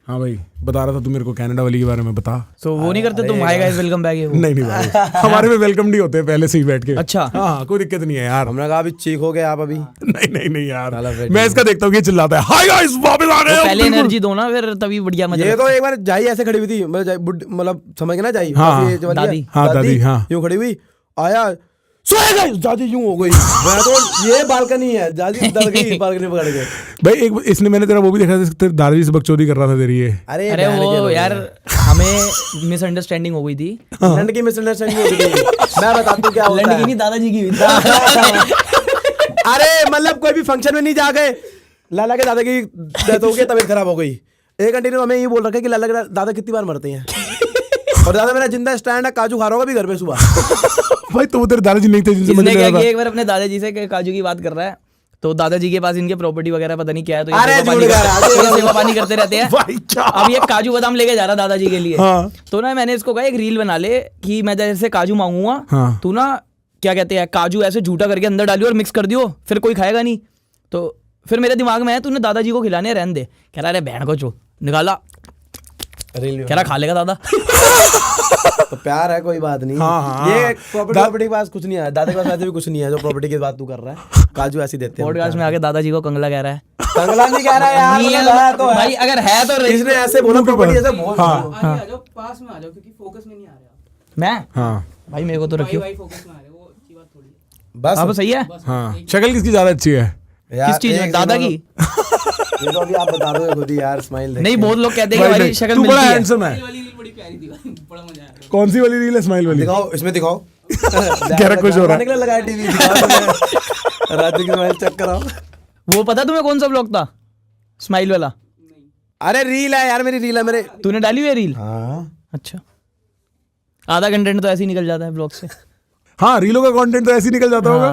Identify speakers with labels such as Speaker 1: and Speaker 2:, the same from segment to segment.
Speaker 1: हाँ भाई बता रहा था तू मेरे को कनाडा वाली के बारे में बता।
Speaker 2: तो वो नहीं करते तुम हाय गाइस वेलकम बैक?
Speaker 1: नहीं नहीं भाई हमारे में वेलकम नहीं होते पहले से ही बैठ के।
Speaker 2: अच्छा
Speaker 1: हाँ कोई दिक्कत नहीं है यार।
Speaker 3: हमने कहा अभी चीख हो गए आप अभी।
Speaker 1: नहीं नहीं नहीं यार मैं इसका देखता हूँ ये चिल्लाता है हाय गाइस वापस आ गए।
Speaker 2: पहले एनर्जी दो ना फिर तभी बढ़िया मजा।
Speaker 3: ये तो एक बार जाई ऐसे खड़ी हुई थी मतलब समझ गए ना जाई
Speaker 2: दादी
Speaker 1: दादी हाँ
Speaker 3: यूं खड़ी हुई आया सोएगा दादी यूं हो गई। मैं तो ये बालकनी है दादी डर गई बालकनी पकड़ के।
Speaker 1: भाई एक इसने मैंने तेरा वो भी देखा था तेरे दादाजी से बकचोदी कर रहा था तेरी ये।
Speaker 2: अरे वो यार हमें मिसअंडरस्टैंडिंग हो गई थी।
Speaker 3: लंड की मिसअंडरस्टैंडिंग हो गई। मैं बताता हूँ क्या होता है।
Speaker 2: लंड की नहीं दादाजी की हुई।
Speaker 3: अरे मतलब कोई भी फंक्शन में नहीं जा गए लाला के दादा की डेथ हो गई तबीयत खराब हो गई। एक आंटी ने हमें ये बोल रखा है कि लाला के दादा कितनी बार मरते हैं और दादा मेरा जिंदा स्टैंड है काजू खा रहा होगा भी घर पे सुबह।
Speaker 1: भाई तो तेरे दादाजी नहीं थे जिनसे
Speaker 2: इसने क्या किया एक बार अपने दादाजी से काजू की बात कर रहा है तो दादाजी के पास इनके प्रॉपर्टी वगैरह पता नहीं क्या है तो ये सेवा पानी करते रहते हैं। अब ये काजू बादाम लेके जा रहा दादाजी के लिए। तो ना मैंने इसको कहा एक रील बना ले कि मैं जैसे काजू मांगूंगा तू ना क्या कहते हैं काजू ऐसे झूठा करके अंदर डालियो और मिक्स कर दियो फिर कोई खाएगा नहीं। तो फिर मेरे दिमाग में है तूने दादाजी को खिलाने रहने दे। कह रहा अरे बहन को चो निकाला कह रहा खा लेगा दादा।
Speaker 3: तो प्यार है कोई बात नहीं। ये प्रॉपर्टी के पास कुछ नहीं है दादा के पास वैसे भी कुछ नहीं है जो प्रॉपर्टी की बात तू कर रहा है। काजू ऐसी देते हैं।
Speaker 2: पॉडकास्ट में आके दादाजी को कंगला कह रहा है।
Speaker 3: कंगला नहीं कह रहा यार तो
Speaker 2: भाई अगर है तो
Speaker 3: इसने ऐसे बोला प्रॉपर्टी ऐसे बोल।
Speaker 4: पास में आ जाओ क्योंकि फोकस में नहीं आ रहा
Speaker 2: मैं।
Speaker 1: हाँ
Speaker 2: भाई मेरे को तो रखियो
Speaker 4: फोकस में आ रहे वो अच्छी बात थोड़ी है।
Speaker 3: बस
Speaker 2: अब सही है।
Speaker 1: हाँ शक्ल किसकी ज्यादा अच्छी है?
Speaker 2: किस चीज में दादा की?
Speaker 3: ये तो अभी आप बता दो खुद ही यार स्माइल
Speaker 2: नहीं बहुत लोग कहते हैं कि हमारी शक्ल मिलती है।
Speaker 1: तू बड़ा हैंडसम है।
Speaker 4: वाली रील बड़ी प्यारी थी बड़ा मजा आया।
Speaker 1: कौन सी वाली रील है? स्माइल वाली
Speaker 3: दिखाओ इसमें दिखाओ।
Speaker 1: कह रहा कुछ हो रहा है।
Speaker 3: लगाया टीवी दिखाओ रात की स्माइल चेक कराओ।
Speaker 2: वो पता तुम्हें कौन सा ब्लॉग था स्माइल वाला?
Speaker 3: अरे रील है यार मेरी रील है मेरे।
Speaker 2: तूने डाली हुई है रील?
Speaker 3: हाँ
Speaker 2: अच्छा आधा कंटेंट तो ऐसे ही निकल जाता है ब्लॉग से।
Speaker 1: हाँ रीलों का कंटेंट तो ऐसे ही निकल जाता होगा।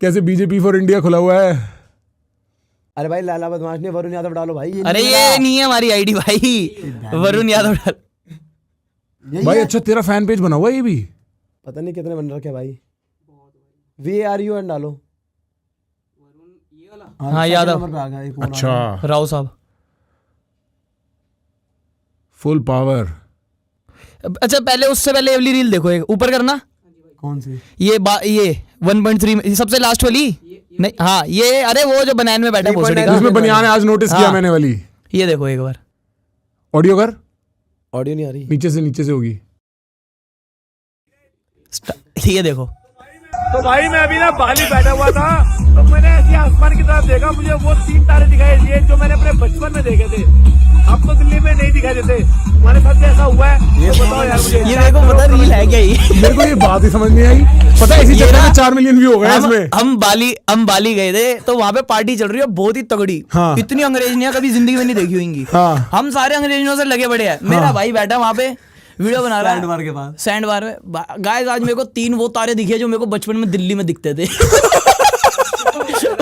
Speaker 1: कैसे बीजेपी फॉर इंडिया खुला हुआ है।
Speaker 3: अरे भाई लाला बदमाश ने वरुण यादव डालो भाई।
Speaker 2: अरे ये नहीं है हमारी आईडी भाई वरुण यादव डाल।
Speaker 1: भाई अच्छा तेरा फैन पेज बना हुआ है ये भी?
Speaker 3: पता नहीं कितने बन रखे भाई। VARU एंड डालो।
Speaker 2: हाँ यादव।
Speaker 1: अच्छा
Speaker 2: राव साहब
Speaker 1: फुल पावर।
Speaker 2: अच्छा पहले उससे पहले अगली रील देखो एक ऊपर करना।
Speaker 3: कौन सी?
Speaker 2: ये 1.3 सबसे लास्ट वाली नहीं। हाँ ये अरे वो जो बनान में बैठा भोसड़ी का
Speaker 1: इसमें बनियान है आज नोटिस किया मैंने वाली।
Speaker 2: ये देखो एक बार
Speaker 1: ऑडियो कर।
Speaker 3: ऑडियो नहीं आ रही
Speaker 1: नीचे से होगी।
Speaker 2: ये देखो।
Speaker 5: तो भाई मैं अभी ना बाली बैठा हुआ था तो मैंने ऐसी आसमान की तरफ देखा मुझे वो 3 तारे दिखाई दिए जो मैंने अपने बचपन में देखे थे। अब तो दिल्ली में नहीं दिखाई देते। तुम्हारे साथ ऐसा हुआ है ये बताओ यार मुझे।
Speaker 2: ये देखो पता रील है क्या ये?
Speaker 1: मेरे को ये बात ही समझ नहीं आई। पता है इसी चक्कर में 4 मिलियन व्यू हो गए इसमें।
Speaker 2: हम बाली गए थे तो वहाँ पे पार्टी चल रही है बहुत ही तगड़ी। इतनी अंग्रेजनियां कभी जिंदगी में नहीं देखी होंगी। हम सारे अंग्रेजों से लगे बड़े हैं। मेरा भाई बैठा वहाँ पे वीडियो बना रहा है
Speaker 3: सैंडबार के पास।
Speaker 2: सैंडबार में गाइस आज मेरे को 3 वो तारे दिखे जो मेरे को बचपन में दिल्ली में दिखते थे।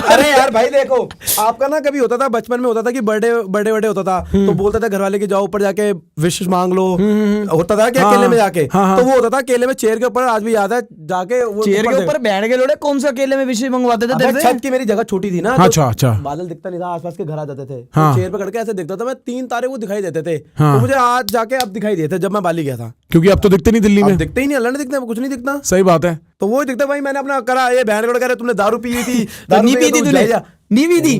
Speaker 3: अरे यार भाई देखो आपका ना कभी होता था बचपन में होता था कि बर्थडे होता था तो बोलते थे घर वाले की जाओ ऊपर जाके विश मांग लो। होता था क्या केले में जाके तो वो होता था केले में चेयर के ऊपर आज भी याद है जाके
Speaker 2: चेयर के ऊपर बैठ के लोड़े कौन सा केले में विश मंगवाते थे?
Speaker 3: छत की मेरी जगह छोटी थी ना।
Speaker 1: अच्छा
Speaker 3: बादल दिखता नहीं था आसपास के घर आ जाते थे चेयर पे करके ऐसे दिखता था मैं 3 तारे वो दिखाई देते थे। तो मुझे आज जाके अब दिखाई देते जब मैं बाली गया था
Speaker 1: क्योंकि अब तो दिखते नहीं दिल्ली में।
Speaker 3: दिखते ही नहीं अल्लाह ने दिखते कुछ नहीं दिखता।
Speaker 1: सही बात है।
Speaker 3: तो वो दिखता भाई मैंने अपना करा ये बहन कह रहे तुमने दारू पी हुई थी
Speaker 2: नहीं पी थी तूने? नहीं पी थी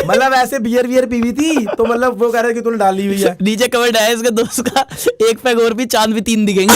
Speaker 3: मतलब ऐसे बियर पी हुई थी तो मतलब वो कह रहे कि तूने डाली हुई है।
Speaker 2: नीचे कवर्ड है इसके दोस्त का एक पैग और भी चांद भी 3 दिखेंगे।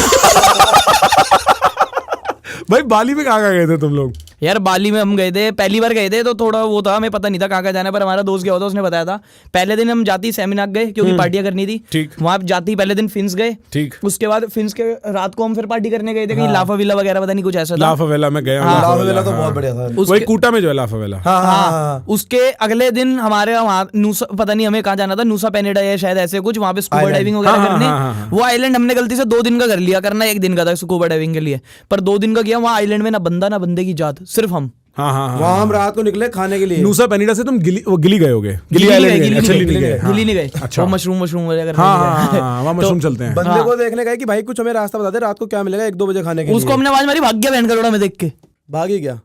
Speaker 1: भाई बाली में कहाँ गए थे तुम लोग?
Speaker 2: यार बाली में हम गए थे पहली बार गए थे तो थोड़ा वो था हमें पता नहीं था कहाँ जाना पर हमारा दोस्त गया होता उसने बताया था। पहले दिन हम जाती सेमिनार गए क्योंकि पार्टियां करनी थी।
Speaker 1: ठीक।
Speaker 2: वहां जाती पहले दिन फिंस गए।
Speaker 1: ठीक।
Speaker 2: उसके बाद फिंस के रात को हम फिर पार्टी करने गए थे कहीं लाफा विला वगैरह पता नहीं कुछ ऐसा था।
Speaker 1: लाफा वेला में गए।
Speaker 3: लाफा वेला तो बहुत बढ़िया था।
Speaker 1: वही कूटा में जो है लाफा वेला।
Speaker 2: हाँ उसके अगले दिन हमारे वहाँ पता नहीं हमें कहाँ जाना था नूसा पेनेडा या शायद ऐसे कुछ वहाँ पे स्कूबा डाइविंग वगैरह करने। वो आइलैंड हमने गलती से 2 दिन का कर लिया करना 1 दिन का था स्कूबा डाइविंग के लिए पर 2 दिन का किया। वहाँ आइलैंड में ना बंदा ना बंदे की जात सिर्फ हम।
Speaker 3: वहाँ हम रात को निकले खाने के लिए।
Speaker 1: नूसा पेनिडा से तुम गिली गए होगे?
Speaker 2: गिली नहीं गए। अच्छा मशरूम वगैरह
Speaker 1: वहाँ मशरूम चलते हैं।
Speaker 3: बंदे को देखने गए कि भाई कुछ हमें रास्ता बता दे रात को क्या मिलेगा 1-2 बजे खाने के लिए।
Speaker 2: उसको हमने आवाज मारी भाग गया बहन करोड़ा में देख के
Speaker 3: भाग ही गया।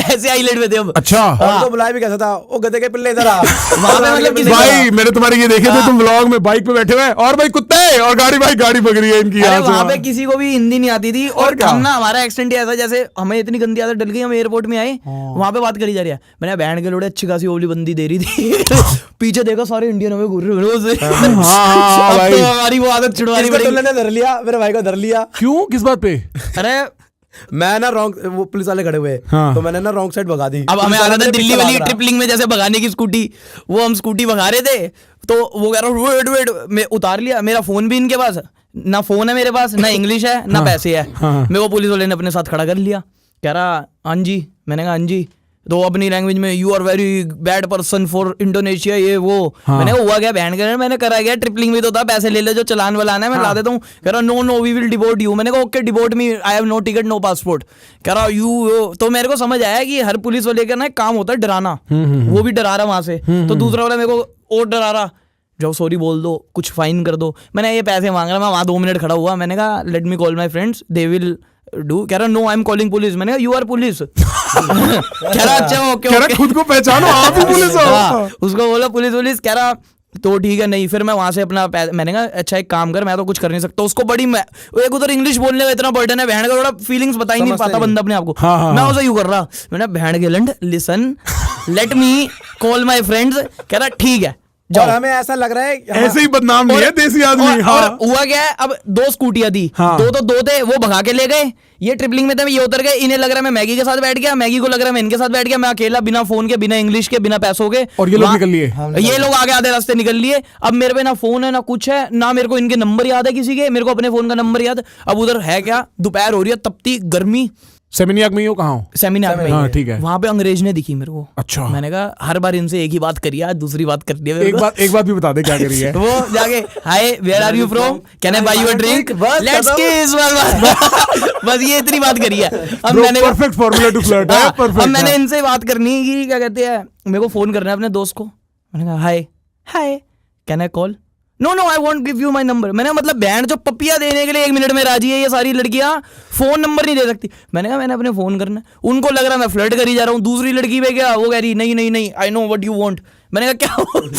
Speaker 2: ऐसे आईलेट में थे अब।
Speaker 1: अच्छा
Speaker 3: और तो बुलाया भी कैसा था, वो गधे के पिल्ले इधर आ
Speaker 2: वहां पे मतलब किसी
Speaker 1: भाई मैंने तुम्हारे ये देखे थे तुम व्लॉग में बाइक पे बैठे हुए हैं, और भाई कुत्ते और गाड़ी, भाई गाड़ी पकड़ी है इनकी
Speaker 2: अरे
Speaker 1: यहाँ से
Speaker 2: वहां पे
Speaker 1: वहाँ।
Speaker 2: किसी को भी हिंदी नहीं आती थी, और
Speaker 1: क्या?
Speaker 2: हम ना हमारा एक्सीडेंट ऐसा, जैसे हमें इतनी गंदी आदत डल गई, हम एयरपोर्ट में आए, वहां पे बात करी जा रही है, मैंने बैंड के लोड़े अच्छी खासी ओली बंदी दे रही थी पीछे देखा सारे इंडियन हमें घूर रहे
Speaker 1: हाँ, भाई।
Speaker 2: तो हमारी वो आदत छुड़वानी
Speaker 3: इसको
Speaker 2: पड़ेगी।
Speaker 3: तुमने धर लिया, मेरे भाई को धर लिया।
Speaker 1: क्यों, किस बात पे?
Speaker 2: अरे
Speaker 3: मैं ना रॉन्ग, वो पुलिस वाले खड़े हुए,
Speaker 1: हाँ।
Speaker 3: तो मैंने ना रॉन्ग साइड भगा दी।
Speaker 2: अब हमें
Speaker 3: पुलिस
Speaker 2: आ
Speaker 3: वाला
Speaker 2: रहा था
Speaker 3: मेरे
Speaker 2: दिल्ली
Speaker 3: पीछे
Speaker 2: वाली
Speaker 3: भाग रहा।
Speaker 2: ट्रिपलिंग में जैसे भगाने की स्कूटी, वो हम स्कूटी भगा रहे थे, तो वो कह रहा वेट वेट, मैं उतार लिया, मेरा फोन भी इनके पास, ना फोन है मेरे पास, ना इंग्लिश है, ना पैसे है। मैं वो पुलिस वाले ने अपने साथ खड़ा कर लिया, कह रहा हाँ जी, मैंने कहा हाँ जी, तो अपनी लैंग्वेज में you are very bad person for Indonesia, ये वो। मैंने कहा हुआ क्या बहन कर, मैंने करा गया, ट्रिपलिंग में तो था, पैसे ले ले जो चलान वालाना है, मैं ला देता हूँ। कह रहा no no we will deport you. मैंने कहा okay deport me, I have no ticket no passport. कह रहा यू, तो मेरे को समझ आया कि हर पुलिस वाले का ना एक काम होता है डराना, वो भी डरा रहा वहां से, तो दूसरा वाला मेरे को और डरा रहा, जो सॉरी बोल दो, कुछ फाइन कर दो। मैंने ये पैसे मांग रहा, मैं वहां 2 मिनट खड़ा हुआ, मैंने कहा let me call my friends they will do. कह रहा no I am calling police. मैंने कहा यू आर पुलिस। कह रहा अच्छा ओके
Speaker 1: कह रहा खुद को पहचानो, आप ही पुलिस हो।
Speaker 2: हाँ, उसको बोला पुलिस। कह रहा तो ठीक है नहीं, फिर मैं वहां से अपना मैंने कहा अच्छा एक काम कर, मैं तो कुछ कर नहीं सकता। उसको बड़ी एक उधर इंग्लिश बोलने का इतना बर्डन है, बहन का थोड़ा फीलिंग्स बता ही नहीं पाता बंदा अपने आप को। मैं उसे यूं कर रहा, मैंने बहन के लंड listen let me call my friends. कह रहा ठीक है
Speaker 3: और हमें ऐसा लग रहा है
Speaker 1: ऐसे ही बदनाम नहीं है देसी आदमी।
Speaker 2: और
Speaker 1: हाँ।
Speaker 2: हुआ क्या है, अब 2 स्कूटियां थी,
Speaker 1: हाँ।
Speaker 2: 2 तो 2 थे, वो भगा के ले गए, ये ट्रिपलिंग में थे, ये उतर गए, इन्हें लग रहा है मैं मैगी के साथ बैठ गया, मैगी को लग रहा है मैं इनके साथ बैठ गया, मैं अकेला बिना फोन के, बिना इंग्लिश के, बिना पैसों के,
Speaker 1: और ये लोग निकल लिए।
Speaker 2: ये लोग आगे आधे रास्ते निकल लिए। अब मेरे पे ना फोन है ना कुछ है, ना मेरे को इनके नंबर याद है किसी के, मेरे को अपने फोन का नंबर याद। अब उधर है क्या, दोपहर हो रही है, तपती गर्मी,
Speaker 1: सेमिनियाक में ही हो, कहाँ हो?
Speaker 2: सेमिनार में।
Speaker 1: हाँ, ठीक है।
Speaker 2: वहां पे अंग्रेज ने दिखी मेरे को।
Speaker 1: अच्छा।
Speaker 2: मैंने कहा हर बार इनसे एक ही बात करी, आज दूसरी बात कर दी है मेरे को।
Speaker 1: एक बात भी बता दे क्या करी है।
Speaker 2: वो जाके hi where are you from, can I buy you a drink, let's kiss, बस ये इतनी बात करी है। अब मैंने
Speaker 1: परफेक्ट फार्मूला टू फ्लर्ट है,
Speaker 2: अब
Speaker 1: परफेक्ट।
Speaker 2: मैंने इनसे बात करनी है कि क्या कहते हैं, मेरे को फोन करना है अपने दोस्त को। मैंने कहा hi hi can I call, no no I want give you my number. मैंने मतलब बैंड जो पपिया देने के लिए 1 मिनट में राजी है, ये सारी लड़कियां फोन नंबर नहीं दे सकती। मैंने कहा मैंने अपने फोन करना है, उनको लग रहा है मैं फ्लर्ट करी जा रहा हूँ। दूसरी लड़की पे क्या, वो कह रही नहीं नहीं नहीं I know what you want. मैंने कहा क्या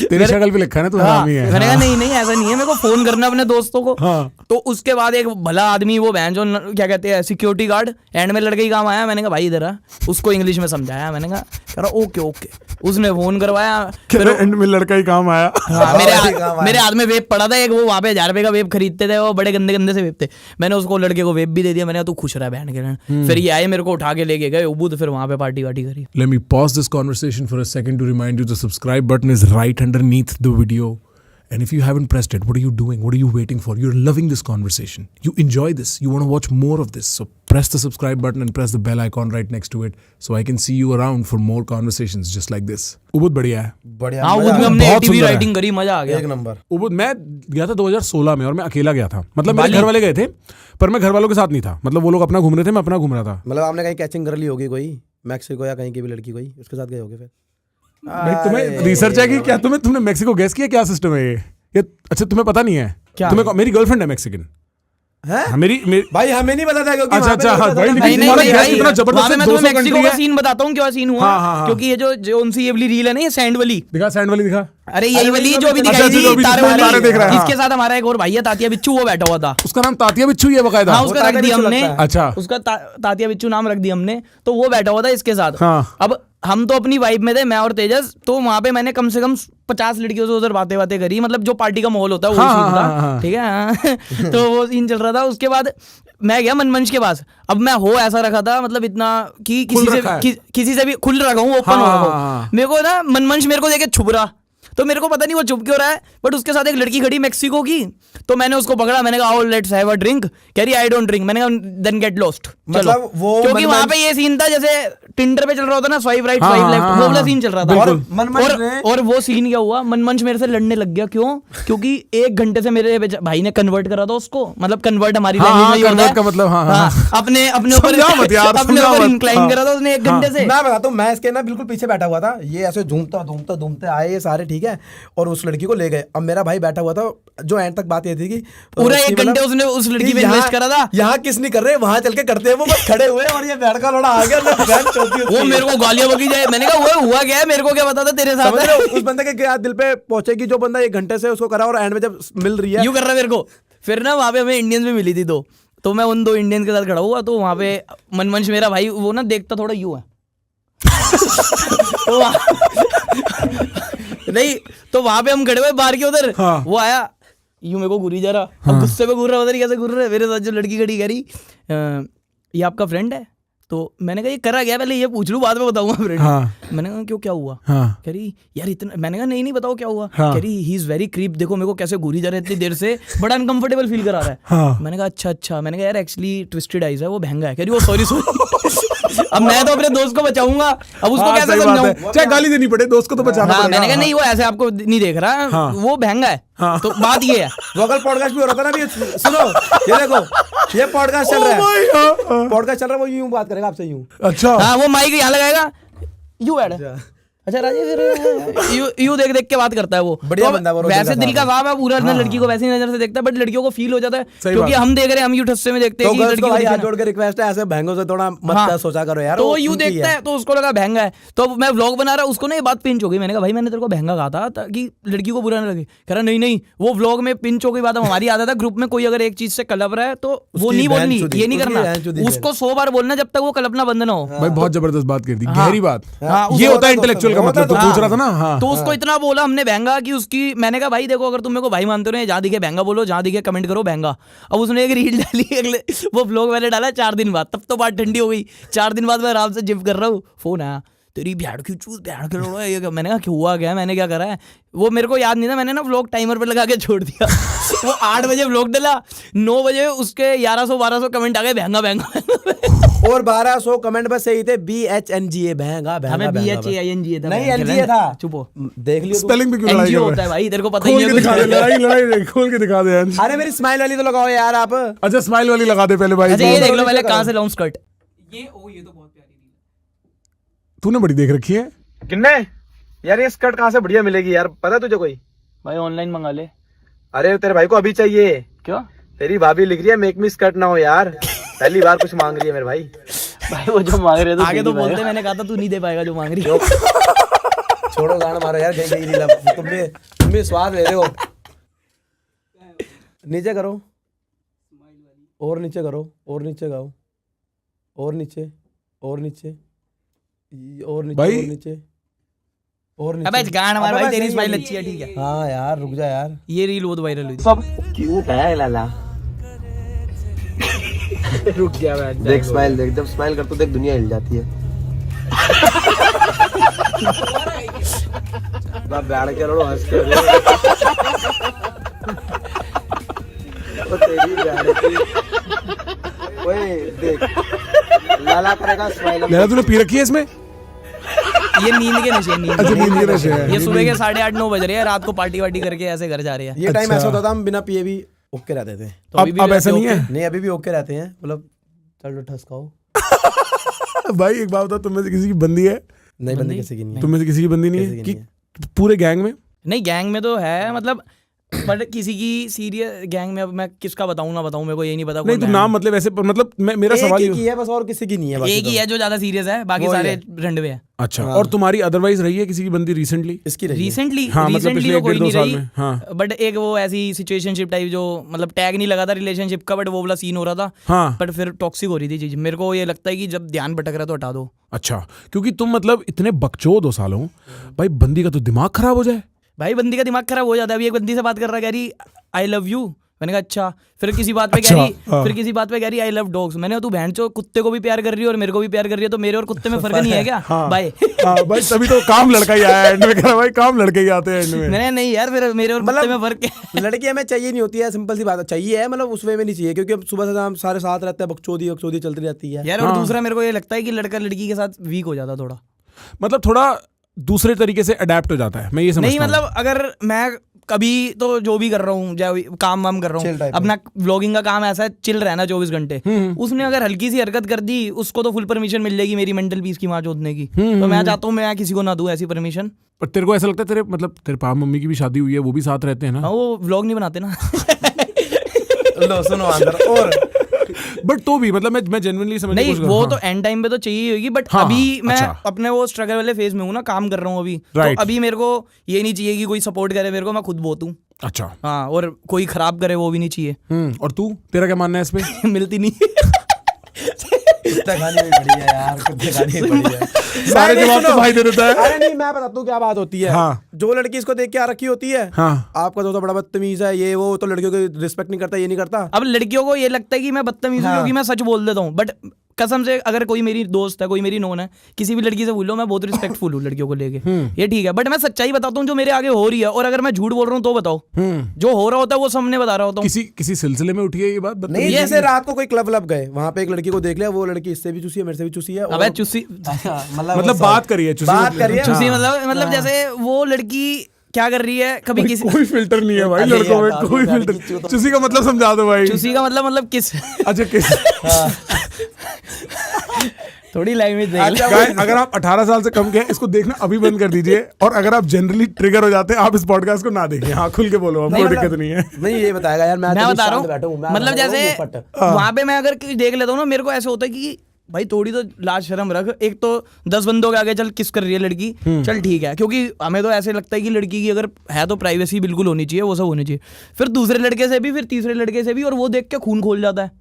Speaker 1: तेरी शक्ल पे लिखा है ना, तो हरामी है।
Speaker 2: मैंने कहा नहीं नहीं ऐसा नहीं है, मेरे को फोन करना अपने दोस्तों को।
Speaker 1: हाँ।
Speaker 2: तो उसके बाद एक भला आदमी, वो बहन जो क्या कहते हैं सिक्योरिटी गार्ड, एंड में लड़के ही काम आया। मैंने कहा भाई इधर आ, उसको इंग्लिश में समझाया। मैंने कहा कह रहा ओके ओके, उसने फोन करवाया। फिर
Speaker 1: एंड में लड़का ही काम आया।
Speaker 2: हाँ, मेरे हाथ में वेब पड़ा था एक, वो वहाँ पे 1000 रुपए का वेब खरीदते थे, वो बड़े गंदे गंदे से वेब थे। मैंने उसको लड़के को वेब भी दे दिया। मैंने कहा तू खुश रहा बहन के। फिर ये आए मेरे को उठा के लेके गए उबूद, फिर वहाँ पे पार्टी वार्टी करी।
Speaker 1: Let me pause this conversation for a second to remind you the subscribe button is right underneath the video. And if you haven't pressed it, what are you doing? What are you waiting for? You're loving this conversation. You enjoy this. You want to watch more of this. So press the subscribe button and press the bell icon right next to it so I can see you around for more conversations just like this. Ubud बढ़िया है।
Speaker 3: बढ़िया,
Speaker 2: हाँ
Speaker 3: मजा
Speaker 2: उबूद में
Speaker 3: आ
Speaker 2: हमने
Speaker 1: बहुत
Speaker 2: TV
Speaker 1: सुंदर है।
Speaker 2: राइटिंग करी, मजा आ
Speaker 3: गया।
Speaker 2: गया।
Speaker 3: एक नंबर।
Speaker 1: उबुद मैं गया था 2016 में, और मैं अकेला गया था। मतलब मेरे घर वाले गए थे, पर मैं घर वालों के साथ नहीं था। मतलब वो लोग अपना घूम रहे थे, मैं अपना घूम रहा था।
Speaker 3: मतलब आपने कहीं कैचिंग कर ली होगी कोई, मैक्सिको या कहीं की भी लड़की कोई, उसके साथ गए होगे फिर।
Speaker 1: भाई तुम्हें रिसर्च है कि क्या? तुमने मेक्सिको गैस किया? क्या सिस्टम है ये? अच्छा तुम्हें पता नहीं है?
Speaker 2: क्या?
Speaker 1: तुम्हें मेरी गर्लफ्रेंड है मैक्सिकन।
Speaker 3: हैं?
Speaker 1: हाँ, मेरी
Speaker 3: भाई हमें नहीं पता था क्योंकि
Speaker 1: अच्छा,
Speaker 3: वहाँ पे
Speaker 1: अच्छा,
Speaker 3: लोग
Speaker 1: हाँ,
Speaker 3: पता
Speaker 1: भाई,
Speaker 3: था।
Speaker 1: लेकिन
Speaker 2: नहीं नहीं
Speaker 1: तुम्हारा
Speaker 2: नहीं
Speaker 1: गैस
Speaker 2: भाई,
Speaker 1: इतना जबरदस्त
Speaker 2: वहाँ पे मैं
Speaker 1: 200
Speaker 2: तुम्हें मेक्सिको
Speaker 1: कंट्री
Speaker 2: का
Speaker 1: है।
Speaker 2: सीन बताता हूँ क्या सीन हुआ।
Speaker 1: हाँ, हाँ, हाँ।
Speaker 2: क्योंकि ये जो सी ये वाली रील है ना, ये सैंड वाली,
Speaker 1: दिखा सैंड वाली दिखा।
Speaker 2: अरे यही वाली जो भी
Speaker 1: अच्छा,
Speaker 2: दिखाई
Speaker 1: अच्छा, जो
Speaker 2: थी
Speaker 1: भी
Speaker 2: तारे
Speaker 1: तारे
Speaker 2: वाली,
Speaker 1: देख रहा है, हाँ।
Speaker 2: इसके साथ हमारा एक और भाई है तातिया बिच्चू, वो बैठा हुआ था।
Speaker 1: उसका नाम तातिया बिच्छू ही है बकायदा।
Speaker 2: हाँ उसका रख
Speaker 3: तातिया
Speaker 2: दिया
Speaker 3: बिच्छू
Speaker 2: हमने।
Speaker 3: लगता है।
Speaker 1: अच्छा।
Speaker 2: उसका तातिया बिच्चू नाम रख दिया हमने। तो वो बैठा हुआ था इसके साथ।
Speaker 1: हाँ।
Speaker 2: अब हम तो अपनी वाइब में थे, मैं और तेजस। तो वहां पे मैंने कम से कम 50 लड़कियों से उधर बातें करी, मतलब जो पार्टी का माहौल होता है वो
Speaker 1: हाँ,
Speaker 2: सीन था।
Speaker 1: हाँ, हाँ।
Speaker 2: ठीक है हाँ। तो वो सीन चल रहा था। उसके बाद मैं गया मनमंच के पास। अब मैं हो ऐसा रखा था, मतलब इतना कि किसी से भी खुल रखा हूँ, ओपन हो रखा हूँ। मेरे को ना मनमंच मेरे को देखे छुप रहा, तो मेरे को पता नहीं वो चुप क्यों रहा है, बट उसके साथ एक लड़की खड़ी मैक्सिको की। तो मैंने उसको पकड़ा, मैंने कहा लेट्स हैव अ ड्रिंक। कह रही आई डोंट ड्रिंक। मैंने कहा देन गेट लॉस्ट।
Speaker 3: मतलब वो
Speaker 2: क्योंकि वहां पे ये सीन था जैसे टिंडर पे चल रहा होता ना, स्वाइप राइट स्वाइप लेफ्ट, वो वाला सीन चल रहा था। और वो सीन क्या हुआ, मनमंच मेरे से लड़ने लग गया। क्यों? क्योंकि 1 घंटे से मेरे भाई ने कन्वर्ट करा था उसको, मतलब कन्वर्ट हमारी लैंग्वेज में
Speaker 1: convert का मतलब, हाँ।
Speaker 2: अपने ऊपर इंक्लाइन करा था उसने 1 घंटे से।
Speaker 3: मैं बताता हूँ, मैं इसके ना बिल्कुल पीछे बैठा हुआ था। ये ऐसे झूमता घूमते आए ये सारे, ठीक है। है, और उस लड़की को ले गए। अब मेरा भाई बैठा हुआ था, जो एंड तक बात ये थी कि
Speaker 2: पूरा 1 घंटे उसने उस लड़की पे इन्वेस्ट करा था।
Speaker 3: यहाँ किस नहीं कर रहे, वहां चल के करते हैं, वो बस खड़े हुए और ये बैठ का लौड़ा आ गया,
Speaker 2: वो मेरे को गालियां बकी जाए। मैंने कहा वो हुआ क्या है, मेरे को क्या पता था तेरे साथ।
Speaker 3: उस बंदे के क्या दिल पे पहुंचेगी जो बंदा 1 घंटे से उसको करा और एंड में जब मिल रही है
Speaker 2: यूं कर रहा है मेरे को। फिर ना वहां पे हमें इंडियंस भी मिली थी, तो मैं उन 2 इंडियंस के साथ खड़ा हुआ, तो वहां पे मनमंच मेरा भाई वो ना देखता थोड़ा यूं है तो नहीं, तो वहां पे हम खड़े हुए बाहर के उधर।
Speaker 1: हाँ।
Speaker 2: वो आया यूं मेरे को घूरी जा रहा, अब गुस्से में घूर रहा, पता नहीं कैसे घूर रहा है। मेरे साथ जो लड़की खड़ी कह रही ये आपका फ्रेंड है, तो मैंने कहा ये करा गया, पहले ये पूछ लूं बाद में बताऊंगा फ्रेंड।
Speaker 1: हाँ।
Speaker 2: मैंने कहा क्यों, क्या हुआ?
Speaker 1: हाँ।
Speaker 2: कह रही यार इतना, मैंने कहा नहीं बताओ क्या हुआ।
Speaker 1: हाँ।
Speaker 2: कह रही ही इज वेरी क्रीप, देखो मेरे को कैसे घूरी जा रहा है इतनी देर से, बड़ा अनकंफर्टेबल फील करा रहा है।
Speaker 1: हाँ।
Speaker 2: मैंने कहा अच्छा। मैंने कहा यार एक्चुअली ट्विस्टेड आइज है, वो महंगा है। कह रही वो सॉरी अब मैं तो अपने दोस्त को बचाऊंगा, अब उसको कैसे समझाऊं?
Speaker 1: चाहे गाली देनी पड़े, दोस्त को तो बचाना
Speaker 2: हाँ,
Speaker 1: पड़ेगा।
Speaker 2: मैंने कहा नहीं वो ऐसे आपको नहीं देख रहा,
Speaker 1: हाँ।
Speaker 2: वो महंगा है।
Speaker 1: हाँ।
Speaker 2: तो बात ये है,
Speaker 3: वो कल पॉडकास्ट भी हो रहा था ना अभी, सुनो ये देखो, ये पॉडकास्ट चल रहा है, पॉडकास्ट चल रहा है, वो यूं बात करेगा आपसे यूं।
Speaker 1: अच्छा।
Speaker 2: हाँ वो माइक यहाँ लगाएगा, यू ऐड। अच्छा राजेश फिर यू देख के बात करता है वो।
Speaker 3: बढ़िया
Speaker 2: तो
Speaker 3: बंदा वो,
Speaker 2: वैसे दिल का साफ है पूरा, ना लड़की को वैसी नजर से देखता है, बट लड़कियों को फील हो जाता है क्योंकि हम देख रहे हैं, हम यू ठस्से में देखते हैं कि लड़की को
Speaker 3: हाथ जोड़ के रिक्वेस्ट है, ऐसे बहंगों से थोड़ा मत सोचा करो यार।
Speaker 2: तो वो यू देखता है, तो उसको लगा महंगा है, तो मैं व्लॉग बना रहा, उसको ना ये बात पिंच हो गई। मैंने कहा भाई मैंने तेरे को महंगा कहा था ताकि लड़की को बुरा ना लगे। कह रहा नहीं, वो व्लॉग में पिंच हो गई बात। हमारी आदत है ग्रुप में कोई अगर एक चीज से कलप रहा है तो वो नहीं बोलनी, ये नहीं करना, उसको 100 बार बोलना जब तक वो कल्पना बंद ना हो।
Speaker 1: भाई बहुत जबरदस्त बात कर दी, गहरी बात।
Speaker 2: हाँ,
Speaker 1: ये होता है इंटेलेक्चुअल का मतलब, तो पूछ रहा था ना। हाँ।
Speaker 2: तो उसको इतना बोला हमने बहंगा कि उसकी, मैंने कहा भाई देखो अगर तुम मेरे को भाई मानते हो ना, जहाँ दिखे बहंगा बोलो, जहाँ दिखे कमेंट करो बहंगा। अब उसने एक रील डाली, अगले वो ब्लॉग मैंने डाला 4 दिन बाद, तब तो बात ठंडी हो गई। 4 दिन बाद मैं आराम से जिम कर रहा हूँ, फोन आया, तेरी भैड़ की चूत, भैड़ के लोड़ा ये क्या? मैंने कहा क्यों हुआ क्या, मैंने क्या करा है? वो मेरे को याद नहीं था, मैंने ना व्लॉग टाइमर पे लगा के छोड़ दिया। वो 8 बजे व्लॉग डाला, 9 बजे उसके 1100-1200 कमेंट आ गए बहंगा।
Speaker 3: और 1200 कमेंट बस सही थे, BHNGA बहंगा।
Speaker 2: हमें BHAINGA था,
Speaker 3: नहीं NGA था,
Speaker 2: चुप हो,
Speaker 3: देख लियो।
Speaker 1: स्पेलिंग पे क्यों लड़ाई
Speaker 2: NGO
Speaker 1: कर
Speaker 2: होता
Speaker 1: रहा
Speaker 2: है भाई, तेरे को पता
Speaker 1: है?
Speaker 2: ही
Speaker 1: खोल
Speaker 2: नहीं
Speaker 1: के
Speaker 2: है
Speaker 1: दिखा दे,
Speaker 2: कुछ।
Speaker 1: लड़ाई खोल के दिखा दे।
Speaker 3: अरे मेरी स्माइल वाली तो लगाओ यार आप।
Speaker 1: अच्छा स्माइल वाली लगा दे पहले भाई।
Speaker 2: अच्छा ये देख लो पहले कहाँ से लॉन्ग स्कर्ट।
Speaker 4: ये तो बहुत प्यारी रील है।
Speaker 1: तूने बड़ी देख रखी है।
Speaker 3: किन्ने यार, ये स्कर्ट कहाँ से बढ़िया मिलेगी यार, पता है तुझे कोई?
Speaker 2: भाई ऑनलाइन मंगा ले।
Speaker 3: अरे तेरे भाई को अभी चाहिए।
Speaker 2: क्यों?
Speaker 3: तेरी भाभी लिख रही है मेक मी स्कर्ट ना हो यार, पहली बार कुछ मांग रही है मेरे भाई।
Speaker 2: भाई वो जो मांग रहे थे आगे तो बोलते, मैंने कहा था तू नहीं दे पाएगा जो मांग रही है।
Speaker 3: छोड़ो गाना मारो यार, गई रील। तुम भी स्वाद ले रहे हो। नीचे करो, और नीचे करो, और नीचे गाओ, और नीचे, और नीचे, और नीचे,
Speaker 1: भाई।
Speaker 3: और नीचे, और नीचे।
Speaker 2: अबे गाना मार
Speaker 3: अबे
Speaker 2: भाई,
Speaker 3: बस
Speaker 2: तेरी
Speaker 3: यही
Speaker 2: स्माइल
Speaker 3: है।
Speaker 2: अच्छी है, ठीक है।
Speaker 3: हाँ यार रुक जा यार,
Speaker 2: ये रील बहुत वायरल हुई थी।
Speaker 3: सब क्यूट है लाला।
Speaker 2: रुक गया मैं,
Speaker 3: देख स्माइल, देख जब स्माइल करते देख दुनिया हिल जाती है। बैठ के रो, हंस के रो। ओ तेरी बैठ की, ओए देख लाला करेगा स्माइल।
Speaker 1: लहरा तूने पी रखी है इसमें?
Speaker 2: ये नींद के नशे, नींद
Speaker 1: अच्छा नींद के नशे है।
Speaker 2: ये सुबह के 8:30-9 बज रहे हैं, रात को पार्टी वार्टी करके ऐसे घर जा रहे हैं।
Speaker 3: ये टाइम
Speaker 1: अच्छा।
Speaker 3: ऐसा होता था हम बिना पिए भी ओके रहते थे।
Speaker 2: तो अभी भी
Speaker 1: अब ऐसा
Speaker 2: रहते
Speaker 1: नहीं है?
Speaker 3: नहीं अभी भी ओके रहते हैं, मतलब चलो ठस खाओ।
Speaker 1: भाई एक बात बता, तुम में से किसी की बंदी है?
Speaker 3: नहीं बंदी किसी की नहीं है।
Speaker 1: तुम में से किसी की बंदी नहीं
Speaker 3: किसी
Speaker 1: है
Speaker 3: की
Speaker 1: कि पूरे गैंग में?
Speaker 2: नहीं गैंग में तो है, मतलब बट किसी की सीरियस गैंग में, अब मैं किसका बताऊं ना बताऊं, मेरे को ये नहीं पता।
Speaker 1: नहीं तू नाम मतलब ऐसे, मतलब मेरा सवाल
Speaker 3: एक ही है बस, और किसी की नहीं है। बाकी
Speaker 2: एक ही है जो ज्यादा सीरियस है, बाकी
Speaker 3: वो ही
Speaker 2: सारे
Speaker 3: है।
Speaker 2: रंडवे हैं।
Speaker 1: अच्छा। और तुम्हारी अदरवाइज रही है किसी की बंदी रिसेंटली?
Speaker 3: इसकी रही है।
Speaker 2: रिसेंटली
Speaker 1: हाँ, मतलब
Speaker 2: रिसेंटली
Speaker 1: पिछले
Speaker 2: तो कोई
Speaker 1: 1-2
Speaker 2: नहीं
Speaker 1: साल
Speaker 2: रही,
Speaker 1: में, हाँ।
Speaker 2: बट एक वो ऐसी सिचुएशनशिप टाइप जो मतलब टैग नहीं लगा था रिलेशनशिप का, बट वो वाला सीन हो रहा था।
Speaker 1: हाँ।
Speaker 2: बट फिर टॉक्सिक हो रही थी चीज। मेरे को ये लगता है कि जब ध्यान भटक रहा है तो हटा दो।
Speaker 1: अच्छा, क्योंकि तुम मतलब इतने बकचोद हो सालों, भाई बंदी का तो दिमाग खराब हो जाए।
Speaker 2: भाई बंदी का दिमाग खराब हो जाता है। अभी एक बंदी से बात कर रहा है, कह रही आई लव यू। मैंने कहा अच्छा। फिर किसी बात पे कह रही,
Speaker 1: हाँ।
Speaker 2: फिर किसी बात पे कह रही आई लव डॉग्स। मैंने कहा तू बहन चो कुत्ते को भी प्यार कर रही है और मेरे को भी प्यार कर रही है, तो मेरे और कुत्ते में फर्क नहीं है क्या? भाई
Speaker 1: हाँ भाई तभी तो काम लड़का ही आया एंड में, कह रहा भाई काम लड़के ही आते हैं एंड में।
Speaker 2: मैंने नहीं यार, फिर मेरे और कुत्ते में फर्क है।
Speaker 3: लड़की हमें चाहिए नहीं होती है, सिंपल सी बात है। चाहिए है मतलब उस वे में नहीं चाहिए, क्योंकि अब सुबह से हम सारे साथ रहते हैं, बकचोदी बकचोदी चलती रहती है
Speaker 2: यार। और दूसरा मेरे को ये लगता है कि लड़का लड़की के साथ वीक हो जाता थोड़ा,
Speaker 1: मतलब थोड़ा दूसरे तरीके से अडेप्ट हो जाता है, मैं ये समझता
Speaker 2: नहीं
Speaker 1: हूँ।
Speaker 2: मतलब अगर मैं कभी तो जो भी कर रहा हूँ, काम वाम कर रहा
Speaker 3: Chill
Speaker 2: हूँ,
Speaker 3: type
Speaker 2: अपना व्लॉगिंग का काम ऐसा है, चिल रहना 24 घंटे। उसने अगर हल्की सी हरकत कर दी, उसको तो फुल परमिशन मिल जाएगी मेरी मेंटल पीस की मार जोतने की। तो मैं चाहता हूँ मैं किसी को ना दूं ऐसी परमिशन।
Speaker 1: पर तेरे को ऐसा लगता है तेरे मतलब तेरे पापा मम्मी की भी शादी हुई है, वो भी साथ रहते हैं ना?
Speaker 2: हाँ, वो व्लॉग नहीं बनाते ना।
Speaker 3: लो सुनो अंदर और
Speaker 1: बट तो भी मतलब मैं जेन्युइनली समझ
Speaker 2: नहीं, वो तो एंड टाइम पे तो चाहिए होगी, बट
Speaker 1: हाँ,
Speaker 2: अभी मैं
Speaker 1: अच्छा।
Speaker 2: अपने वो स्ट्रगल वाले फेज में हूँ ना, काम कर रहा हूँ अभी। तो
Speaker 1: Right.
Speaker 2: अभी मेरे को ये नहीं चाहिए कि कोई सपोर्ट करे मेरे को, मैं खुद बहुत हूँ।
Speaker 1: अच्छा।
Speaker 2: हाँ, और कोई खराब करे वो भी नहीं चाहिए।
Speaker 1: और तू, तेरा क्या मानना है इस पे?
Speaker 2: मिलती नहीं।
Speaker 3: कुत्ते खानी भी पड़ी है यार, कुत्ते खानी भी पड़ी है।
Speaker 1: सारे
Speaker 3: नहीं,
Speaker 1: जवाब तो
Speaker 3: सुनो।
Speaker 1: भाई दे देता है।
Speaker 3: अरे नहीं, मैं बताता हूँ क्या बात होती है।
Speaker 1: हाँ।
Speaker 3: जो लड़की इसको देख के आ रखी होती है,
Speaker 1: हाँ।
Speaker 3: आपका तो बड़ा बदतमीज है, ये वो, तो लड़कियों की रिस्पेक्ट नहीं करता, ये नहीं करता।
Speaker 2: अब लड़कियों को ये लगता है कि मैं बदतमीज हूँ क्योंकि मैं सच बोल देता हूँ, बट कसम से अगर कोई मेरी दोस्त है, कोई मेरी नोन है, किसी भी लड़की से बोलो, मैं बहुत रिस्पेक्टफुल हूँ लड़कियों को लेके, ये ठीक है, बट मैं सच्चाई बताता हूँ जो मेरे आगे हो रही है। और अगर मैं झूठ बोल रहा हूँ तो बताओ, जो हो रहा होता है वो सामने बता रहा होता हूँ।
Speaker 1: किसी सिलसिले में उठी है ये बात?
Speaker 3: नहीं, जैसे रात को कोई क्लब गए, वहां पे एक लड़की को देख लिया, वो लड़की इससे भी चूसी है, मेरे से भी चूसी है।
Speaker 2: अबे चुसी,
Speaker 1: मतलब बात करिए,
Speaker 3: बात करिए।
Speaker 2: चुसी मतलब जैसे वो लड़की क्या कर रही है, कभी किसी
Speaker 1: कोई फिल्टर नहीं है भाई लड़कों में, कोई फिल्टर। चुसी का मतलब समझा दो भाई।
Speaker 2: चुसी का मतलब किस
Speaker 1: अच्छा किस?
Speaker 2: थोड़ी लैंग्वेज देख ले।
Speaker 1: Guys, अगर आप 18 साल से कम के हैं, इसको देखना अभी बंद कर दीजिए। और अगर आप जनरली ट्रिगर हो जाते हैं, आप इस पॉडकास्ट को ना देखिए। हाँ, खुल के बोलो, आपको दिक्कत नहीं है।
Speaker 3: नहीं, ये बताएगा यार, मैं
Speaker 2: बता रहा हूँ, मतलब जैसे वहां पे मैं अगर देख लेता हूँ ना, मेरे को ऐसा होता है कि भाई थोड़ी तो लाज शर्म रख। एक तो 10 बंदों के आगे चल किस कर रही है लड़की, चल ठीक है, क्योंकि हमें तो ऐसे लगता है कि लड़की की अगर है तो प्राइवेसी बिल्कुल होनी चाहिए, वो सब होनी चाहिए। फिर दूसरे लड़के से भी, फिर तीसरे लड़के से भी, और वो देख के खून खोल जाता है।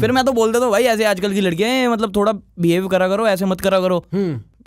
Speaker 2: फिर मैं तो बोल देता हूँ भाई ऐसे आजकल की लड़कियां हैं, मतलब थोड़ा बिहेव करा करो, ऐसे मत करा करो।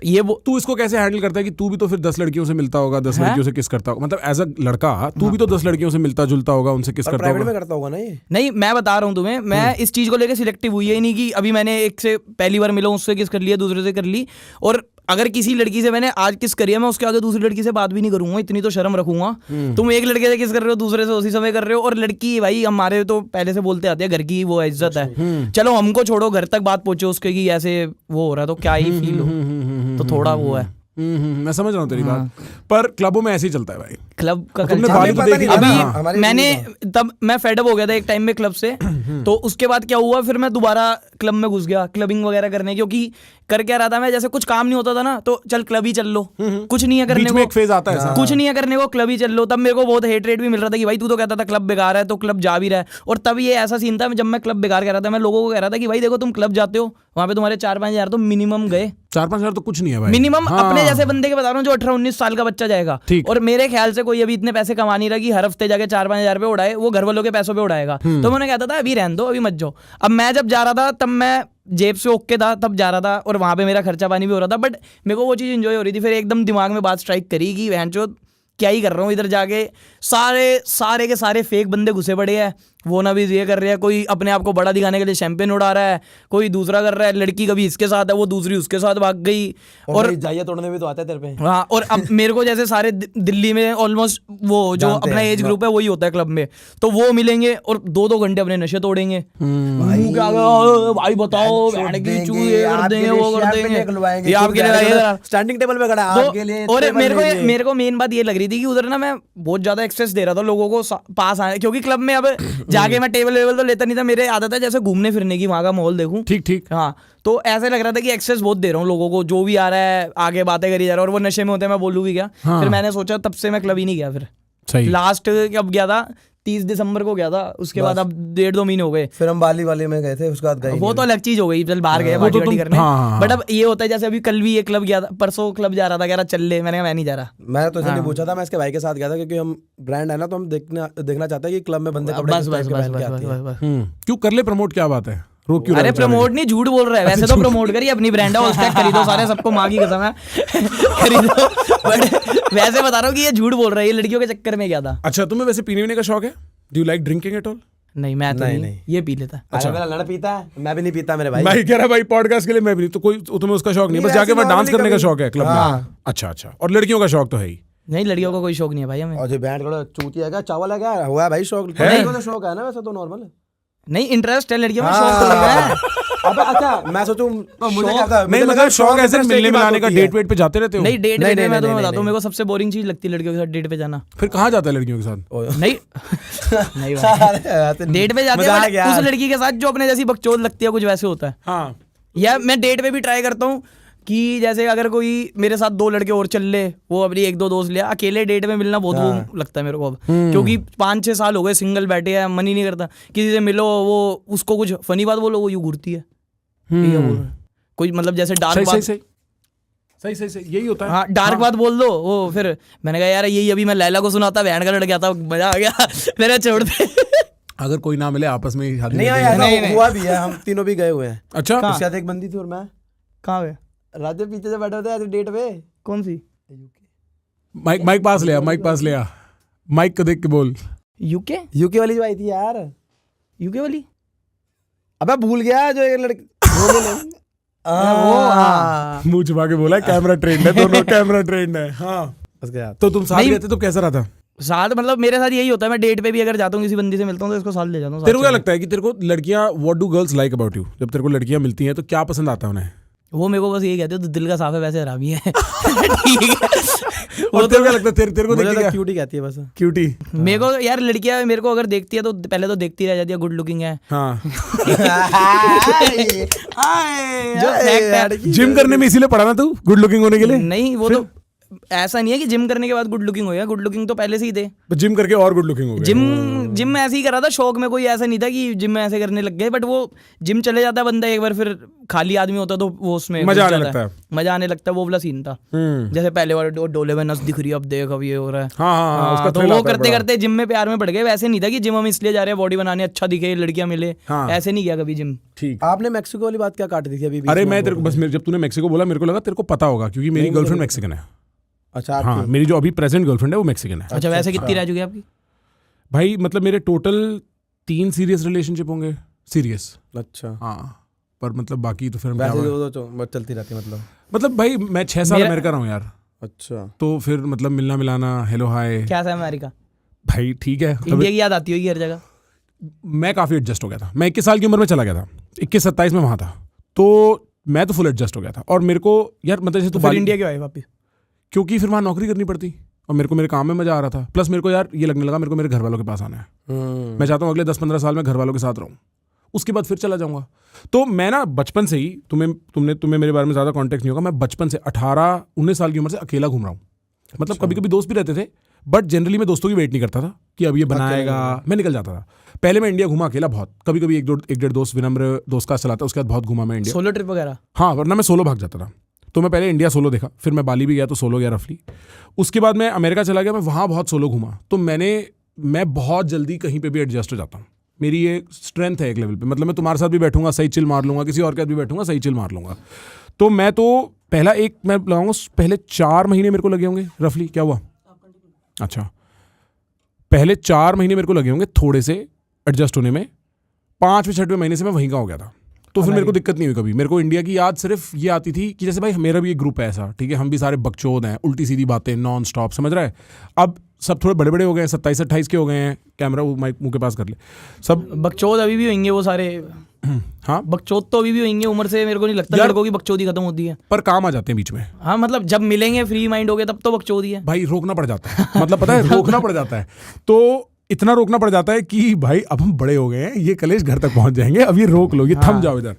Speaker 2: ये वो
Speaker 1: तू इसको कैसे हैंडल करता है कि तू भी तो फिर 10 लड़कियों से मिलता होगा, 10 लड़कियों से किस करता होगा? मतलब एज अ लड़का तू भी तो 10 लड़कियों से मिलता जुलता होगा, उनसे किस करता
Speaker 3: प्राइवेट
Speaker 1: होगा?
Speaker 3: में करता होगा ना ये।
Speaker 2: नहीं, मैं बता रहा हूँ तुम्हें, मैं इस चीज को लेकर सिलेक्टिव हुई है नहीं कि अभी मैंने एक से पहली बार मिला, उससे किस कर लिया, दूसरे से कर ली। और अगर किसी लड़की से मैंने आज किस करी है, मैं उसके आगे दूसरी लड़की से बात भी नहीं करूंगा, इतनी तो शर्म रखूंगा। तुम एक लड़के से किस कर रहे हो, दूसरे से उसी समय कर रहे हो। और लड़की भाई हमारे तो पहले से बोलते आते हैं, घर की वो इज्जत है। चलो हमको छोड़ो, घर तक बात पहुंचे उसके कि ऐसे वो हो रहा है, तो क्या ही फील हो, तो थोड़ा वो है।
Speaker 1: मैं समझ रहा हूँ तेरी बात, पर क्लबों में ऐसे ही चलता है भाई।
Speaker 2: क्लब का
Speaker 1: तुमने
Speaker 2: कल्चर
Speaker 1: बाली तो देखी
Speaker 2: अभी
Speaker 1: ना? हाँ।
Speaker 2: मैंने तब मैं फेडअप हो गया था एक टाइम में क्लब से। तो उसके बाद क्या हुआ, फिर मैं दोबारा क्लब में घुस गया क्लबिंग वगैरह करने, क्योंकि कर क्या रहा था मैं, जैसे कुछ काम नहीं होता था ना, तो चल क्लब ही चल लो, कुछ नहीं है करने
Speaker 1: बीच में
Speaker 2: को,
Speaker 1: एक फेज आता है ऐसा।
Speaker 2: कुछ नहीं है करने को, क्लब ही चल लो। तब मेरे को बहुत हेट रेट भी मिल रहा था कि भाई तू तो कहता था क्लब बेकार है, तो क्लब जा भी रहा है। और तब ये ऐसा सीन था, जब मैं क्लब बेकार कह रहा था, मैं लोगों को कह रहा था कि भाई देखो तुम क्लब जाते हो, वहां पे तुम्हारे 4-5 हज़ार तो मिनिमम गए।
Speaker 1: 4-5 हज़ार तो कुछ नहीं है भाई,
Speaker 2: मिनिमम
Speaker 1: हाँ।
Speaker 2: अपने जैसे बंदे के बता रहा हूँ, जो 18-19 साल का बच्चा जाएगा।
Speaker 1: ठीक।
Speaker 2: और मेरे ख्याल से कोई अभी इतने पैसे कमा नहीं रहा कि हर हफ्ते जाके 4-5 हज़ार रुपए उड़ाए, वो घर वालों के पैसों पे उड़ाएगा। तो मैंने कहता था अभी रहने दो, अभी मत जाओ। अब मैं जब जा रहा था तब मैं जेब से ओके था, तब जा रहा था, और वहां पे मेरा खर्चा पानी भी हो रहा था, बट मेरे को वो चीज़ एंजॉय हो रही थी। फिर एकदम दिमाग में बात स्ट्राइक करी कि बहनचोद क्या ही कर रहा हूँ इधर जाके, सारे के सारे फेक बंदे घुसे पड़े हैं, वो ना भी ये कर रहे हैं, कोई अपने आप को बड़ा दिखाने के लिए शैंपेन उड़ा रहा है, कोई दूसरा कर रहा है, लड़की कभी इसके साथ है, वो दूसरी उसके साथ भाग गई। और
Speaker 3: जाइए तोड़ने भी तो आता है तेरे पे।
Speaker 2: हाँ, और अब मेरे को जैसे सारे दिल्ली में ऑलमोस्ट वो जो अपना एज ग्रुप है वही होता है क्लब में, तो वो मिलेंगे और 2-2 घंटे अपने नशे तोड़ेंगे। भाई बताओ, ये कर देंगे, वो कर देंगे, ये आपके लिए
Speaker 3: स्टैंडिंग टेबल पे खड़ा है आपके लिए।
Speaker 2: और मेरे को मेन बात ये लग रही थी कि उधर ना मैं बहुत ज्यादा एक्सेस दे रहा था लोगों को पास आने, क्योंकि क्लब में अब जाके मैं टेबल वेबल तो लेता नहीं था, मेरे आदत है जैसे घूमने फिरने की, वहां का माहौल देखूं।
Speaker 1: ठीक।
Speaker 2: हाँ, तो ऐसे लग रहा था कि एक्सेस बहुत दे रहा हूँ लोगों को, जो भी आ रहा है आगे बातें करी जा रहा है, और वो नशे में होते हैं, मैं बोलूँ भी क्या। फिर मैंने सोचा, तब से मैं क्लब ही नहीं गया। फिर
Speaker 1: सही।
Speaker 2: लास्ट कब गया था, 30 दिसंबर को गया था, उसके बाद अब 1.5-2 महीने हो गए।
Speaker 3: फिर हम बाली में गए थे, उसके बाद गए
Speaker 2: वो तो अलग चीज हो गई, चल बाहर गए पार्टी वार्टी करने। बट अब ये होता है, जैसे अभी कल भी ये क्लब गया था, परसों क्लब जा रहा था, कह रहा चल ले, मैंने कहा मैं नहीं जा रहा।
Speaker 3: मैं तो इसलिए पूछा था, मैं इसके भाई के साथ गया था, क्योंकि हम ब्रांड है ना, तो हम देखना चाहते हैं कि क्लब में बंदे कपड़े
Speaker 2: बस
Speaker 1: क्यों कर ले प्रमोट, क्या बात है, रोक क्यों?
Speaker 2: अरे प्रमोट नहीं, झूठ बोल रहा है, वैसे तो प्रमोट करिए, अपनी ब्रांड है, उसका खरीदो सारे, सबको माँ की कसम है खरीदो। बट वैसे बता रहा हूँ कि ये झूठ बोल रहा है, ये लड़कियों के चक्कर में क्या था।
Speaker 1: अच्छा, तुम्हें वैसे पीने वीने का शौक है? Do you like drinking at all?
Speaker 2: नहीं, मैं तो नहीं, ये पी लेता।
Speaker 3: अच्छा, मेरा लड़ पीता है, मैं भी नहीं पीता मेरे भाई।
Speaker 1: मैं कह रहा भाई पॉडकास्ट के लिए मैं भी नहीं, तो कोई तुम्हें उसका शौक नहीं, बस जाके वहाँ डांस करने का शौक है क्लब में? अच्छा, और लड़कियों का शौक तो है ही
Speaker 2: नहीं, लड़कियों का कोई शौक नहीं है भाई हमें।
Speaker 3: और जो बैंड थोड़ा चूतिया है क्या, चावल है क्या, हुआ है भाई शौक है, तो शौक है ना, वैसे तो नॉर्मल है।
Speaker 2: नहीं, इंटरेस्ट है लड़कियों में, शौक तो लगा है।
Speaker 3: अब अच्छा मैं सोचूं मुझे क्या था,
Speaker 1: नहीं मतलब शौक ऐसे मिलने मिलाने का, डेट वेट पे जाते रहते हो?
Speaker 2: नहीं डेट
Speaker 3: नहीं,
Speaker 2: पे मैं
Speaker 3: नहीं,
Speaker 2: तुम्हें
Speaker 3: नहीं,
Speaker 2: बताता हूँ, मेरे को सबसे बोरिंग चीज लगती है लड़कियों के साथ डेट पे जाना।
Speaker 1: फिर कहाँ जाता है लड़कियों के साथ?
Speaker 2: नहीं नहीं भाई, डेट पे जाते
Speaker 3: मजाक
Speaker 2: हैं
Speaker 3: यार।
Speaker 2: उस लड़की के साथ जो अपने जैसी बकचोद लगती है, कुछ वैसे होता है।
Speaker 1: हाँ
Speaker 2: या मैं डेट पे भी ट्राई करता हूँ कि जैसे अगर कोई मेरे साथ 2 लड़के और चल ले, वो अपनी 1-2 दोस्त ले, अकेले डेट में मिलना बहुत वो लगता है मेरे को अब, क्योंकि 5-6 साल हो गए सिंगल बैठे हैं, मन ही नहीं करता किसी से मिलो, वो उसको कुछ फनी बात बोलो वो यूं घूरती है। ठीक है, बोल कोई मतलब जैसे डार्क
Speaker 1: सही
Speaker 2: बात,
Speaker 1: सही सही सही सही यही होता है।
Speaker 2: हाँ डार्क बात बोल दो, वो फिर मैंने कहा यार यही अभी मैं लैला को सुनाता, बहन का लड़ गया था, मजा आ गया मेरा छोड़ दे।
Speaker 1: अगर कोई ना मिले आपस में ही शादी
Speaker 3: नहीं
Speaker 1: कर
Speaker 3: ऐसा
Speaker 1: देंगे।
Speaker 2: नहीं।
Speaker 3: हुआ भी है, हम तीनों भी गए हुए हैं।
Speaker 1: अच्छा
Speaker 3: उसके साथ एक बंदी थी और मैं,
Speaker 2: कहाँ गए?
Speaker 3: राजे पीछे से बैठे होते ऐसे डेट पे।
Speaker 2: कौन सी?
Speaker 1: माइक पास ले आ, माइक पास ले आ, माइक को देख के बोल।
Speaker 2: यूके?
Speaker 3: यूके वाली जो आई थी यार,
Speaker 2: यूके वाली?
Speaker 3: अबे भूल गया जो एक लड़की
Speaker 2: वो हाँ।
Speaker 1: मुंह छुपा के बोला कैमरा ट्रेंड है, दोनों कैमरा ट्रेंड है। हाँ
Speaker 3: उसके साथ
Speaker 1: तो तुम साथ
Speaker 2: नहीं।
Speaker 1: गए थे तो कैसा रहा था?
Speaker 2: साथ मतलब मेरे साथ यही होता है, मैं डेट पे भी अगर जाता हूँ किसी बंदी से मिलता हूँ तो इसको साथ ले जाता हूँ।
Speaker 1: तेरे को क्या लगता है कि तेरे को लड़कियां, what do girls like about you? जब तेरे को लड़कियां मिलती हैं तो क्या पसंद आता है उन्हें?
Speaker 2: वो मेरे को बस यही कहते हो, तो दिल का साफ है वैसे हरामी है। ठीक है।
Speaker 1: और तेरे को क्या लगता है? तेरे को
Speaker 3: मुझे
Speaker 1: देखी
Speaker 3: तो
Speaker 1: क्या?
Speaker 3: क्यूट ही कहती है बस।
Speaker 1: क्यूटी।
Speaker 2: मेरे को यार लड़कियां मेरे को अगर देखती है तो पहले तो देखती रह जाती है, गुड लुकिंग है
Speaker 1: हाँ
Speaker 2: जो fact है।
Speaker 1: जिम करने में इसीलिए पढ़ा ना तू, गुड लुकिंग होने के लिए?
Speaker 2: नहीं वो तो ऐसा नहीं है कि जिम करने के बाद गुड लुकिंग हो गया, गुड लुकिंग तो पहले से ही थे।
Speaker 1: जिम करके और गुड लुकिंग हो गया।
Speaker 2: जिम में ऐसे ही करा था शौक में, कोई ऐसा नहीं था कि जिम में ऐसे करने लग गए, बट वो जिम चले जाता है बंदा एक बार, फिर खाली आदमी होता तो वो उसमें
Speaker 1: मजा
Speaker 2: घुस
Speaker 1: आने
Speaker 2: जाता
Speaker 1: लगता है।
Speaker 2: मजा आने लगता है, वो वाला सीन था। जैसे पहले वाले डोले में नस दिख रही है, अब देख अब ये हो रहा है।
Speaker 1: हाँ, उसका
Speaker 2: तो
Speaker 1: thrill
Speaker 2: वो
Speaker 1: आता है
Speaker 2: करते
Speaker 1: बड़ा।
Speaker 2: करते जिम में प्यार में पड़ गए। वैसे नहीं था कि जिम हम इसलिए जा रहे हैं बॉडी बनाने, अच्छा दिखे, लड़कियां मिले,
Speaker 1: हाँ।
Speaker 2: ऐसे नहीं किया कभी जिम।
Speaker 1: ठीक।
Speaker 3: आपने मैक्सिको वाली बात क्या काट दी थी अभी?
Speaker 1: अरे मैं तेरे को बस जब तूने मैक्सिको बोला मेरे को लगा तेरे को पता होगा, क्योंकि मेरी गर्लफ्रेंड मैक्सिकन है।
Speaker 3: अच्छा
Speaker 1: हाँ मेरी जो अभी प्रेजेंट गर्लफ्रेंड है वो मैक्सिकन है।
Speaker 2: अच्छा वैसे कितनी रह चुकी है आपकी?
Speaker 1: भाई मतलब मेरे टोटल 3 सीरियस रिलेशनशिप होंगे। सीरियस
Speaker 3: अच्छा।
Speaker 1: हाँ, पर मतलब बाकी तो फिर हम
Speaker 3: वैसे
Speaker 1: क्या
Speaker 3: तो बस चलती रहती
Speaker 1: मतलब भाई मैं 6 साल अमेरिका रहा हूँ यार,
Speaker 3: अच्छा।
Speaker 1: तो फिर मतलब मिलना मिलाना, हेलो हाय,
Speaker 2: क्या था अमेरिका?
Speaker 1: भाई ठीक है।
Speaker 2: इंडिया की याद आती होगी हर जगह।
Speaker 1: मैं काफ़ी एडजस्ट हो गया था। मैं 21 साल की उम्र में चला गया था, 21-27 में वहाँ था, तो मैं तो फुल एडजस्ट हो गया था। और मेरे को यार मतलब जैसे
Speaker 2: तो फिर इंडिया क्यों आए वापस?
Speaker 1: क्योंकि फिर वहाँ नौकरी करनी पड़ती और मेरे को मेरे काम में मजा आ रहा था। प्लस मेरे को यार ये लगने लगा मेरे को मेरे घर वालों के पास आना है। मैं चाहता हूँ अगले 10-15 साल में घर वालों के साथ रहूँ, उसके बाद फिर चला जाऊँगा। तो मैं ना बचपन से ही, तुम्हें मेरे बारे में ज़्यादा कॉन्टेक्ट नहीं होगा, मैं बचपन से 18-19 साल की उम्र से अकेला घूम रहा हूँ। मतलब कभी कभी दोस्त भी रहते थे, बट जनरली मैं दोस्तों की वेट नहीं करता था कि अब ये बनाएगा, मैं निकल जाता था। पहले मैं इंडिया घूमा अकेला बहुत, कभी कभी एक डेढ़ दोस्त, विनम्र दोस्त का चलाता, उसके बाद बहुत घूमा मैं इंडिया।
Speaker 2: सोलो ट्रिप वगैरह?
Speaker 1: हाँ, वरना मैं सोलो भाग जाता था। तो मैं पहले इंडिया सोलो देखा, फिर मैं बाली भी गया तो सोलो गया रफली। उसके बाद मैं अमेरिका चला गया, मैं वहाँ बहुत सोलो घूमा। तो मैं बहुत जल्दी कहीं पे भी एडजस्ट हो जाता हूँ। मेरी ये स्ट्रेंथ है एक लेवल पे। मतलब मैं तुम्हारे साथ भी बैठूंगा सही चिल मार लूंगा, किसी और के साथ भी बैठूंगा सही चिल मार लूंगा। तो मैं लगाऊंगा पहले 4 महीने मेरे को लगे होंगे रफली। क्या हुआ? अच्छा, पहले 4 महीने मेरे को लगे होंगे थोड़े से एडजस्ट होने में। 5वें-6वें महीने से मैं वहीं का हो गया था। तो फिर मेरे को दिक्कत नहीं हुई कभी। मेरे को इंडिया की याद सिर्फ ये आती थी कि जैसे भाई मेरा भी एक ग्रुप है ऐसा, ठीक है, हम भी सारे बकचोद हैं, उल्टी सीधी बातें नॉन स्टॉप, समझ रहा है। अब सब थोड़े बड़े बड़े हो गए हैं, 27-28 के हो गए हैं। कैमरा माइक मुंह के पास कर ले सब।
Speaker 2: बकचोद अभी भी होंगे वो सारे।
Speaker 1: हाँ,
Speaker 2: बकचोद तो अभी भी होंगे। उम्र से मेरे को नहीं लगता लड़कों की बकचोदी खत्म होती है।
Speaker 1: पर काम आ जाते हैं बीच में।
Speaker 2: हाँ मतलब जब मिलेंगे फ्री माइंड हो गए तब तो बकचोदी है
Speaker 1: भाई। रोकना पड़ जाता है, मतलब पता है रोकना पड़ जाता है। तो इतना रोकना पड़ जाता है कि भाई अब हम बड़े हो गए हैं, ये कलेश घर तक पहुंच जाएंगे, अब ये रोक लो, ये थम जाओ इधर।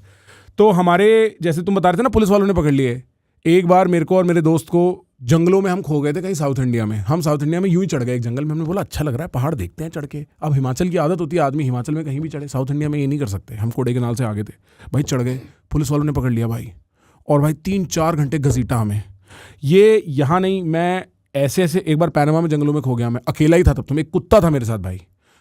Speaker 1: तो हमारे जैसे तुम बता रहे थे ना, पुलिस वालों ने पकड़ लिए। एक बार मेरे को और मेरे दोस्त को जंगलों में हम खो गए थे कहीं साउथ इंडिया में। हम साउथ इंडिया में यूं ही चढ़ गए एक जंगल में। हमने बोला अच्छा लग रहा है, पहाड़ देखते हैं चढ़ के। अब हिमाचल की आदत होती है, आदमी हिमाचल में कहीं भी चढ़े, साउथ इंडिया में ये नहीं कर सकते। हम कोडेकनाल से आगे थे भाई, चढ़ गए। पुलिस वालों ने पकड़ लिया भाई, और भाई 3-4 घंटे घसीटा हमें। ये यहाँ नहीं, मैं ऐसे एक बार पैनामा में जंगलों में खो गया। मैं अकेला ही था तब, तो एक कुत्ता था मेरे साथ भाई।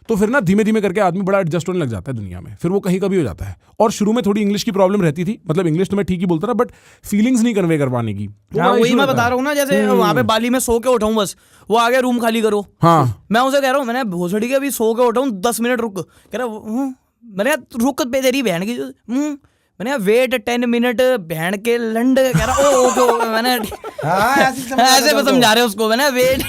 Speaker 1: तो फिर ना धीमे धीमे करके आदमी बड़ा एडजस्ट होने लग जाता है दुनिया में, फिर वो कहीं का भी हो जाता है। और शुरू में थोड़ी इंग्लिश की प्रॉब्लम रहती थी, मतलब इंग्लिश तो मैं ठीक ही बोलता था, बट फीलिंग्स नहीं कन्वे कर पाने की।
Speaker 2: हाँ वही मैं बता रहा हूँ ना, जैसे वहाँ पे बाली में सो के उठाऊं, बस वो आगे रूम खाली करो।
Speaker 1: हाँ,
Speaker 2: मैं उसे कह रहा हूँ, मैंने भोसड़ी के अभी सो के उठाऊं, 10 मिनट रुक। कह रहा मैंने रुक पे तेरी बहन की मैंने वेट 10 मिनट बहन के लंड। कह रहा ओके। मैंने ऐसे में समझा रहे उसको, मैंने वेट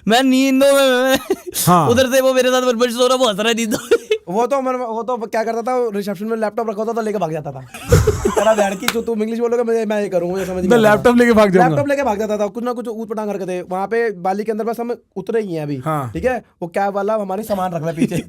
Speaker 2: मैं नींदों में।
Speaker 1: हाँ।
Speaker 2: उधर से वो मेरे साथ बर्बश सो रहा, वो हंस रहा नींदों में।
Speaker 3: वो तो क्या करता था, रिसेप्शन में लैपटॉप रखा होता था, लेके भाग जाता था। तेरा बैठ की, तुम इंग्लिश बोलोगे मैं ये करूंगा, मुझे समझ नहीं
Speaker 1: मैं
Speaker 3: आता।
Speaker 1: लैपटॉप लेके भाग जाऊंगा।
Speaker 3: लैपटॉप लेके भाग जाता था, कुछ ना कुछ ऊट पटांग करके थे वहाँ पे बाली के अंदर। बस हम उतरे ही हैं अभी,
Speaker 1: हाँ।
Speaker 3: ठीक है। वो कैब वाला हमारे सामान रख रहा है पीछे,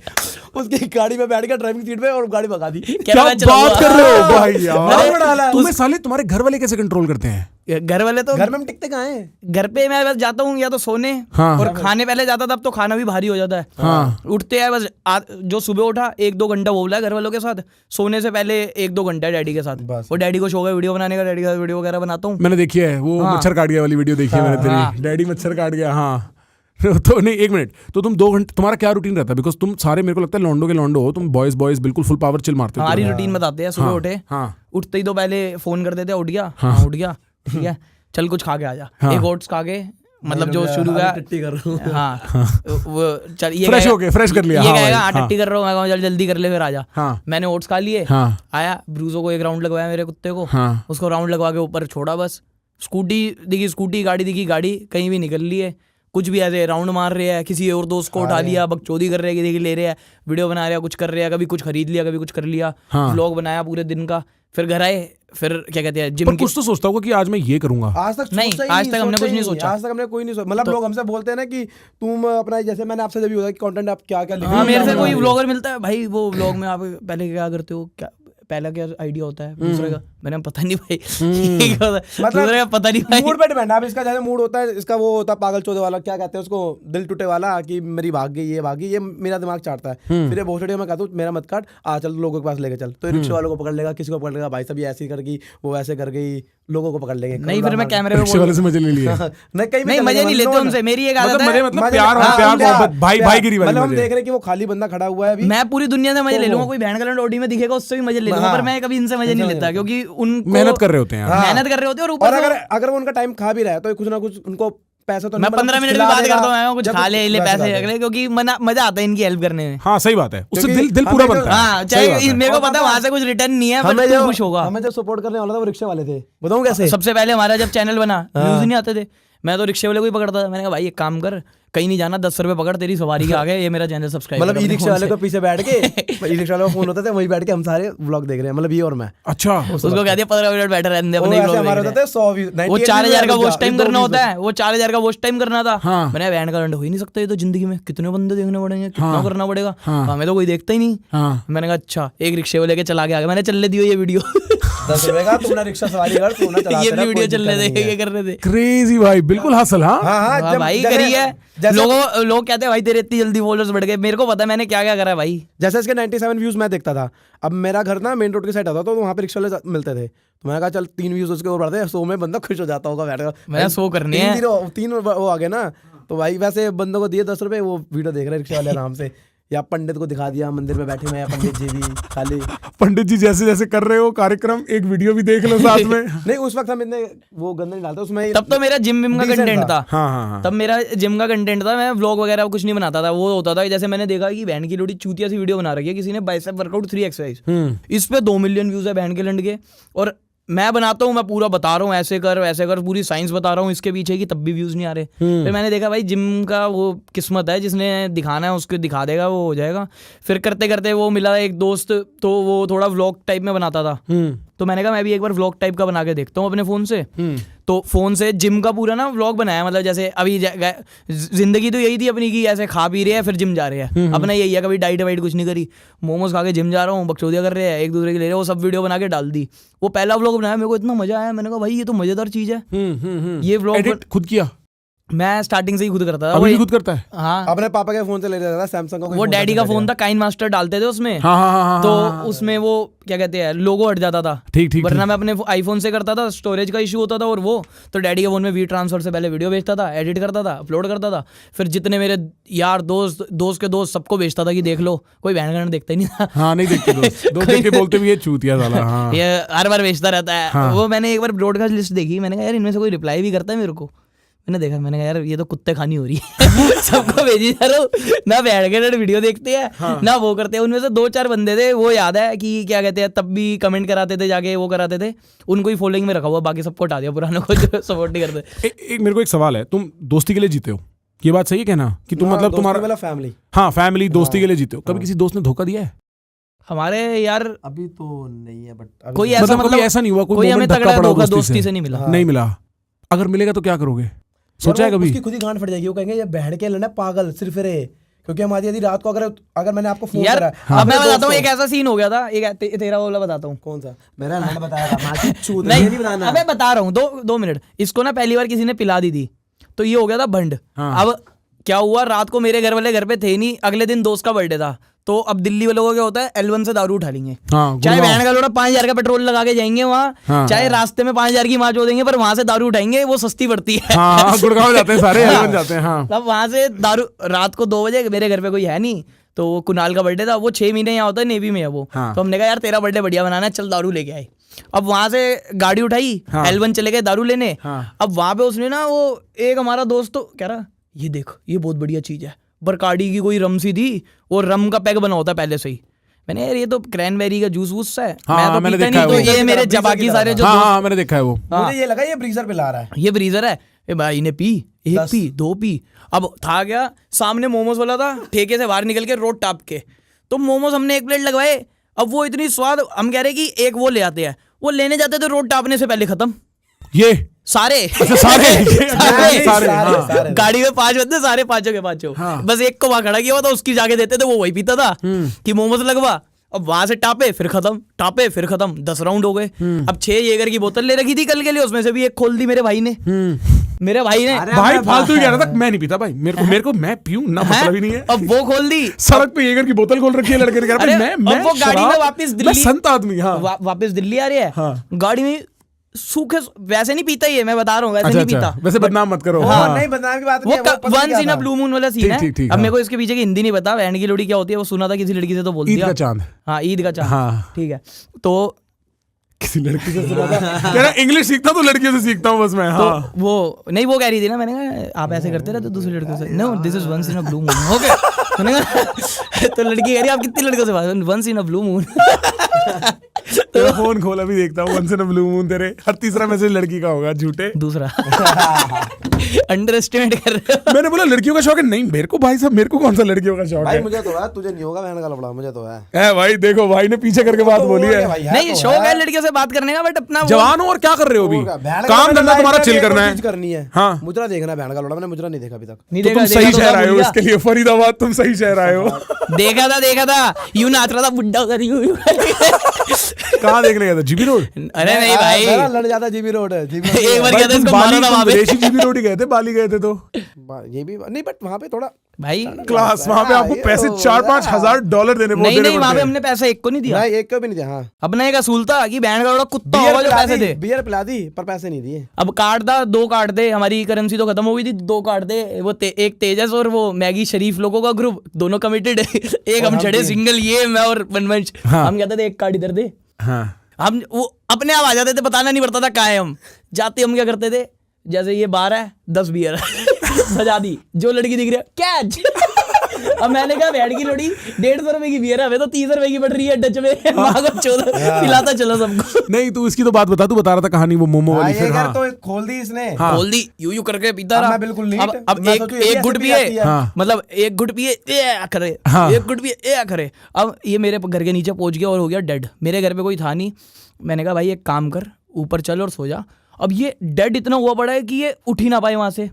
Speaker 3: उसकी गाड़ी में बैठ गया ड्राइविंग सीट पे और गाड़ी भगा दी।
Speaker 1: क्या बात कर रहे हो भाई यार?
Speaker 3: डाला
Speaker 1: तुम्हें साले तुम्हारे घर वाले कैसे कंट्रोल करते हैं?
Speaker 2: घर वाले तो
Speaker 3: घर में हम टिकते कहाँ हैं?
Speaker 2: घर पे मैं बस जाता हूँ या तो सोने,
Speaker 1: हाँ।
Speaker 2: और खाने पहले जाता था, अब तो खाना भी भारी हो जाता है।
Speaker 1: हाँ।
Speaker 2: उठते हैं बस जो सुबह उठा 1-2 घंटा वो बोला घर वालों के साथ, सोने से पहले 1-2 घंटा डैडी के साथ।
Speaker 3: बस।
Speaker 2: वो डैडी को शौक है वीडियो बनाने का, डैडी का वीडियो वगैरह बनाता हूँ।
Speaker 1: मैंने देखी है वो मच्छर काट गया वाली वीडियो, देखी है मैंने तेरी, डैडी मच्छर काट गया। हाँ तो नहीं, एक मिनट, तो तुम 2 घंटे तुम्हारा क्या रूटीन रहता है? बिकॉज तुम सारे मेरे को लगता है लॉन्डो के लॉन्डो हो तुम, बॉयज बिल्कुल फुल पावर चिल मारते हो।
Speaker 2: हमारी रूटीन बताते हैं। सुबह उठे, उठते ही तो पहले फोन कर देते, उठ गया, हाँ उठ गया, ठीक है, चल कुछ खा के आ जा। एक ओट्स खा के, मतलब जो शुरू का, हाँ वो चल ये
Speaker 1: फ्रेश हो गए, फ्रेश कर लिया।
Speaker 2: ये कहेगा हाँ टट्टी कर रहा हूँ, जल्दी कर ले फिर आजा।
Speaker 1: हाँ।
Speaker 2: मैंने ओट्स खा लिए,
Speaker 1: हाँ।
Speaker 2: आया, ब्रूजो को 1 राउंड लगवाया मेरे कुत्ते को,
Speaker 1: हाँ।
Speaker 2: उसको राउंड लगवा के ऊपर छोड़ा, बस स्कूटी दिखी स्कूटी, गाड़ी दिखी गाड़ी, कहीं भी निकल लिए, कुछ भी ऐसे राउंड मार रहे हैं, किसी और दोस्त को उठा लिया, बकचोदी कर रहे हैं, किसी ले रहे हैं, वीडियो बना रहे हैं, कुछ कर रहे हैं, कभी कुछ खरीद लिया, कभी कुछ कर लिया, व्लॉग बनाया पूरे दिन का, फिर घर आए, फिर क्या कहते हैं जिम।
Speaker 1: कुछ तो सोचता होगा कि आज मैं ये करूंगा।
Speaker 3: आज तक
Speaker 2: नहीं, आज तक हमने कुछ नहीं सोचा।
Speaker 3: आज तक हमने कोई नहीं सोचा। मतलब लोग हमसे बोलते हैं ना कि तुम अपना, जैसे मैंने आपसे जब भी होता है कि कंटेंट आप क्या क्या लिखते हो।
Speaker 2: हाँ, मेरे से कोई व्लॉगर मिलता है, भाई वो व्लॉग में आप पहले क्या करते हो, क्या पहला क्या आइडिया होता है, दूसरे का मैंने पता नहीं भाई, दूसरे का पता नहीं भाई,
Speaker 3: मूड पे डिपेंड है। अब इसका जैसे मूड होता है, इसका वो होता है पागल चौधे वाला, क्या कहते हैं उसको, दिल टूटे वाला, कि मेरी भाग गई, ये भागी, ये मेरा दिमाग चाटता है। फिर ये भोसड़ी में कहता हूँ मेरा मत काट, आ चल लोगों के पास लेके चल, तो रिक्शे वालों को पकड़ लेगा, किसी को पकड़ लेगा, भाई साहब ये ऐसी कर गई, वो वैसे कर गई, लोगों को पकड़ लेंगे।
Speaker 2: नहीं फिर मैं कैमरे में
Speaker 1: रिक्शे वाले से मजे ले लिए।
Speaker 2: नहीं मजे नहीं लेते उनसे, मेरी एक आदत है,
Speaker 1: मतलब प्यार मोहब्बत, भाई भाईगिरी वाली।
Speaker 3: मतलब हम देख रहे हैं कि वो खाली बंदा खड़ा हुआ है अभी,
Speaker 2: मैं पूरी दुनिया से मजे ले लूंगा, कोई बहन का ऑडी में दिखेगा उससे भी मजे ले लूंगा, पर मैं कभी इनसे मजे नहीं लेता, क्योंकि उनको
Speaker 1: मेहनत कर रहे होते हैं,
Speaker 2: मेहनत कर रहे होते हैं, और ऊपर
Speaker 3: अगर वो उनका टाइम खा भी रहा है तो कुछ ना कुछ उनको पैसा तो
Speaker 2: मैं 15 मिनट भी बात करता हूँ, कुछ खा ले पैसे अगले, क्योंकि मजा आता है इनकी हेल्प करने में।
Speaker 1: हाँ सही बात है, उससे दिल पूरा बनता है।
Speaker 2: हाँ, चाहे मेरे को पता है वहां से कुछ रिटर्न नहीं है, पर तू खुश होगा।
Speaker 3: हमें जो सपोर्ट करने वाला था वो रिक्शे वाले थे, बताऊं कैसे?
Speaker 2: सबसे पहले हमारा जब चैनल बना, व्यूज नहीं आते थे, मैं तो रिक्शे वाले को ही पकड़ता था। मैंने कहा भाई एक काम कर, कहीं नहीं जाना, 10 रुपए पकड़, तेरी सवारी के आगे, ये मेरा चैनल सब्सक्राइब।
Speaker 3: मतलब ई रिक्शा वाले को पीछे बैठ के, ई रिक्शा वाले का फोन होता था, वही बैठ के हम सारे व्लॉग देख रहे हैं, मतलब ये और मैं।
Speaker 1: अच्छा,
Speaker 2: उसको कह दिया 15 मिनट बैठे रहने दे, अपने
Speaker 3: व्लॉग हमारे होते थे 100 व्यूज,
Speaker 2: वो 4000 का वॉच टाइम करना होता है, वो 4000 का वॉच टाइम करना था। मैंने बैंड का हो ही नहीं सकता, ये तो जिंदगी में कितने बंदे देखने पड़ेंगे, कितना करना पड़ेगा, हमें तो कोई देखता ही नहीं। मैंने कहा अच्छा, एक रिक्शे वाले के चला के आ गया, मैंने चलने दियो ये वीडियो,
Speaker 3: 10 रुपए का, तुमने रिक्शा सवारी कर, तू ना चला,
Speaker 2: ये वीडियो चलने दे, ये कर रहे थे।
Speaker 1: क्रेजी भाई, बिल्कुल हसल।
Speaker 2: हाँ भाई करी है, लोग कहते हैं भाई तेरे इतनी जल्दी फॉलोअर्स बढ़ गए, मेरे को पता है मैंने क्या क्या करा है भाई।
Speaker 3: जैसे इसके 97 व्यूज मैं देखता था, अब मेरा घर ना मेन रोड के साइड आता था, तो वहाँ पे रिक्शा वाले मिलते थे, तो मैंने कहा चल 3 व्यूज उसके ऊपर बढ़ते हैं, 100 में बंदा खुश हो जाता होगा, बैठ कर
Speaker 2: मैं 100 करनी है,
Speaker 3: 3 वो आ गए ना, तो भाई वैसे बंदों को दिए 10 रुपए, वो वीडियो देख रहे रिक्शा वाले आराम से, या पंडित को दिखा दिया मंदिर में बैठे हुए हैं, पंडित जी भी खाली,
Speaker 1: पंडित जी जैसे जैसे कर रहे हो कार्यक्रम, एक वीडियो भी देख लो साथ में।
Speaker 3: नहीं उस वक्त हम इतने वो गंदे नहीं डालते उसमें,
Speaker 2: तब तो मेरा जिम का कंटेंट था।
Speaker 1: हाँ।
Speaker 2: तब मेरा जिम का कंटेंट था, मैं व्लॉग वगैरह कुछ नहीं बनाता था। वो होता था जैसे मैंने देखा कि बहन की लोड़ी चूतिया सी वीडियो बना रखी है किसी ने, बाइसेप वर्कआउट 3 एक्सरसाइज, इस पे 2 मिलियन व्यूज है बहन के लंड के, और मैं बनाता हूँ, मैं पूरा बता रहा हूँ ऐसे कर वैसे कर, पूरी साइंस बता रहा हूँ इसके पीछे की, तब भी व्यूज नहीं आ रहे। फिर मैंने देखा भाई जिम का वो किस्मत है, जिसने दिखाना है उसको दिखा देगा, वो हो जाएगा। फिर करते करते वो मिला एक दोस्त, तो वो थोड़ा व्लॉग टाइप में बनाता था, तो मैंने कहा मैं भी एक बार व्लॉग टाइप का बना के देखता हूँ अपने फोन से। तो फोन से जिम का पूरा ना व्लॉग बनाया, मतलब जैसे अभी जिंदगी तो यही थी अपनी की, ऐसे खा पी रहे हैं फिर जिम जा रहे हैं, अपना यही है, कभी डाइट वाइट कुछ नहीं करी, मोमोज खा के जिम जा रहा हूँ, बकचोदियां कर रहे हैं एक दूसरे के ले रहे हैं, वो सब वीडियो बना के डाल दी। वो पहला व्लॉग बनाया, मेरे को इतना मजा आया, मैंने कहा भाई ये तो मजेदार चीज है। ये व्लॉग
Speaker 1: खुद किया,
Speaker 2: मैं स्टार्टिंग से ही खुद करता था।
Speaker 1: अभी भी खुद करता है?
Speaker 2: हाँ,
Speaker 3: अपने पापा के फोन से ले रहा था, सैमसंग का
Speaker 2: वो डैडी का फोन था, काइन मास्टर डालते थे उसमें।
Speaker 1: हाँ,
Speaker 2: तो उसमें वो क्या कहते हैं लोगो हट जाता था,
Speaker 1: ठीक,
Speaker 2: वरना मैं अपने आईफोन से करता था, स्टोरेज का इशू होता था, और वो तो डैडी के फोन में वी ट्रांसफर से पहले वीडियो भेजता था, एडिट करता था, अपलोड करता था, फिर जितने मेरे यार दोस्त के दोस्त सबको भेजता था कि देख लो, कोई बहन गहन देखता ही नहीं था।
Speaker 1: हाँ, नहीं देखते दोस्त देख के बोलते भी ये चूतिया साला। हाँ।
Speaker 2: ये हर बार भेजता रहता है। वो मैंने एक बार ब्रॉडकास्ट लिस्ट देखी, मैंने कहा यार इनमें से कोई रिप्लाई भी करता है मेरे को, मैंने देखा, मैंने कहा यार ये तो कुत्ते खानी हो रही है। सबको भेजी जा रहा हूँ, ना बैठ के वीडियो देखते हैं ना वो करते हैं। उनमें से 2-4 बंदे थे, वो याद है कि क्या कहते हैं, तब भी कमेंट कराते थे जाके, वो कराते थे, उनको ही फॉलोइंग में रखा हुआ, बाकी सबको हटा दिया, पुरानों को जो सपोर्ट नहीं करते।
Speaker 1: एक मेरे को एक सवाल है, तुम दोस्ती के लिए जीते हो? ये बात सही है कहना कि तुम मतलब तुम्हारा
Speaker 3: मतलब फैमिली।
Speaker 1: हाँ फैमिली दोस्ती के लिए जीते हो। कभी किसी दोस्त ने धोखा दिया है?
Speaker 2: हमारे यार
Speaker 3: अभी तो नहीं है बट
Speaker 2: कोई ऐसा
Speaker 1: मतलब कभी ऐसा नहीं हुआ कोई
Speaker 2: कोई हमें
Speaker 1: moment धक्का
Speaker 2: तगड़ा
Speaker 1: पड़ा
Speaker 2: धोखा
Speaker 1: दोस्ती
Speaker 2: दोस्ती से नहीं मिला।
Speaker 1: नहीं मिला। अगर मिलेगा तो क्या करोगे? सोचा है कभी?
Speaker 3: उसकी खुद ही गांड फट जाएगी, वो कहेंगे ये बहड़ के लेना पागल सिर्फ रे, क्योंकि हमारी यदि रात को अगर मैंने आपको फोन
Speaker 2: यार
Speaker 3: करा
Speaker 2: अब मैं बताता हूँ एक ऐसा सीन हो गया था, एक तेरा वाला बताता हूँ।
Speaker 3: कौन सा? मेरा मैंने बताया था माची चूत
Speaker 2: नहीं
Speaker 3: बताना।
Speaker 2: अबे बता रहा हूँ, 2 मिनट। इसको ना पहली बार किसी ने पिला दी थी तो ये हो गया था भंड। अब क्या हुआ, रात को मेरे घर वाले घर पे थे नहीं, अगले दिन दोस्त का बर्थडे था, तो अब दिल्ली वालों को क्या होता है, L1 से दारू उठा लेंगे। चाहे बहन का लोड़ा 5,000 का पेट्रोल लगा के जाएंगे वहाँ, चाहे रास्ते में 5,000 की माच हो देंगे, पर वहां से दारू उठाएंगे, वो सस्ती पड़ती है।
Speaker 1: गुड़गांव जाते हैं सारे, L1 जाते हैं। हाँ।
Speaker 2: तब वहां से दारू, रात को 2 बजे मेरे घर पे कोई है नहीं, तो वो कुणाल का बर्थडे था, वो 6 महीने यहाँ होता है, नेवी में है वो। तो हमने कहा यार तेरा बर्थडे बढ़िया बनाना है, चल दारू लेके आए। अब वहां से गाड़ी उठाई, L1 चले गए दारू लेने। अब वहां पे उसने ना, वो एक हमारा दोस्त तो कह रहा ये देख ये बहुत बढ़िया चीज है, बरकाडी की कोई रम सी थी, वो रम का पैक बना होता है पहले से ही। मैंने यार ये तो क्रैनबेरी का जूस वूस है, मैं तो पीता नहीं, तो ये मेरे बाकी सारे जो
Speaker 1: हाँ मैंने देखा है वो।
Speaker 3: मुझे ये लगा ये ब्रीजर पे ला रहा है,
Speaker 2: ये ब्रीजर है। ए भाई ने पी, 1 पी 2 पी। अब था क्या, सामने मोमोज वाला था, ठेके से बाहर निकल के रोड टाप के, तो मोमोज हमने 1 प्लेट लगवाए। अब वो इतनी स्वाद, हम कह रहे कि एक वो ले आते हैं, वो लेने जाते थे रोड टापने से पहले खत्म ये सारे।
Speaker 1: अच्छा, सारे
Speaker 2: गाड़ी में 5 बंदे, सारे पांचों के पांचों। बस एक को वहां खड़ा किया हुआ था, उसकी जाके देते थे, वो वही पीता था कि मोमोज लगवा। अब वहां से टापे फिर खत्म, टापे फिर खत्म, 10 राउंड हो गए। अब 6 येगर की बोतल ले रखी थी कल के लिए, उसमें से भी एक खोल दी मेरे भाई ने। मेरे भाई ने
Speaker 1: भाई फालतू ही कह रहा था, मैं नहीं पीता भाई, मेरे को मैं पीऊं ना मतलब ही नहीं है।
Speaker 2: अब वो खोल दी,
Speaker 1: सड़क पे येगर की बोतल खोल रखी है लड़के ने, कह रहा मैं
Speaker 2: वो गाड़ी में वापस दिल्ली,
Speaker 1: संत आदमी। हाँ
Speaker 2: वापस दिल्ली आ रही है, गाड़ी में सूखे, वैसे नहीं पीता ही है, मैं बता रहा हूँ, वैसे
Speaker 1: अच्छा,
Speaker 2: नहीं पीता।
Speaker 1: वैसे बदनाम मत करो।
Speaker 3: हाँ, नहीं बदनाम की बात नहीं है, वो
Speaker 2: once in a blue moon वाला सीन है।
Speaker 1: ठीक,
Speaker 2: अब मेरे को इसके पीछे की हिंदी नहीं पता, बहन की लोड़ी क्या होती है वो सुना था किसी लड़की से, तो बोल दिया
Speaker 1: ईद का चांद।
Speaker 2: हाँ ईद का चांद।
Speaker 1: हाँ
Speaker 2: ठीक है, तो
Speaker 1: किसी लड़की से सुना था, कह रहा इंग्लिश सीखता तो लड़कियों से सीखता हूँ बस मैं। हाँ
Speaker 2: तो वो नहीं, वो कह रही थी ना, मैंने कहा आप ऐसे करते रहते दूसरी लड़कियों से। No this is once in a blue moon. Okay मैंने कहा तो लड़की कह रही आप कितनी लड़कियों से बात, once in a blue moon.
Speaker 1: तेरा फोन खोला भी देखता हूँ, once in a blue moon, तेरे हर तीसरा मैसेज लड़की का होगा, झूठे।
Speaker 2: दूसरा अंडर एस्टिमेट कर रहे हो।
Speaker 1: मैंने बोला लड़कियों का शौक है, नहीं मेरे को भाई साहब, मेरे को कौन सा लड़कियों का शौक
Speaker 3: भाई
Speaker 1: है?
Speaker 3: मुझे तो है, तुझे नहीं होगा बहन का लफड़ा, मुझे तो है।
Speaker 1: है भाई, देखो भाई ने पीछे करके बात बोली है।
Speaker 2: नहीं शौक है लड़कियों से बात करने का, बट अपना
Speaker 1: जवान हो और क्या कर रहे हो अभी? काम धंधा तुम्हारा चिल करना है,
Speaker 3: करनी है।
Speaker 1: हाँ
Speaker 3: मुजरा देखना है बहन का लफड़ा, मैंने मुजरा नहीं देखा अभी तक।
Speaker 2: नहीं
Speaker 1: तो तुम सही शहर आए हो इसके लिए, फरीदाबाद तुम सही शहर आए हो।
Speaker 2: देखा था यूं नाच रहा था बुड्ढा उधर यूं।
Speaker 1: कहाँ देखने गया था? GB road?
Speaker 2: अरे नहीं भाई,
Speaker 3: लड़ जाता जीबी रोड है।
Speaker 2: एक बार गया था इसको मारा था वहां पे।
Speaker 1: जीबी रोड ही गए थे, बाली गए थे तो
Speaker 3: ये भी नहीं, बट वहां पे थोड़ा
Speaker 2: भाई
Speaker 1: क्लास, वहां पे आपको पैसे 4-5 हजार डॉलर देने
Speaker 2: नहीं नहीं, वहां पे हमने पैसा एक को नहीं दिया,
Speaker 3: नहीं एक को भी नहीं दिया। हाँ
Speaker 2: अपना एक असूल था कि बैंड का कुत्ता होगा जो पैसे दे।
Speaker 3: बियर पिला दी पर पैसे नहीं दिए।
Speaker 2: अब कार्ड था, 2 कार्ड दे, हमारी करेंसी तो खत्म हो गई थी, 2 कार्ड दे, वो एक तेजस और वो मैगी शरीफ लोगों का ग्रुप, दोनों कमिटेड। एक हम चढ़े सिंगल, ये मैं और बनवंश, हम कहते थे एक कार्ड इधर दे, हम वो अपने आप आ जाते थे, बताना नहीं पड़ता था कहाँ है हम जाते। हम क्या करते थे, जैसे ये 12 है 10 बियर सजा दी, जो लड़की दिख रही है कैच। अब मैंने कहा बैठ की लोड़ी 150 रुपए की बियर है, हमें तो 30 रुपए की पड़ रही है डच में, 14 पिलाता चलो सबको।
Speaker 1: नहीं तू इसकी तो बात बता, तू बता रहा था कहानी वो मोमो वाली। फिर
Speaker 3: हाँ तो खोल दी इसने,
Speaker 2: खोल दी, यूं करके पीता रहा।
Speaker 3: मैं बिल्कुल नहीं,
Speaker 2: अब एक गुट पिए, मतलब एक गुट पिए करे, एक गुट पिए करे। अब ये मेरे घर के नीचे पहुंच गया और हो गया डेड। मेरे घर पे कोई था नहीं, मैंने कहा भाई एक काम कर, ऊपर चल और सो जा। अब ये डेड इतना हुआ पड़ा है कि ये उठ ही ना पाए वहां से।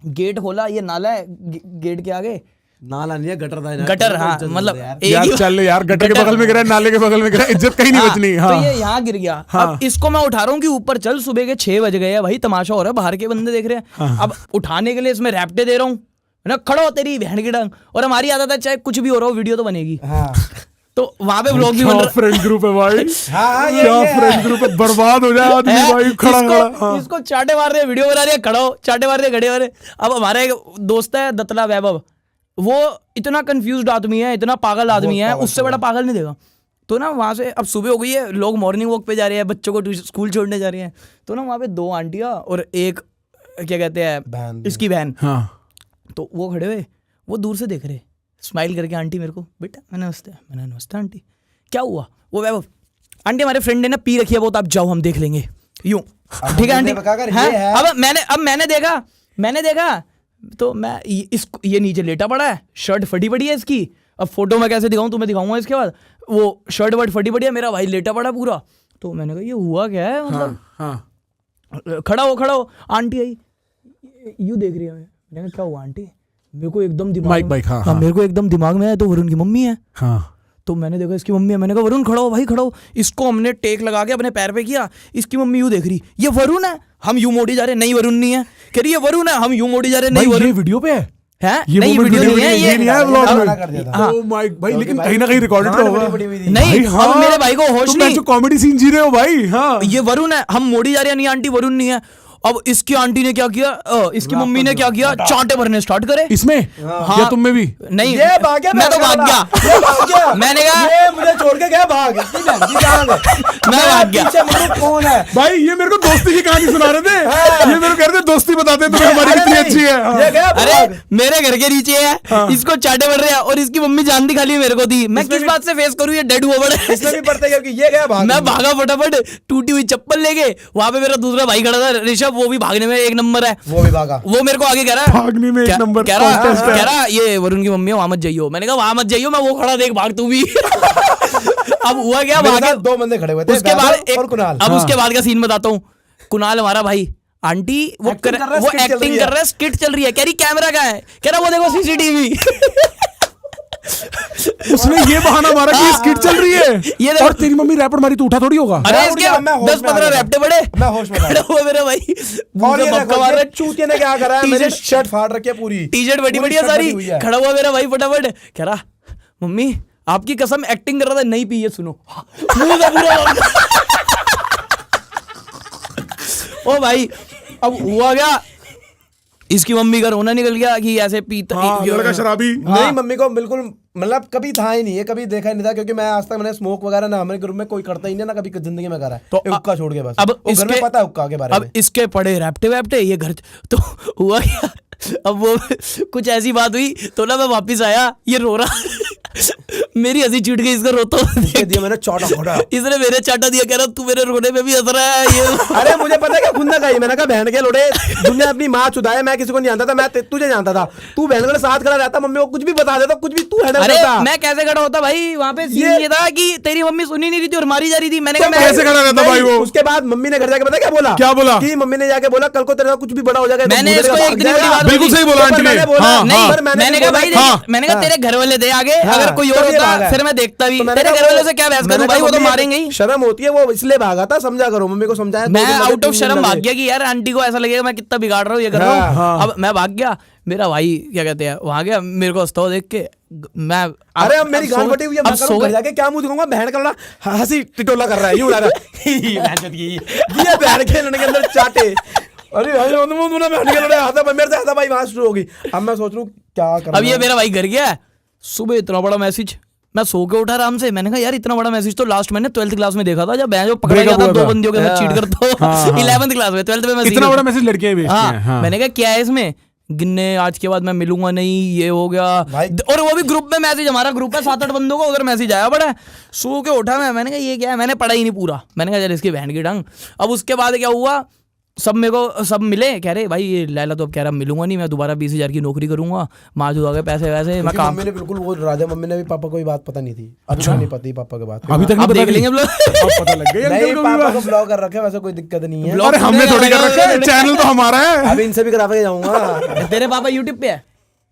Speaker 2: गेट खोला, ये नाला है गेट के आगे,
Speaker 3: नाला नहीं है गटर था,
Speaker 2: गटर। हाँ मतलब
Speaker 1: यार चल यार, गटर के बगल में गिरा, नाले के बगल में गिरा, इज्जत कहीं नहीं बचनी। हाँ
Speaker 2: तो ये यहाँ गिर गया। अब इसको मैं उठा रहा हूँ कि ऊपर चल, सुबह के 6 बज गए हैं भाई, तमाशा हो रहा है, बाहर के बंदे देख रहे हैं। अब उठाने के लिए इसमें रैप्टे दे रहा हूँ ना, खड़ो तेरी बहन की डंग। और हमारी आदत है चाहे कुछ भी हो रहा हो वीडियो तो बनेगी। तो वहां पे व्लॉग भी बन रहा है।
Speaker 1: फ्रेंड ग्रुप है भाई,
Speaker 3: हाँ
Speaker 1: क्या फ्रेंड ग्रुप है, बर्बाद हो जाए आदमी भाई, खड़ा खड़ा।
Speaker 2: इसको चाटे मार रहे, वीडियो बना रहे, खड़ो चाटे मार रहे, खड़े हो रहे। अब हमारा एक दोस्त है दत्तला वैभव, वो इतना कंफ्यूज्ड आदमी है, इतना पागल आदमी है, उससे बड़ा पागल नहीं देगा। तो ना वहां से अब सुबह हो गई है, लोग मॉर्निंग वॉक पे जा रहे हैं, बच्चों को स्कूल छोड़ने जा रहे हैं। तो ना वहां पे 2 आंटियां और एक क्या कहते हैं इसकी बहन, तो वो खड़े हुए, वो दूर से देख रहे, स्माइल करके आंटी मेरे को, बेटा मैंने नमस्ते आंटी, क्या हुआ? वो वैभव, आंटी हमारे फ्रेंड ने ना पी रखी है बहुत, आप जाओ हम देख लेंगे। यूं ठीक है आंटी। अब मैंने देखा, तो मैं ये नीचे लेटा पड़ा है, शर्ट फटी पड़ी है इसकी। अब फोटो में कैसे दिखाऊं, तुम्हें दिखाऊंगा इसके बाद। वो शर्ट वर्ट फटी पड़ी है, मेरा भाई लेटा पड़ा पूरा। तो मैंने कहा ये हुआ क्या है, मतलब खड़ा हो। आंटी आई, यू देख रही है। मैंने कहा क्या हुआ आंटी? मेरे को एकदम दिमाग मेरे को एकदम दिमाग में आया तो वरुण की मम्मी है। तो मैंने देखा इसकी मम्मी है। मैंने कहा वरुण खड़ा हो भाई, खड़ा हो। इसको हमने टेक लगा के अपने पैर पे किया। इसकी मम्मी यूं देख रही, ये वरुण है। हम यूं मोड़ी जा रहे, नहीं वरुण नहीं है। कह रही ये वरुण है, हम यूं मोड़ी जा रहे, नहीं वरुण।
Speaker 1: ये वीडियो पे है
Speaker 2: ये वीडियो नहीं है, ये
Speaker 1: नहीं है व्लॉग में। ओह माय भाई, लेकिन कहीं ना कहीं रिकॉर्डेड तो होगा।
Speaker 2: नहीं, अब मेरे भाई को होश नहीं,
Speaker 1: जो कॉमेडी सीन जी रहे हो भाई। हाँ,
Speaker 2: ये वरुण है, हम मोड़ी जा रहे हैं, नहीं आंटी वरुण नहीं है। अब इसकी आंटी ने क्या किया, इसकी मम्मी ने क्या किया, चांटे भरने स्टार्ट करे
Speaker 1: इसमें। या तुम में भी?
Speaker 2: नहीं,
Speaker 3: ये भाग गया,
Speaker 2: मैं तो भाग गया। मैंने कहा
Speaker 3: ये मुझे छोड़ के गया, भाग।
Speaker 2: मैं भाग गया।
Speaker 3: कौन है
Speaker 1: भाई? ये मेरे को दोस्ती की कहानी सुना रहे थे। ये मेरे को कह रहे थे दोस्ती बताते हैं तुम्हें हमारी कितनी अच्छी है।
Speaker 2: अरे मेरे घर के नीचे है, इसको चाटे बढ़ रहे हैं और इसकी मम्मी जान दिखा ली मेरे को दी। मैं किस बात से फेस करूँ, ये डेड हुआ बड़े।
Speaker 3: इसमें भी पड़ता है क्योंकि ये गया भाग।
Speaker 2: मैं भागा फटाफट, टूटी हुई चप्पल लेके। वहां पे मेरा दूसरा भाई खड़ा था ऋषभ, वो भी भागने में एक नंबर है।
Speaker 3: वो भी भागा।
Speaker 2: वो मेरे को आगे कह रहा है
Speaker 1: भागने में एक नंबर
Speaker 2: कह रहा ये वरुण की मम्मी है, वहां मत जाइयो। मैंने कहा वहां मत जाइयो, मैं वो खड़ा देख, भाग तू भी। अब हुआ क्या, भागे
Speaker 3: दो बंदे खड़े हुए थे,
Speaker 2: उसके बाद
Speaker 3: और कुणाल।
Speaker 2: अब उसके बाद का सीन बताता हूँ। कुणाल हमारा भाई, आंटी वो एक्टिंग कर रहा है, स्किट चल रही है। कह रही कैमरा कहाँ है? कह रहा वो देखो सीसीटीवी।
Speaker 1: उसने ये बहाना मारा कि स्किट चल रही है।
Speaker 2: ये
Speaker 1: और तेरी मम्मी रैपर मारी तो उठा थोड़ी होगा।
Speaker 2: अरे इसके 10-15 रैपटे बड़े, मैं होश में वो मेरा भाई।
Speaker 3: और ये चूतिया ने क्या करा है, मेरी शर्ट फाड़ रखी है पूरी,
Speaker 2: टी-शर्ट बड़ी बढ़िया सारी। खड़ा हुआ मेरा भाई फटाफट, कह रहा मम्मी आपकी कसम एक्टिंग कर रहा था, नहीं पी ये सुनो। ओ भाई, अब हुआ क्या, इसकी मम्मी का रोना निकल गया कि ऐसे पीता।
Speaker 1: लड़का शराबी।
Speaker 3: नहीं, मम्मी को बिल्कुल मतलब कभी था ही नहीं, ये कभी देखा ही नहीं था, क्योंकि मैं आज तक मैंने स्मोक वगैरह ना हमारे ग्रुप में कोई करता ही नहीं, ना कभी जिंदगी में करा है। तो हुक्का छोड़ के बस।
Speaker 2: अब
Speaker 3: घर में पता है हुक्का के बारे में।
Speaker 2: अब इसके पड़े रैप्टे वैप्टे, ये घर तो हुआ क्या। अब वो कुछ ऐसी बात हुई तो ना मैं वापिस आया, ये रो रहा। मेरी हंसी छूट गई, इसका रोता
Speaker 3: दिया मैंने चाटा फोड़ा।
Speaker 2: इसने मेरे चाटा दिया, कह रहा तू मेरे रोने पे भी हंस रहा है ये।
Speaker 3: अरे मुझे पता है क्या खुन्ना गई, मैंने कहा बहन के लोड़े, दुनिया अपनी माँ चुदाए, मैं किसी को नहीं जानता था, मैं तुझे जानता था। तू बहन के साथ खड़ा रहता, मम्मी को कुछ भी बता देता, कुछ भी तू हैंडल करता।
Speaker 2: मैं कैसे खड़ा होता भाई वहाँ पे? सीन ये था कि तेरी मम्मी सुनी नहीं रही थी और मारी जा रही थी। मैंने कहा
Speaker 1: कैसे खड़ा रहता भाई वो?
Speaker 3: उसके बाद मम्मी ने घर जाके पता क्या बोला कि मम्मी ने जाके बोला कल को तेरा कुछ भी बड़ा हो जाएगा।
Speaker 2: मैंने इसको एक दिन बड़ी बात
Speaker 1: बिल्कुल सही बोला आंटी ने।
Speaker 2: मैंने कहा भाई मैंने कहा तेरे घर वाले थे आगे, अगर कोई और होता फिर मैं देखता भी। तेरे घर वालों से क्या बहस करूं भाई, वो तो मारेंगे ही।
Speaker 3: शर्म होती है, वो इसलिए भागा था, समझा करो। मम्मी को समझाया,
Speaker 2: मैं आउट ऑफ शर्म भाग गया कि यार आंटी को ऐसा लगेगा मैं कितना बिगाड़ रहा हूँ, ये कर रहा हूँ। अब मैं भाग गया, मेरा भाई क्या कहते हैं वहां गया, मेरे को हंसता हुआ देख के मैं,
Speaker 3: अरे अब मेरी गांड फटी हुई है, मैं घर जाके क्या मुंह दिखाऊंगा? बहन का लड़ा हंसी टिटोला कर रहा है, यूं लगा ये बहन के लड़ने के अंदर चाटे। अरे बहन के लड़े आता मेरे से आता भाई, वहां शुरू होगी। अब मैं सोच रहा हूँ क्या कर।
Speaker 2: अब ये मेरा भाई घर गया, सुबह इतना बड़ा मैसेज, मैं सो के उठा आराम से। मैंने कहा यार इतना बड़ा मैसेज तो लास्ट मैंने 12th क्लास में देखा था, जब मैं जो पकड़ा गया था 2 बंदियों के साथ चीट करता हूँ 11th क्लास में। 12th में मैं
Speaker 1: इतना बड़ा मैसेज लड़कियां भेजती हैं।
Speaker 2: मैंने कहा क्या है इसमें, गिनने आज के बाद मैं मिलूंगा नहीं, ये हो गया। और वो भी ग्रुप में मैसेज, हमारा ग्रुप है 7-8 बंदों का, उधर मैसेज आया बड़ा। सो के उठा मैंने कहा ये क्या है, मैंने पढ़ा ही नहीं पूरा। मैंने कहा यार इसकी बहन की डंग। अब उसके बाद क्या हुआ, सब मेरे को सब मिले, कह रहे भाई ये लैला तो अब कह रहा मिलूंगा नहीं, मैं दोबारा 20,000 की नौकरी करूंगा, माँ जुआ के पैसे वैसे मैं काम।
Speaker 3: मम्मी ने बिल्कुल वो राजा मम्मी ने भी पापा को ये बात पता नहीं थी, अभी तक नहीं पता ही पापा के बात,
Speaker 1: अभी तक
Speaker 2: नहीं देख लेंगे हम लोग।
Speaker 1: पता लग गया
Speaker 3: नहीं, पापा को ब्लॉग कर रखे, वैसे कोई दिक्कत नहीं है।
Speaker 1: अरे हमने थोड़ी कर रखा है, चैनल तो हमारा है।
Speaker 3: अभी इनसे भी करा के जाऊंगा।
Speaker 2: तेरे पापा यूट्यूब पे है?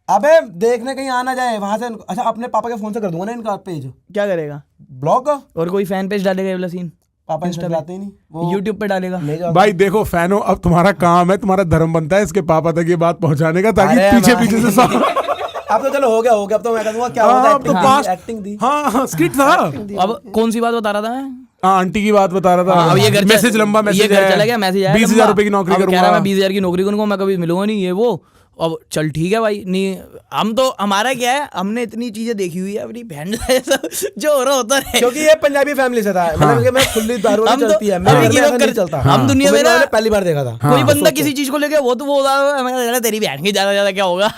Speaker 3: अबे देखने कहीं आना जाए वहां से। अच्छा अपने पापा के फोन से कर दूंगा ना इनका पेज।
Speaker 2: क्या करेगा?
Speaker 3: ब्लॉग। और
Speaker 2: कोई फैन पेज डालेगा ये वाला सीन?
Speaker 3: पापा इंस्टा पे ही नहीं, वो
Speaker 2: यूट्यूब पे डालेगा।
Speaker 1: भाई देखो फैनो, अब तुम्हारा काम है, तुम्हारा धर्म बनता है इसके पापा तक ये बात पहुंचाने का, ताकि पीछे पीछे से
Speaker 3: अब तो चलो हो गया अब तो मैं कहूंगा क्या होता, एक्टिंग थी।
Speaker 1: हाँ स्किट था।
Speaker 2: अब कौन सी बात बता रहा था मैं?
Speaker 1: आंटी की बात बता रहा था।
Speaker 2: अब ये घर
Speaker 1: मैसेज लंबा मैसेज
Speaker 2: है, चला गया मैसेज आया
Speaker 1: 20,000 रुपए की नौकरी करूंगा।
Speaker 2: मैं 20,000 की नौकरी करूंगा, मैं कभी मिलूंगा नहीं, ये वो। अब चल ठीक है भाई, नहीं हम तो, हमारा क्या है, हमने इतनी चीजें देखी हुई है अपनी बहन जो हो रहा होता है,
Speaker 3: क्योंकि ये पंजाबी फैमिली से था। मतलब मैं खुली दारू चलती है, मेरे घर में चलता।
Speaker 2: हम दुनिया में
Speaker 3: पहली बार देखा था
Speaker 2: कोई बंदा किसी चीज को लेके वो तो वो तेरी बहन की ज्यादा क्या होगा,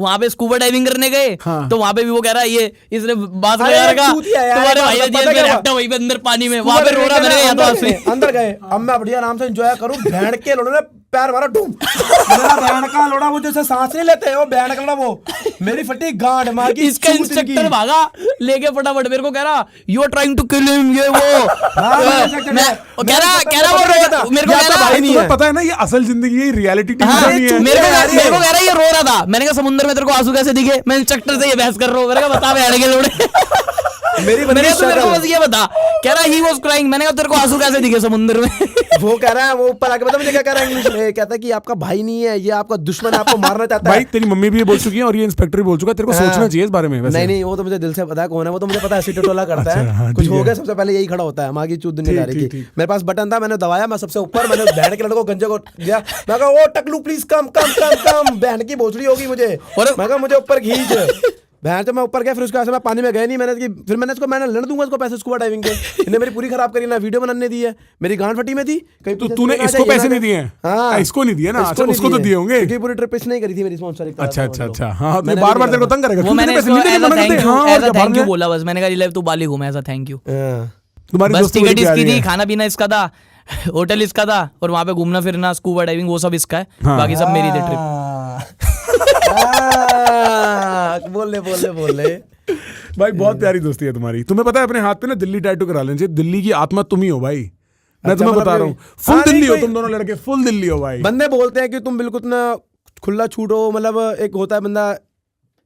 Speaker 2: वहां पे स्कूबा डाइविंग करने गए,
Speaker 1: हाँ।
Speaker 2: तो वहां पे भी वो कह रहा है ये इसने बात
Speaker 3: अरे
Speaker 2: लगा रखा,
Speaker 3: चूतिया यार,
Speaker 2: तुम्हारे
Speaker 3: एक
Speaker 2: भाई
Speaker 3: बात
Speaker 2: ने
Speaker 3: पता
Speaker 2: जेल में
Speaker 3: क्या
Speaker 2: रखा वहीं पे अंदर पानी में, वहां पे रो रहा मैंने यहाँ तो हंसी।
Speaker 3: अंदर गए, अब मैं बढ़िया आराम से एंजॉय करूं, बैंड के लोड़े ने पैर मारा डूम, मेरा बैंड का लोड़ा वो जैसे सांस नहीं लेते वो बैंड का लोड़ा, वो मेरी फटी गांड मार की
Speaker 2: इसका
Speaker 3: चूत इनकी।
Speaker 2: इंस्ट्रक्टर भागा लेके फटाफट मेरे को कह रहा you are trying to kill him, ये वो
Speaker 3: मेरा instructor
Speaker 2: मैं-
Speaker 3: है।
Speaker 2: वो
Speaker 3: मेरा
Speaker 2: कह
Speaker 3: instructor
Speaker 2: रहा वो
Speaker 3: पता क्या था?
Speaker 2: मेरे को
Speaker 3: ये
Speaker 2: कह
Speaker 3: आपका
Speaker 2: रहा
Speaker 3: भाई नहीं
Speaker 1: तुम्हें
Speaker 3: है।
Speaker 1: पता है ना ये असल जिंदगी है, रियलिटी टीवी
Speaker 2: हाँ,
Speaker 1: नहीं है।
Speaker 2: मेरे को
Speaker 3: यार ये-
Speaker 2: मेरे को कह रहा है ये रो रहा था, मैंने कहा समुद्र में तेरे को आंसू कैसे दिखे, मैं इंस्ट्रक्टर से ये बहस कर रहा हूँ, मैंने कहा बता बैठ के लोड़े
Speaker 3: मेरी
Speaker 2: मैंने कहा, तो मेरे को
Speaker 3: शक्ल।
Speaker 2: बस ये बता, कह रहा ही वाज क्राइंग, मैंने कहा तेरे को आंसू कैसे दिखे समुद्र में
Speaker 3: वो कह रहा है, वो ऊपर आके बता मुझे क्या कह रहा है इंग्लिश में, कहता है कि आपका भाई नहीं है, ये आपका दुश्मन है, आपको मारना चाहता
Speaker 1: भाई
Speaker 3: है।
Speaker 1: तेरी मम्मी भी ये बोल चुकी है और ये इंस्पेक्टर भी बोल चुका है, तेरे को
Speaker 3: हाँ।
Speaker 1: सोचना चाहिए इस बारे में वैसे।
Speaker 3: नहीं नहीं, वो तो मुझे दिल से पता है कौन है, वो तो मुझे पता है ऐसी टोला करता
Speaker 1: अच्छा,
Speaker 3: है,
Speaker 1: हाँ,
Speaker 3: कुछ
Speaker 1: ठीक
Speaker 3: हो
Speaker 1: है।
Speaker 3: गया सबसे पहले यही खड़ा होता है, माँ की चूत दुनियादारी
Speaker 1: ठीक,
Speaker 3: की।
Speaker 1: ठीक।
Speaker 3: मेरे पास बटन था, मैंने दबाया, मैं सबसे ऊपर, मैंने उस बहन के लड़के को गंजे को दिया, मैं कहा ओ टकलू प्लीज कम कम कम कम, बहन की भोसड़ी होगी मुझे,
Speaker 2: और-
Speaker 3: मैं कहा मुझे ऊपर खींच, बहन से मैं ऊपर गया, फिर उसके बाद से मैं पानी में गया नहीं, फिर मैंने इसको मैंने लड़ दूंगा इसको पैसे स्कूबा डाइविंग के, इन्हें मेरी पूरी खराब करी ना, वीडियो बनाने दी है, मेरी गांड फटी में थी कहीं
Speaker 1: तो
Speaker 3: पीछे
Speaker 1: तूने
Speaker 3: से ना
Speaker 1: इसको
Speaker 3: जाए,
Speaker 1: पैसे
Speaker 3: ये ना
Speaker 1: नहीं दिए हैं?
Speaker 3: हाँ
Speaker 1: इसको नहीं दिए ना?
Speaker 3: इसको
Speaker 1: अच्छा,
Speaker 3: नहीं
Speaker 1: उसको तो
Speaker 3: दिए।
Speaker 1: दिए होंगे।
Speaker 3: क्योंकि पूरी ट्रिप इसने ही करी थी मेरी स्पॉन्सर।
Speaker 1: अच्छा अच्छा अच्छा, हाँ
Speaker 3: मैंने
Speaker 1: बार
Speaker 3: भी
Speaker 1: बार
Speaker 3: करा
Speaker 1: तेरे को तंग करेगा,
Speaker 2: वो
Speaker 1: क्यों
Speaker 2: मैंने
Speaker 1: तेरे पैसे नहीं देने मना करते? हाँ, और क्या
Speaker 2: थैंक
Speaker 1: भाग
Speaker 2: यू
Speaker 1: गए?
Speaker 2: बोला बस, मैंने कहा तू बाली घूम, ऐसा थैंक यू,
Speaker 3: हाँ।
Speaker 1: तुम्हारी
Speaker 2: बस
Speaker 1: दोस्ती बड़ी
Speaker 2: टिकट इसकी
Speaker 1: प्यारी
Speaker 2: थी,
Speaker 1: है।
Speaker 2: खाना पीना इसका था, होटल इसका था, और वहां पे घूमना फिरना स्कूबा डाइविंग वो सब इसका है,
Speaker 1: हाँ।
Speaker 2: बाकी सब मेरी थी ट्रिप।
Speaker 3: बोल ले
Speaker 1: भाई बहुत प्यारी दोस्ती है तुम्हारी। तुम्हें पता है अपने हाथ पे ना दिल्ली टैटू करा लेना चाहिए, दिल्ली की आत्मा तुम ही हो भाई, मैं
Speaker 3: अच्छा,
Speaker 1: तुम्हें
Speaker 3: मतलब
Speaker 1: बता रहा
Speaker 3: ये-
Speaker 1: हूँ, फुल
Speaker 3: हाँ, नहीं,
Speaker 1: दिल्ली हो
Speaker 3: कोई-
Speaker 1: तुम दोनों लड़के, फुल दिल्ली हो भाई।
Speaker 3: बंदे बोलते हैं कि तुम बिल्कुल ना खुला छूट हो, मतलब एक होता है बंदा,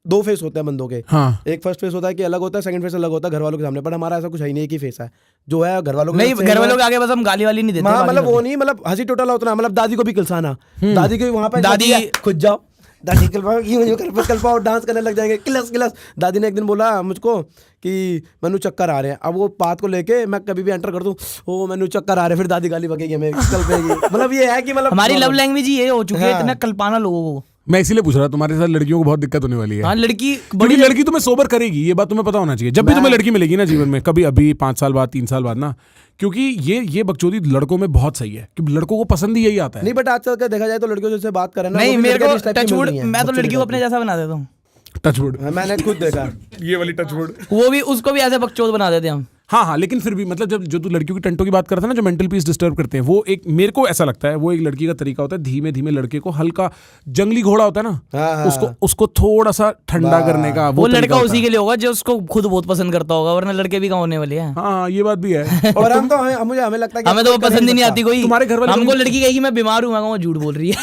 Speaker 3: दो फेस होते हैं बंदों के,
Speaker 1: हाँ
Speaker 3: एक फर्स्ट फेस होता है कि अलग होता है, सेकंड फेस अलग होता है घर वालों के सामने, पर हमारा ऐसा कुछ है ही नहीं, एक ही फेस है जो है घर वालों के
Speaker 2: नहीं,
Speaker 3: साथ
Speaker 2: घर
Speaker 3: same
Speaker 2: वालों
Speaker 3: है।
Speaker 2: के आगे बस हम गाली वाली नहीं देते,
Speaker 3: हाँ,
Speaker 2: बाकी
Speaker 3: मतलब
Speaker 2: सब
Speaker 3: वो नहीं, मतलब हंसी टोटल उतना, मतलब दादी को भी किलसाना, दादी को भी वहां पे
Speaker 2: दादी-
Speaker 3: दादी खुद जाओ, दादी कल पाओ डांस करने लग जाएंगे, किलस किलस। दादी ने एक दिन बोला मुझको कि मैनू चक्कर आ रहे हैं, अब वो बात को लेके मैं कभी भी एंटर कर दूं, ओ मैनू चक्कर आ रहे हैं, फिर दादी गाली बकेगी हमें, कल पेगी, मतलब ये है कि मतलब
Speaker 2: हमारी लव लैंग्वेज ही ये हो चुकी है,
Speaker 3: हाँ।
Speaker 2: इतना कल्पाना लोगों को।
Speaker 1: मैं इसीलिए पूछ रहा, तुम्हारे साथ लड़कियों को बहुत दिक्कत होने वाली है,
Speaker 2: हाँ, लड़की
Speaker 1: बड़ी लड़की तुम्हें सोबर करेगी, ये बात तुम्हें पता होना चाहिए। जब भी तुम्हें लड़की मिलेगी ना जीवन में, कभी अभी 5 साल बाद 3 साल बाद ना, क्योंकि ये बकचोदी लड़कों में बहुत सही है, क्योंकि लड़कों को पसंद ही यही आता है।
Speaker 3: नहीं, बट आजकल का देखा जाए तो लड़कियों से बात करें ना,
Speaker 2: नहीं,
Speaker 3: वो भी
Speaker 2: मेरे
Speaker 3: लड़कियां
Speaker 2: को
Speaker 3: इस टाइप की मिल
Speaker 2: टचवुड,
Speaker 3: रही हैं,
Speaker 2: मैं तो
Speaker 3: बच्चों
Speaker 2: लड़की को
Speaker 3: की
Speaker 2: अपने जैसा बना देता हूँ,
Speaker 1: टचवुड,
Speaker 3: हाँ, मैंने खुद देखा।
Speaker 1: ये वाली टचवुड।
Speaker 2: वो भी उसको भी ऐसे बकचोद बना देते हम।
Speaker 1: हाँ हाँ, लेकिन फिर भी मतलब जब जो तू लड़कियों की टंटों की बात करता है ना, जो मेंटल पीस डिस्टर्ब करते हैं, वो एक मेरे को ऐसा लगता है वो एक लड़की का तरीका होता है, धीमे धीमे लड़के को हल्का, जंगली घोड़ा होता है ना,
Speaker 3: हाँ,
Speaker 1: उसको थोड़ा सा ठंडा करने का
Speaker 2: वो
Speaker 1: तरीका
Speaker 2: लड़का
Speaker 1: होता
Speaker 2: उसी
Speaker 1: है।
Speaker 2: के लिए होगा जो उसको खुद बहुत पसंद करता होगा, वरना लड़के भी कहाँ होने वाले हैं।
Speaker 1: हाँ ये बात भी है।
Speaker 3: और हम तो हमें लगता है कि
Speaker 2: हमें तो वो पसंद ही नहीं आती कोई।
Speaker 1: तुम्हारे घर वाले
Speaker 2: हमको
Speaker 1: कभी-
Speaker 2: लड़की कहेगी मैं बीमार हूँ, मैं कहूँ झूठ बोल रही है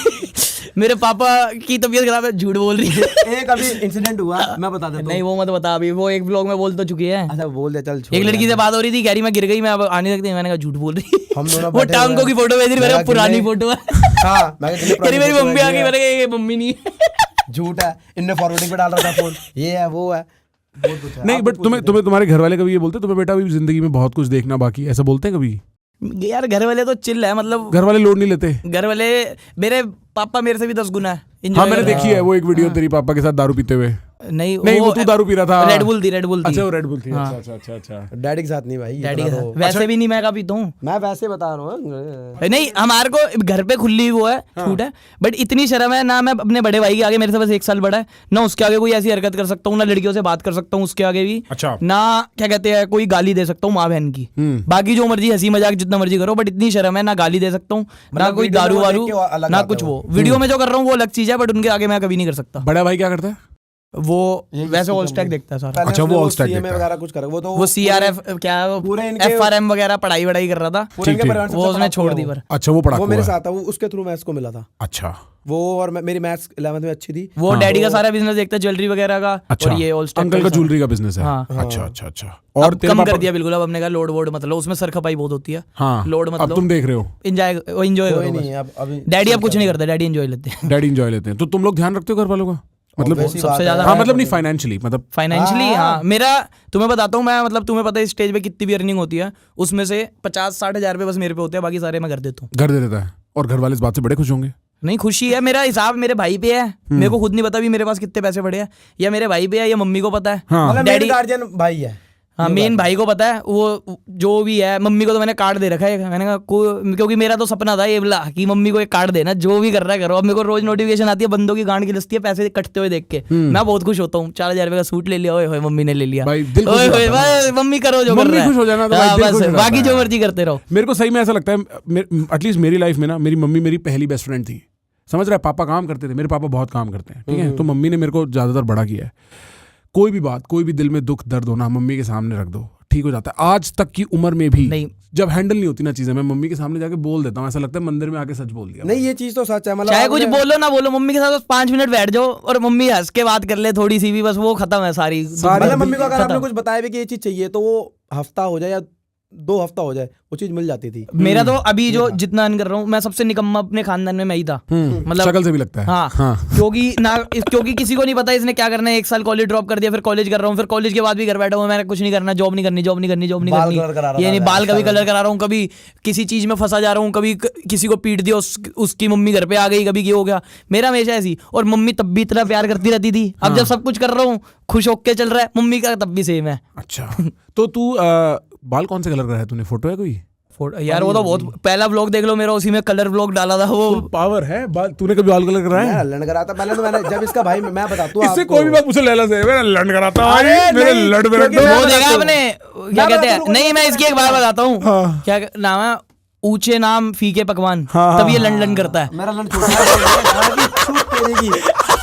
Speaker 2: मेरे पापा की तबीयत खराब है, झूठ बोल रही है
Speaker 3: एक अभी इंसिडेंट हुआ, मैं बता देता
Speaker 2: नहीं वो मत बता, अभी वो एक ब्लॉग में बोल तो चुकी है।
Speaker 3: अच्छा बोल दे, चल छोड़
Speaker 2: एक लड़की
Speaker 3: यार।
Speaker 2: से बात हो रही थी, कह रही मैं गिर गई, मैं अब आने सकती, मैंने कहा झूठ बोल रही है
Speaker 3: हम दोनों
Speaker 2: वो
Speaker 3: बैठे
Speaker 2: टांगों
Speaker 3: हुए
Speaker 2: की
Speaker 3: हैं।
Speaker 2: फोटो भेज रही, मैंने कहा पुरानी फोटो है
Speaker 3: हाँ, मैं कहा,
Speaker 2: कह रही मेरी
Speaker 3: फोटो
Speaker 2: मम्मी
Speaker 3: है,
Speaker 2: आ गई,
Speaker 3: ये
Speaker 2: मैंने कहा ये मम्मी नहीं है
Speaker 3: झूठ है, इनने फॉरवर्डिंग पे डाल रहा था फोन, ये है वो है, बहुत कुछ है।
Speaker 1: नहीं
Speaker 3: आप
Speaker 1: बट
Speaker 3: कुछ
Speaker 1: तुम्हें तुम्हारे घर वाले कभी ये बोलते तुम्हें बेटा अभी जिंदगी में बहुत कुछ देखना बाकी है, ऐसा बोलते हैं कभी?
Speaker 2: यार घर वाले तो चिल है, मतलब
Speaker 1: घर वाले लोड नहीं लेते?
Speaker 2: घर वाले, मेरे पापा मेरे से भी 10 गुना है।
Speaker 1: हाँ मैंने देखी है वो एक वीडियो तेरी पापा के साथ दारू पीते हुए।
Speaker 2: नहीं
Speaker 1: वो तू दारू पी रहा था।
Speaker 2: रेड बुल थी, रेड बुल थी।
Speaker 1: अच्छा वो रेड बुल थी।
Speaker 2: हाँ।
Speaker 1: अच्छा।
Speaker 3: डैडी के साथ नहीं भाई, ये
Speaker 2: डैडी के
Speaker 3: बता
Speaker 2: साथ
Speaker 3: दो।
Speaker 2: वैसे भी नहीं मैं कहा पीता हूँ,
Speaker 3: मैं वैसे बता रहा हूँ।
Speaker 2: नहीं हमारे को घर पे खुली वो है, छूट है, बट इतनी शर्म है ना, मैं अपने बड़े भाई के आगे, मेरे से बस 1 साल बड़ा है ना, उसके आगे कोई ऐसी हरकत कर सकता हूँ ना, लड़कियों से बात कर सकता हूँ उसके आगे भी,
Speaker 1: अच्छा।
Speaker 2: ना क्या कहते हैं कोई गाली दे सकता हूँ माँ बहन की, बाकी जो मर्जी हंसी मजाक जितना मर्जी करो, बट इतनी शर्म है ना गाली दे सकता हूँ ना
Speaker 3: मतलब
Speaker 2: कोई
Speaker 3: वीडियो में
Speaker 2: दारू
Speaker 3: वो
Speaker 2: वारू
Speaker 3: देख के वो अलग
Speaker 2: ना
Speaker 3: बात
Speaker 2: कुछ।
Speaker 3: है
Speaker 2: वो वीडियो में जो कर रहा हूँ वो अलग चीज है, बट उनके आगे मैं कभी नहीं कर सकता।
Speaker 1: बड़ा भाई क्या करता है?
Speaker 2: वो वैसे ऑल स्टैक देखता है सारा,
Speaker 3: पहले
Speaker 1: अच्छा,
Speaker 3: उसने
Speaker 1: वो all stack
Speaker 3: CMA
Speaker 1: देखता है।
Speaker 3: वगैरह कुछ कर, वो तो
Speaker 2: वो CRF क्या
Speaker 3: पूरे इनके-
Speaker 2: FRM वगैरह पढ़ाई वढ़ाई कर रहा था,
Speaker 3: पूरे इनके
Speaker 1: ठीक।
Speaker 3: परिवार से
Speaker 2: वो
Speaker 3: सबसे
Speaker 2: उसने
Speaker 3: पढ़ाकू
Speaker 2: छोड़
Speaker 3: है
Speaker 2: दी
Speaker 3: वो।
Speaker 2: पर।
Speaker 1: अच्छा वो पढ़ाकू
Speaker 3: वो मेरे
Speaker 1: है।
Speaker 3: साथ था, वो उसके थ्रू मैथ्स को मिला था
Speaker 1: अच्छा
Speaker 3: वो, और मेरी मैथ्स 11th में अच्छी थी।
Speaker 2: वो डैडी का सारा बिजनेस देखता है, ज्वेलरी वगैरह का,
Speaker 1: अच्छा
Speaker 2: और ये ऑल स्टैक
Speaker 1: अंकल का ज्वेलरी का बिजनेस है।
Speaker 2: हाँ।
Speaker 1: अच्छा और तेरे
Speaker 2: कम
Speaker 1: पापा
Speaker 2: कर दिया बिल्कुल, अब हमने कहा लोड वोड मतलब उसमें सर खपाई बहुत होती है।
Speaker 1: हाँ
Speaker 2: लोड
Speaker 1: अब
Speaker 2: मतलब
Speaker 1: तुम देख रहे हो
Speaker 2: एंजॉय
Speaker 3: कोई
Speaker 2: करो
Speaker 3: नहीं, अब अभी
Speaker 2: डैडी अब कुछ नहीं करता, डैडी एंजॉय लेते हैं
Speaker 1: डैडी एंजॉय लेते हैं, तो तुम लोग ध्यान रखते हो घर वालों का? मतलब
Speaker 3: Obvious ही बात
Speaker 2: सबसे
Speaker 3: है।
Speaker 2: ज्यादा
Speaker 1: हाँ मतलब नहीं फाइनेंशियली, मतलब
Speaker 2: फाइनेंशियली। हाँ मेरा तुम्हें बताता हूँ, मैं मतलब तुम्हें पता है इस स्टेज पे कितनी भी अर्निंग होती है, उसमें से 50-60 हजार रुपये बस मेरे पे होते हैं, बाकी सारे मैं कर देता हूँ।
Speaker 1: घर दे देता है, और घर वाले इस बात से बड़े खुश होंगे।
Speaker 2: नहीं खुशी है, मेरा हिसाब मेरे भाई पे है, मेरे को खुद नहीं पता भी मेरे पास कितने पैसे पड़े हैं, या मेरे भाई पे है या मम्मी को पता है।
Speaker 1: हाँ
Speaker 3: मतलब
Speaker 2: डैडी
Speaker 3: मेरी गार्जियन भाई है।
Speaker 2: हाँ मेन भाई को पता है, वो जो भी है। मम्मी को तो मैंने कार्ड दे रखा है, मैंने कहा क्योंकि मेरा तो सपना था ये बोला कि मम्मी को एक कार्ड देना, जो भी कर रहा है करो। अब मेरे को रोज नोटिफिकेशन आती है बंदों की गांड की दस्ती है पैसे कटते हुए देख के, मैं बहुत खुश होता हूँ। 4000 रुपए का सूट ले लिया, ओए होए मम्मी ने ले लिया,
Speaker 1: भाई दिल खुश
Speaker 2: ओए
Speaker 1: हो
Speaker 2: होए
Speaker 1: जाता है।
Speaker 2: बस मम्मी करो जो कर
Speaker 1: मम्मी
Speaker 2: रहा है।
Speaker 1: खुश हो जाना तो भाई
Speaker 2: हाँ,
Speaker 1: दिल
Speaker 2: बस
Speaker 1: खुश हो जाता
Speaker 2: बाकी
Speaker 1: है।
Speaker 2: जो मर्जी करते रहो।
Speaker 1: मेरे को सही में ऐसा लगता है, एटलीस्ट मेरी लाइफ में ना, मेरी मम्मी मेरी पहली बेस्ट फ्रेंड थी। समझ रहा है, पापा काम करते थे, मेरे पापा बहुत काम करते हैं, ठीक है, तो मम्मी ने मेरे को ज्यादातर बड़ा किया है। कोई भी बात, कोई भी दिल में दुख दर्द होना, मम्मी के सामने रख दो, ठीक हो जाता है। आज तक की उम्र में भी
Speaker 2: नहीं।
Speaker 1: जब हैंडल नहीं होती ना चीजें, मैं मम्मी के सामने जाके बोल देता हूँ। ऐसा लगता है मंदिर में आके सच बोल दिया।
Speaker 3: नहीं ये चीज तो सच है, मतलब
Speaker 2: चाहे कुछ
Speaker 3: आपने-
Speaker 2: बोलो ना बोलो, मम्मी के साथ बस 5 मिनट बैठ जाओ और मम्मी हंस के बात कर ले थोड़ी सी भी, बस वो खत्म है सारी।
Speaker 3: मतलब मम्मी को अगर आपने
Speaker 2: खत्म।
Speaker 3: कुछ बताया भी कि ये चीज चाहिए तो वो हफ्ता हो जाए या 2 हफ्ता हो जाए वो चीज मिल जाती थी।
Speaker 2: मेरा तो अभी जो जितना अर्न कर रहा हूँ, मैं सबसे निकम्मा अपने खानदान में मैं ही था। मतलब
Speaker 1: शक्ल से भी लगता है।
Speaker 2: हाँ। क्योंकि किसी को नहीं पता इसने क्या करना है। 1 साल कॉलेज ड्रॉप कर दिया, फिर कॉलेज कर रहा हूँ, फिर कॉलेज के बाद भी घर बैठा हूँ, मैंने कुछ नहीं करना, जॉब नहीं करनी,
Speaker 3: बाल कलर करा रहा
Speaker 2: ये
Speaker 3: था,
Speaker 2: नहीं, बाल कभी कलर करा रहा हूँ, कभी किसी चीज में फंसा जा रहा हूँ, कभी किसी को पीट दिया, उसकी मम्मी घर पे आ गई, कभी ये हो गया। मेरा हमेशा ऐसी, और मम्मी तब भी इतना प्यार करती रहती थी। अब जब सब कुछ कर रहा हूँ, खुश होके चल रहा है, मम्मी का तब भी सेम है।
Speaker 1: अच्छा, तो तू बाल कौन से कलर का है तूने? फोटो है कोई?
Speaker 2: यार वो तो बहुत पहला व्लॉग देख लो मेरा, उसी में कलर व्लॉग डाला था वो।
Speaker 1: पावर है बाल। तूने कभी बाल कलर कराया है?
Speaker 3: लड़ करा था पहले तो मैंने, जब इसका भाई मैं बताता हूँ
Speaker 1: इससे
Speaker 3: आपको।
Speaker 1: कोई भी बात पूछो लैला से, मेरा लड़ कराता हूँ,
Speaker 3: अरे
Speaker 1: मेरे
Speaker 3: नहीं,
Speaker 1: लड़
Speaker 3: क्योंकि
Speaker 1: मेरे
Speaker 3: मैं
Speaker 2: वो
Speaker 3: बताता
Speaker 2: देखा
Speaker 3: हूँ।
Speaker 2: आपने, क्या कहते हैं, नहीं मैं इसकी एक बात बताता हूँ,
Speaker 1: हाँ।
Speaker 2: क्या नाम है, ऊंचे नाम फीके पकवान,
Speaker 1: हाँ,
Speaker 2: तब ये
Speaker 1: हाँ,
Speaker 2: लंडन करता है।
Speaker 3: मेरा लंच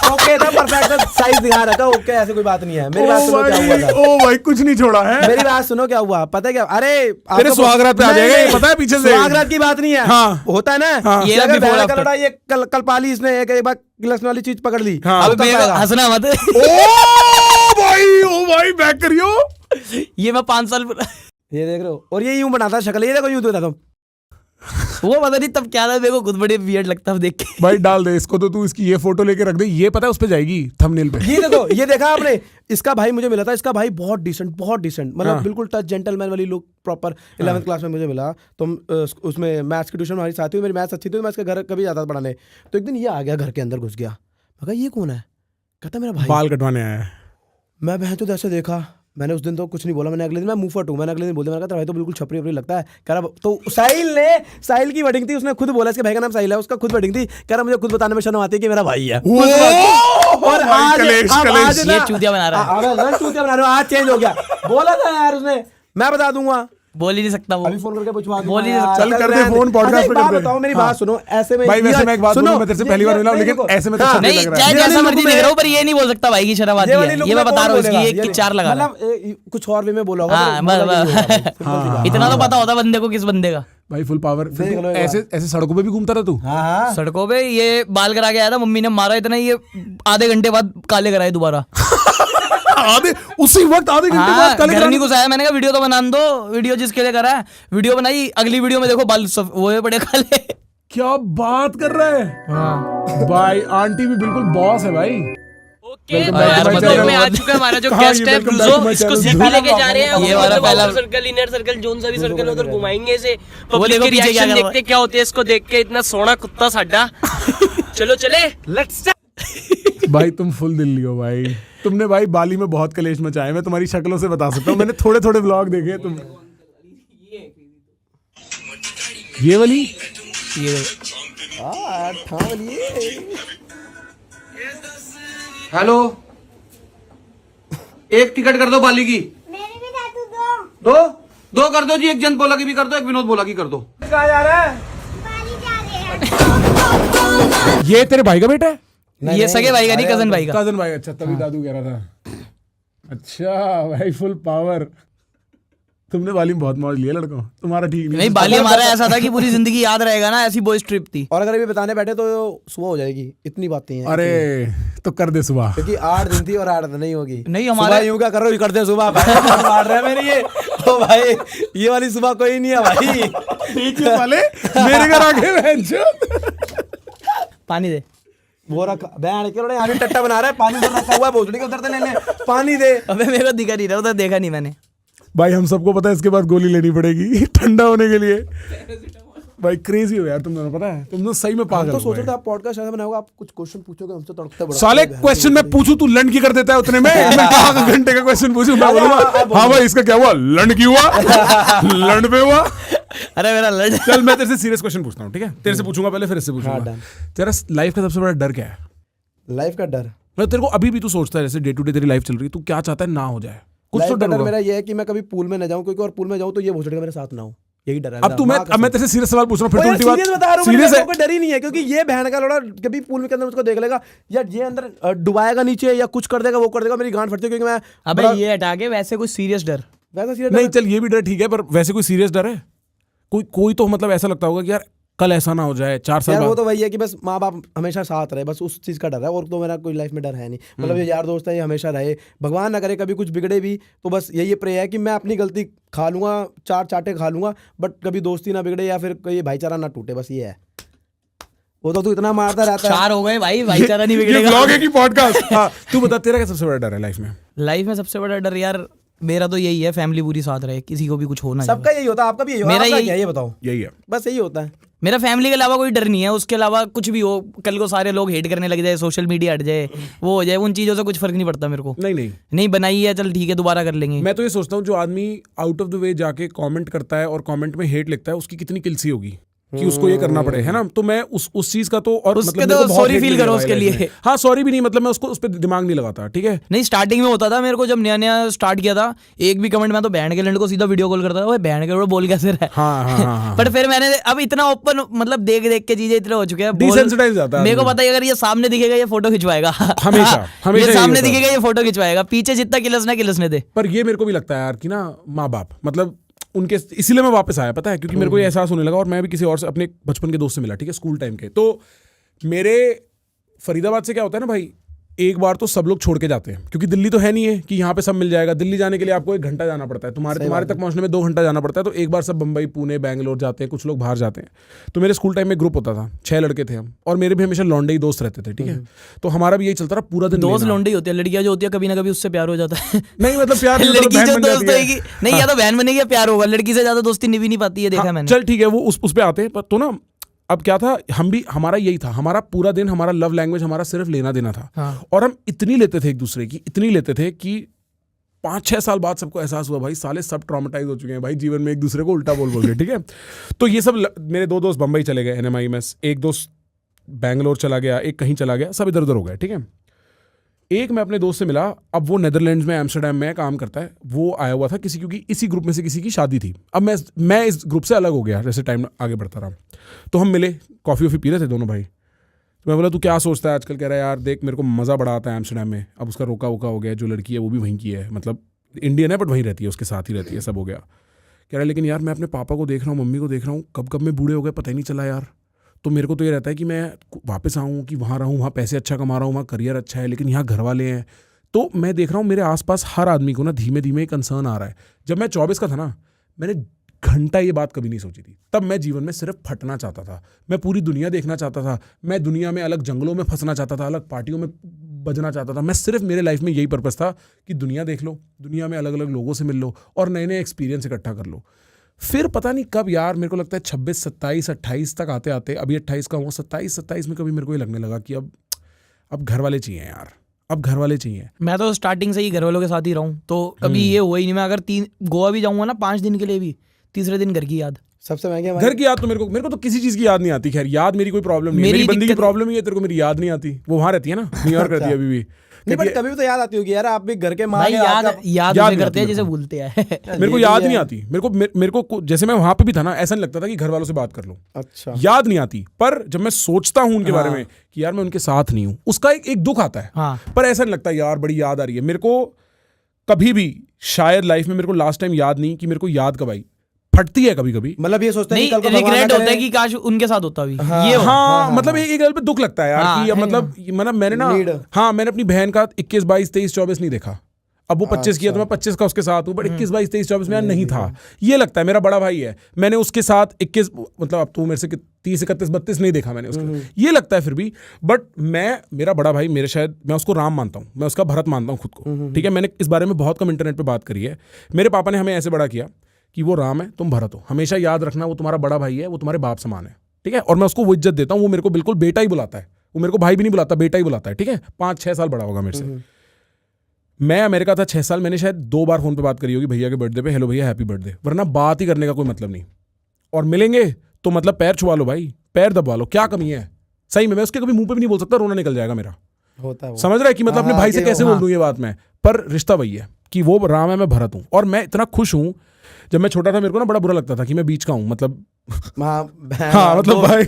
Speaker 3: ओके था, परफेक्ट साइज दिखा रखा, ओके ऐसे कोई बात नहीं है। मेरी बात सुनो क्या हुआ था,
Speaker 1: ओ भाई कुछ नहीं छोड़ा है।
Speaker 3: मेरी बात सुनो क्या हुआ, पता है क्या? अरे
Speaker 1: तेरे सुहागरात पे आ जाएगा ये, पता है पीछे से।
Speaker 3: सुहागरात की बात नहीं है,
Speaker 1: हाँ।
Speaker 3: होता है ना,
Speaker 1: हाँ।
Speaker 2: ये
Speaker 3: ये अगर
Speaker 2: before
Speaker 3: बहन
Speaker 2: after।
Speaker 3: का लड़ा, ये कल पाली इसने एक बार गिलास वाली चीज पकड़ ली,
Speaker 1: हाँ।
Speaker 2: अब
Speaker 3: तब
Speaker 2: मेरे को
Speaker 3: पाएगा।
Speaker 2: हंसना मत।
Speaker 1: ओ भाई बैक करियो।
Speaker 2: ये मैं 5 साल
Speaker 3: ये देख रहे हो, और ये यूं बनाता है शक्ल, ये देखो यूं तो तुम।
Speaker 2: वो पता नहीं तब क्या था, मेरे को खुद बड़े वियर्ड लगता है देख के।
Speaker 1: भाई डाल दे इसको, तो तू इसकी ये फोटो लेके रख दे, ये पता है उस पे जाएगी थंबनेल पे।
Speaker 3: ये देखो, ये देखा आपने, इसका भाई मुझे मिला था, इसका भाई बहुत डिसेंट मतलब
Speaker 1: हाँ।
Speaker 3: बिल्कुल टच जेंटलमैन वाली लुक प्रॉपर। 11th क्लास में मुझे मिला, तो उसमें मैथ्स की ट्यूशन हमारी साथी हुई, मेरी मैथ्स अच्छी थी, मैं इसके घर कभी जाता था पढ़ाने। तो एक दिन ये आ गया, घर के अंदर घुस गया, मैं कहा ये कौन है? कहता मेरा भाई।
Speaker 1: बाल कटवाने आया है।
Speaker 3: मैं बहन तो ऐसे देखा, मैंने उस दिन तो कुछ नहीं बोला, मैंने अगले दिन, मैं मुंह फट हूँ, मैंने अगले दिन बोल दिया, मैंने कहा भाई तो बिल्कुल छपरी वपरी लगता है। कह रहा, तो साहिल की वेडिंग थी, उसने खुद बोला, इसके भाई का नाम साहिल है, उसका खुद वेडिंग थी, कह रहा मुझे खुद बताने में शर्म आती है कि मेरा भाई है। और आज
Speaker 2: ये चूतिया बना रहा है।
Speaker 3: चूतिया बना रहा हूँ, आज चेंज हो गया। बोला था यार उसने, मैं बता दूंगा,
Speaker 2: बोल ही नहीं सकता वो।
Speaker 3: अभी फोन करके पूछवा
Speaker 2: बोल ही नहीं
Speaker 3: दूंगा,
Speaker 1: चल
Speaker 3: यार,
Speaker 1: कर दे
Speaker 3: रहने
Speaker 1: फोन,
Speaker 3: दे।
Speaker 1: podcast
Speaker 3: अच्छा, एक
Speaker 1: पे
Speaker 3: बात
Speaker 1: कर दे।
Speaker 3: बताओ, मेरी
Speaker 1: हाँ।
Speaker 3: बात सुनो, ऐसे में
Speaker 1: भाई वैसे मैं एक बात
Speaker 3: सुनो,
Speaker 1: बोलूं, मैं तेरे से पहली बार मिला हूं,
Speaker 3: ये
Speaker 1: लेकिन
Speaker 3: देखो,
Speaker 1: ऐसे में तो
Speaker 3: हाँ।
Speaker 1: अच्छा
Speaker 2: नहीं
Speaker 1: लग रहा
Speaker 2: चाहे
Speaker 1: है।
Speaker 2: जैसा
Speaker 3: ये
Speaker 2: मर्जी
Speaker 3: वाली
Speaker 2: देख रहा हूँ, पर ये नहीं बोल सकता भाई की शर्म आती
Speaker 3: वाली
Speaker 2: है।
Speaker 3: look
Speaker 2: ये मैं
Speaker 3: में
Speaker 2: बता
Speaker 3: कौन
Speaker 2: रहा हूँ, इसकी
Speaker 3: बोलेगा?
Speaker 2: एक
Speaker 3: ये
Speaker 2: किक 4 लगा रहा है।
Speaker 3: मतलब कुछ और वे में बोला होगा,
Speaker 2: हाँ,
Speaker 3: तो मतलब ये होगा, simple सी बात।
Speaker 2: इतना तो पता होता बंदे को किस बंदे का।
Speaker 1: भाई फुल पावर।
Speaker 3: देख लो एक
Speaker 1: ऐसे ऐसे सड़कों पे भी घूमता रहा तू?
Speaker 3: हाँ हाँ,
Speaker 2: सड़कों पे ये बाल करा के आया था, मम्मी ने मारा इतना, ये आधे घंटे बाद काले कराए दोबारा।
Speaker 1: आधे उसी वक्त आधे घंटे
Speaker 2: हाँ,
Speaker 1: बाद काले
Speaker 2: घर
Speaker 1: कराने-
Speaker 2: नहीं घुसाया, मैंने कहा वीडियो तो बना दो, वीडियो जिसके लिए करा है वीडियो बनाई, अगली वीडियो में देखो बाल वो है बड़े काले।
Speaker 1: क्या बात कर रहा है भाई, आंटी भी बिल्कुल बॉस है भाई।
Speaker 2: यार, मतलब
Speaker 6: में आ चुका है हमारा जो
Speaker 1: हाँ,
Speaker 6: गेस्ट
Speaker 1: ये
Speaker 6: है
Speaker 1: welcome back
Speaker 6: ब्लूजो,
Speaker 1: to my
Speaker 6: इसको
Speaker 1: channel,
Speaker 6: सिर्फ
Speaker 1: Blue।
Speaker 6: लेके जा रहे हैं।
Speaker 2: ये वाला पहला
Speaker 6: सर्कल, इनर सर्कल, जोन सा भी सर्कल उधर घुमाएंगे इसे,
Speaker 2: वो
Speaker 6: पब्लिक
Speaker 2: देखो
Speaker 6: के
Speaker 2: पीछे क्या
Speaker 6: रिएक्शन
Speaker 2: कर रहा
Speaker 6: देखते क्या होते हैं इसको देख के। इतना सोना कुत्ता साडा। चलो चले, लेट्स
Speaker 1: भाई तुम फुल दिल्ली हो भाई, तुमने भाई बाली में बहुत कलेश मचाए, मैं तुम्हारी शक्लों से बता सकता हूँ, मैंने थोड़े थोड़े व्लॉग देखे हैं। तुम ये वाली
Speaker 7: हेलो, एक टिकट कर दो बाली की।
Speaker 8: मेरी भी टैटू दो।
Speaker 7: दो कर दो जी, एक जंत बोला की भी कर दो, एक विनोद बोला की कर दो।
Speaker 3: कहाँ जा रहा है?
Speaker 8: बाली जा रहे हैं।
Speaker 1: ये तेरे भाई का बेटा है?
Speaker 2: ये सगे भाई का नहीं, कजन भाई का।
Speaker 1: कजन भाई, अच्छा तभी दादू कह रहा था। अच्छा भाई फुल पावर। तुमने बाली में बहुत मौज लिया लड़कों, तुम्हारा ठीक
Speaker 2: नहीं, बाली हमारा ऐसा था कि पूरी जिंदगी याद रहेगा ना, ऐसी बॉयज ट्रिप थी।
Speaker 3: और अगर अभी बताने बैठे तो सुबह हो जाएगी, इतनी बातें हैं।
Speaker 1: अरे तो कर दे सुबह।
Speaker 3: क्योंकि 8 दिन थी और 8 दिन नहीं होगी।
Speaker 2: नहीं, हमारे-
Speaker 3: सुबह यूं क्या कर रहे हो, करते सुबह भाई मार रहे हैं मेरे ये। ओ भाई ये वाली सुबह कोई नहीं है भाई।
Speaker 1: वाले मेरे घर आके बहनचोद।
Speaker 2: पानी दे।
Speaker 3: वो रखा बहन के लोड़े, यहाँ भी टट्टा बना रहा है, पानी उधर रखा हुआ है, भोसड़ी के उधर से लेने, पानी दे।
Speaker 2: अबे मेरे को दिखा नहीं रहा, उधर देखा नहीं मैंने।
Speaker 1: भाई हम सबको पता है इसके बाद गोली लेनी पड़ेगी ठंडा होने के लिए। भाई क्रेजी हो यार तुम दोनों, पता है तुम दोनों सही में पागल
Speaker 3: तो
Speaker 1: हो
Speaker 3: सोच
Speaker 1: गए।
Speaker 3: रहे थे आप पॉडकास्ट ऐसा बनाओगे, आप कुछ क्वेश्चन पूछोगे हमसे, तड़कते बड़ा
Speaker 1: साले क्वेश्चन मैं पूछूं तू लंड की कर देता है उतने में। मैं कहा घंटे का क्वेश्चन पूछूं, मैं बोलूंगा हाँ भाई इसका क्या हुआ, लंड की हुआ, लंड पे हुआ।
Speaker 2: अरे मेरा लड़
Speaker 1: चल मैं तेरे से सीरियस क्वेश्चन पूछता हूँ, ठीक है? तेरे से पूछूंगा पहले, फिर इससे पूछूंगा।
Speaker 3: done.
Speaker 1: तेरा लाइफ का सबसे बड़ा डर क्या है?
Speaker 3: लाइफ का डर,
Speaker 1: मतलब तेरे को अभी भी तू सोचता है जैसे डे टू डे तेरी लाइफ चल रही है, तू क्या चाहता है ना हो जाए? कुछ तो
Speaker 3: लाइफ का
Speaker 1: डर
Speaker 3: डर
Speaker 1: होगा।
Speaker 3: मेरा ये है कि मैं कभी पूल में न जाऊं, क्योंकि और पूल में जाऊं तो ये भोसड़ी का मेरे साथ ना हो, यही डर है
Speaker 1: अब मैं तेरे से सीरियस सवाल पूछ रहा हूँ, फिर तो उल्टी
Speaker 3: सीरियस बता रहा
Speaker 1: बात
Speaker 3: हूं,
Speaker 1: सीरियस है।
Speaker 3: कोई डर ही नहीं है, क्योंकि ये बहन का लोड़ा कभी पूल में के अंदर मुझको देख लेगा या ये अंदर डुबाएगा नीचे या कुछ कर देगा, वो कर देगा, मेरी गांड फटती है, क्योंकि मैं
Speaker 2: अबे ये हटा के वैसे कोई सीरियस डर।
Speaker 3: वैसा सीरियस
Speaker 1: नहीं चल ये भी डर ठीक है, पर वैसे कोई सीरियस डर है? कोई तो मतलब ऐसा लगता होगा कि यार कल ऐसा ना हो जाए 4 साल
Speaker 3: यार, वो
Speaker 1: बाद।
Speaker 3: तो वही है कि बस माँ बाप हमेशा साथ रहे, बस उस चीज़ का डर है, और तो मेरा कोई लाइफ में डर है नहीं। मतलब ये यार दोस्त है, ये हमेशा रहे, भगवान ना करे कभी कुछ बिगड़े भी, तो बस यही प्रे है कि मैं अपनी गलती खा लूंगा, 4 चाटे खा लूंगा, बट कभी दोस्ती ना बिगड़े या फिर कोई भाईचारा ना टूटे, बस ये है। वो तो तू इतना मारता रहता है।
Speaker 2: 4 हो गए भाई, भाईचारा नहीं
Speaker 1: ये
Speaker 2: बिगड़ेगा।
Speaker 1: ब्लॉग है कि पॉडकास्ट? हाँ तू बता तेरा क्या सबसे बड़ा डर है लाइफ में?
Speaker 2: लाइफ में सबसे बड़ा डर यार मेरा तो यही है, फैमिली पूरी साथ रहे, किसी को भी कुछ हो ना जाए।
Speaker 3: सबका यही होता है, आपका भी यही होता है,
Speaker 2: मेरा
Speaker 3: आपका
Speaker 2: यही-
Speaker 3: क्या है, ये बताओ?
Speaker 1: यही है।
Speaker 3: बस यही होता है।
Speaker 2: मेरा फैमिली के अलावा कोई डर नहीं है, उसके अलावा कुछ भी हो, कल को सारे लोग हेट करने लग जाए, सोशल मीडिया हट जाए, वो हो जाए, उन चीज़ों से कुछ फर्क नहीं पड़ता मेरे को। नहीं बनाई है, चल ठीक है दोबारा कर लेंगे।
Speaker 1: मैं तो ये सोचता हूँ जो आदमी आउट ऑफ द वे जाके कमेंट करता है और कमेंट में हेट लिखता है, उसकी कितनी किलसी होगी कि उसको ये करना पड़े, है ना? तो मैं उस चीज का तो और
Speaker 2: उसके
Speaker 1: मतलब
Speaker 2: तो
Speaker 1: मेरे को बहुत
Speaker 2: sorry
Speaker 1: hate
Speaker 2: feel
Speaker 1: मिलेगा
Speaker 2: करो
Speaker 1: भाई
Speaker 2: उसके
Speaker 1: life
Speaker 2: लिए।
Speaker 1: में। हाँ सॉरी भी नहीं, मतलब मैं उस पर दिमाग नहीं लगाता, ठीक है?
Speaker 2: नहीं स्टार्टिंग में होता था मेरे को, जब नया नया स्टार्ट किया था, एक भी कमेंट मैं तो बैंड के लैंड को सीधा वीडियो कॉल करता था, वो बैंड के लैंड बोल कैसे रहा है।
Speaker 1: हाँ।
Speaker 2: बट फिर मैंने अब इतना ओपन, मतलब देख देख के चीजें इतने हो चुके हैं,
Speaker 1: Desensitize जाता है
Speaker 2: मेरे को
Speaker 1: आदमी।
Speaker 2: पता है अगर ये सामने दिखेगा ये फोटो खिंचवाएगा।
Speaker 1: हमेशा
Speaker 2: ये
Speaker 1: यही
Speaker 2: सामने
Speaker 1: होता है।
Speaker 2: दिखेगा ये फोटो खिंचवाएगा, पीछे जितना किलसने दे।
Speaker 1: पर ये मेरे को भी लगता है यार कि ना माँ बाप मतलब उनके, इसीलिए मैं वापस आया, पता है? क्योंकि मेरे को ये एहसास होने लगा, और मैं भी किसी और से अपने बचपन के दोस्त से मिला, ठीक है, स्कूल टाइम के। तो मेरे फरीदाबाद से क्या होता है ना भाई, एक बार तो सब लोग छोड़ के जाते हैं, क्योंकि दिल्ली तो है नहीं है कि यहाँ पे सब मिल जाएगा। दिल्ली जाने के लिए आपको 1 घंटा जाना पड़ता है, तुम्हारे तक पहुंचने में 2 घंटा जाना पड़ता है। तो एक बार सब बम्बई, पुणे, बैंगलोर जाते हैं, कुछ लोग बाहर जाते हैं। तो मेरे स्कूल टाइम में ग्रुप होता था, 6 लड़के थे हम, और मेरे भी हमेशा लौंडे ही दोस्त रहते थे, ठीक है? तो हमारा भी यही चलता रहा पूरा दिन।
Speaker 2: दोस्त
Speaker 1: लेना।
Speaker 2: लौंडी होती है, लड़कियां जो होती है कभी ना कभी उससे प्यार हो जाता है।
Speaker 1: नहीं मतलब प्यार नहीं,
Speaker 2: लड़की
Speaker 1: बहन
Speaker 2: जो
Speaker 1: बन
Speaker 2: दोस्त
Speaker 1: जाती है।
Speaker 2: होगी, नहीं या तो बहन बनेगी या प्यार होगा, लड़की से ज्यादा दोस्ती निभी नहीं पाती है, देखा मैंने।
Speaker 1: चल ठीक है, वो उस पे आते हैं। पर तो ना अब क्या था, हमारा यही था, हमारा पूरा दिन, हमारा लव लैंग्वेज हमारा सिर्फ लेना देना था।
Speaker 2: हाँ।
Speaker 1: और हम इतनी लेते थे एक दूसरे की, इतनी लेते थे कि 5-6 साल बाद सबको एहसास हुआ भाई साले सब ट्रॉमेटाइज हो चुके हैं भाई जीवन में, एक दूसरे को उल्टा बोल के, ठीक है? तो ये सब मेरे 2 दोस्त बम्बई चले गए NMI में, एक दोस्त बैंगलोर चला गया, एक कहीं चला गया, सब इधर उधर हो गए, ठीक है? एक मैं अपने दोस्त से मिला, अब वो नेदरलैंड्स में एम्स्टरडेम में काम करता है, वो आया हुआ था क्योंकि इसी ग्रुप में से किसी की शादी थी। अब मैं इस ग्रुप से अलग हो गया जैसे टाइम आगे बढ़ता रहा। तो हम मिले, कॉफ़ी वॉफ़ी पी रहे थे दोनों भाई। तो मैं बोला तू क्या सोचता है आजकल? कह रहा है यार देख मेरे को मज़ा बड़ा आता है एम्स्टरडेम में, अब उसका रोका वोका हो गया, जो लड़की है वो भी वहीं की है, मतलब इंडियन है बट वहीं रहती है, उसके साथ ही रहती है, सब हो गया। कह रहा है लेकिन यार मैं अपने पापा को देख रहा हूँ, मम्मी को देख रहा हूँ, कब में बूढ़े हो गए पता ही नहीं चला यार। तो मेरे को तो ये रहता है कि मैं वापस आऊँ, कि वहाँ रहूँ, वहाँ पैसे अच्छा कमा रहा हूँ, वहाँ करियर अच्छा है, लेकिन यहाँ घर वाले हैं। तो मैं देख रहा हूँ मेरे आसपास हर आदमी को ना धीमे धीमे कंसर्न आ रहा है। जब मैं 24 का था ना, मैंने घंटा ये बात कभी नहीं सोची थी। तब मैं जीवन में सिर्फ फटना चाहता था, मैं पूरी दुनिया देखना चाहता था, मैं दुनिया में अलग जंगलों में फंसना चाहता था, अलग पार्टियों में बजना चाहता था। मैं सिर्फ, मेरे लाइफ में यही पर्पस था कि दुनिया देख लो, दुनिया में अलग अलग लोगों से मिल लो और नए नए एक्सपीरियंस इकट्ठा कर लो। फिर पता नहीं कब यार, मेरे को लगता है 26, 27, 28 तक आते आते, अभी 28 का हूँ, 27 में कभी मेरे को ये लगने लगा कि अब घर वाले चाहिए यार, अब घर वाले चाहिए।
Speaker 2: मैं तो स्टार्टिंग से ही घर वालों के साथ ही रहूं, तो कभी ये हुआ ही नहीं। मैं अगर गोवा भी जाऊंगा ना 5 दिन के लिए भी, तीसरे दिन घर की याद।
Speaker 3: सबसे महंगे
Speaker 1: घर की याद तो मेरे को तो किसी चीज की याद नहीं आती। खैर याद मेरी कोई प्रॉब्लम नहीं है, मेरी बंदी की प्रॉब्लम ही है, तेरे को मेरी याद नहीं आती। वो वहाँ रहती है ना, न्यूयॉर्क रहती है अभी भी।
Speaker 3: नहीं, बट कभी भी तो याद आती होगी यार, आप भी घर के माँ
Speaker 2: भाई याद
Speaker 1: याद
Speaker 2: उसे
Speaker 1: नहीं
Speaker 2: करते हैं
Speaker 1: आती
Speaker 2: जैसे
Speaker 1: मेरे को।
Speaker 2: भूलते हैं।
Speaker 1: मेरे को याद नहीं आती। मेरे को जैसे मैं वहां पे भी था ना, ऐसा नहीं लगता था कि घर वालों से बात कर लूं।
Speaker 3: अच्छा,
Speaker 1: याद नहीं आती। पर जब मैं सोचता हूं उनके बारे में कि यार मैं उनके साथ नहीं हूं, उसका एक दुख आता है।
Speaker 2: हाँ।
Speaker 1: पर ऐसा नहीं लगता यार बड़ी याद आ रही है मेरे को। कभी भी शायद लाइफ में मेरे को लास्ट टाइम याद नहीं कि मेरे को याद कब आई। फटती है कभी कभी,
Speaker 3: मतलब ये सोचते हैं
Speaker 2: नहीं,
Speaker 3: कि कल को भगवान ना
Speaker 2: रिग्रेट होता है
Speaker 3: करे।
Speaker 2: कि काश उनके साथ होता भी।
Speaker 3: हाँ,
Speaker 2: ये हो।
Speaker 1: हाँ, मतलब एक गल पे दुख लगता है यार
Speaker 2: हाँ,
Speaker 1: कि
Speaker 2: है
Speaker 1: मतलब मैंने ना,
Speaker 3: Need।
Speaker 1: हाँ मैंने अपनी बहन का 21, 22, 23, 24 नहीं देखा। अब वो 25 किया तो मैं 25 का उसके साथ हूँ, बट 21, 22, 23, 24 में यार नहीं था। ये लगता है मेरा बड़ा भाई है, मैंने उसके साथ 21, मतलब अब तू मेरे से 30, 31, 32 नहीं देखा मैंने उसका। ये लगता है फिर भी। बट मेरा बड़ा भाई, मैं उसको राम मानता हूँ, मैं उसका भरत मानता हूँ खुद को, ठीक है? मैंने इस बारे में बहुत कम इंटरनेट पे बात करी है। मेरे पापा ने हमें ऐसे बड़ा किया कि वो राम है, तुम भरत हो। हमेशा याद रखना वो तुम्हारा बड़ा भाई है, वो तुम्हारे बाप समान है, ठीक है। और मैं उसको वो इज्जत देता हूँ, वो मेरे को बिल्कुल बेटा ही बुलाता है, वो मेरे को भाई भी नहीं बुलाता, बेटा ही बुलाता है, ठीक है। 5-6 साल बड़ा होगा मेरे से। मैं अमेरिका था 6 साल, मैंने शायद 2 बार फोन पे बात करी होगी भैया के बर्थडे पे, हेलो भैया हैप्पी बर्थडे, वरना बात ही करने का कोई मतलब नहीं। और मिलेंगे तो मतलब पैर छुआ लो भाई, पैर दबा लो, क्या कमी है सही में। मैं उसके कभी मुंह पे भी नहीं बोल सकता, रोना निकल जाएगा मेरा,
Speaker 3: होता है वो।
Speaker 1: समझ रहा है कि मतलब अपने भाई से कैसे बोल दूं ये बात मैं। पर रिश्ता वही है कि वो राम है, मैं भरत हूँ। और मैं इतना खुश हूँ, जब मैं छोटा था मेरे को ना बड़ा बुरा लगता था कि मैं बीच का हूँ, मतलब हाँ मतलब भाई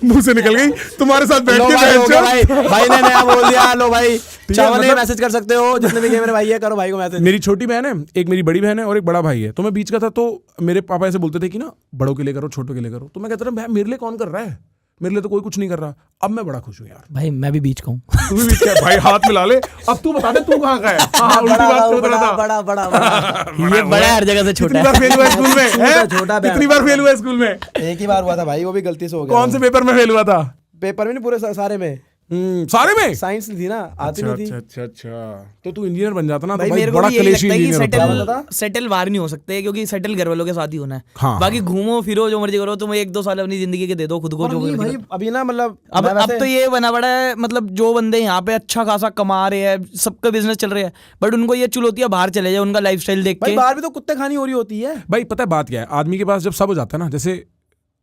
Speaker 1: मुंह से निकल गई तुम्हारे साथ बैठ
Speaker 3: लो
Speaker 1: के
Speaker 3: भाई, हो गया
Speaker 1: बैठ
Speaker 3: भाई, भाई ने नया बोल दिया। लो भाई, चावल
Speaker 1: मतलब-
Speaker 3: मैसेज कर सकते हो, जितने भी मेरे भाई है करो भाई को मैसेज।
Speaker 1: मेरी छोटी बहन है, एक मेरी बड़ी बहन है और एक बड़ा भाई है, तो मैं बीच का था। तो मेरे पापा ऐसे बोलते थे कि ना बड़ों के लिए करो, छोटों के लिए करो। तो मैं कहता था भाई मेरे लिए कौन कर रहा है, मेरे लिए तो कोई कुछ नहीं कर रहा। अब मैं बड़ा खुश हूँ यार।
Speaker 2: भाई मैं भी बीच का हूँ।
Speaker 1: तू भी बीच का है? भाई हाथ मिला ले। अब तू बता दे तू कहाँ का है। हाँ, उल्टी बात सोच रहा था।
Speaker 3: बड़ा बड़ा बड़ा
Speaker 2: ये बड़ा हर जगह से छोटा
Speaker 1: कितनी बार फेल हुआ है स्कूल में हैं?
Speaker 3: छोटा बहन।
Speaker 1: कितनी बार फेल हुआ है स्कूल में?
Speaker 3: एक ही बार हुआ था भाई, वो भी गलती से हो गया।
Speaker 1: कौन से पेपर में फेल हुआ था?
Speaker 3: पेपर में नहीं, पूरे सारे में।
Speaker 1: सारे में?
Speaker 3: साइंस थी ना, आती नहीं थी।
Speaker 1: अच्छा। तो तू इंजीनियर बन जाता ना, तो
Speaker 2: भाई
Speaker 1: भाई
Speaker 2: मेरे को
Speaker 1: बड़ा
Speaker 2: भी यही
Speaker 1: कलेशी
Speaker 2: लगता है कि
Speaker 1: इंजीनियर होता।
Speaker 2: सेटल बाहर नहीं हो सकते, क्योंकि सेटल घर वालों के साथ ही होना है।
Speaker 1: हाँ,
Speaker 2: बाकी घूमो फिरो जो मर्जी करो, तुम 1-2 साल अपनी जिंदगी के दे दो खुद को,
Speaker 3: और
Speaker 2: जो
Speaker 3: नहीं
Speaker 2: मर्जी
Speaker 3: भाई,
Speaker 2: करो।
Speaker 3: अभी ना मतलब
Speaker 2: अब तो ये बना पड़ा है, मतलब जो बंदे यहाँ पे अच्छा खासा कमा रहे हैं, सबका बिजनेस चल रहा है, बट उनको ये चुनौती है बाहर चले जाए, उनका लाइफस्टाइल देख
Speaker 3: भाई
Speaker 2: के।
Speaker 3: बाहर भी तो कुत्ते खानी हो रही होती है।
Speaker 1: भाई पता है बात क्या है, आदमी के पास जब सब हो जाता है ना, जैसे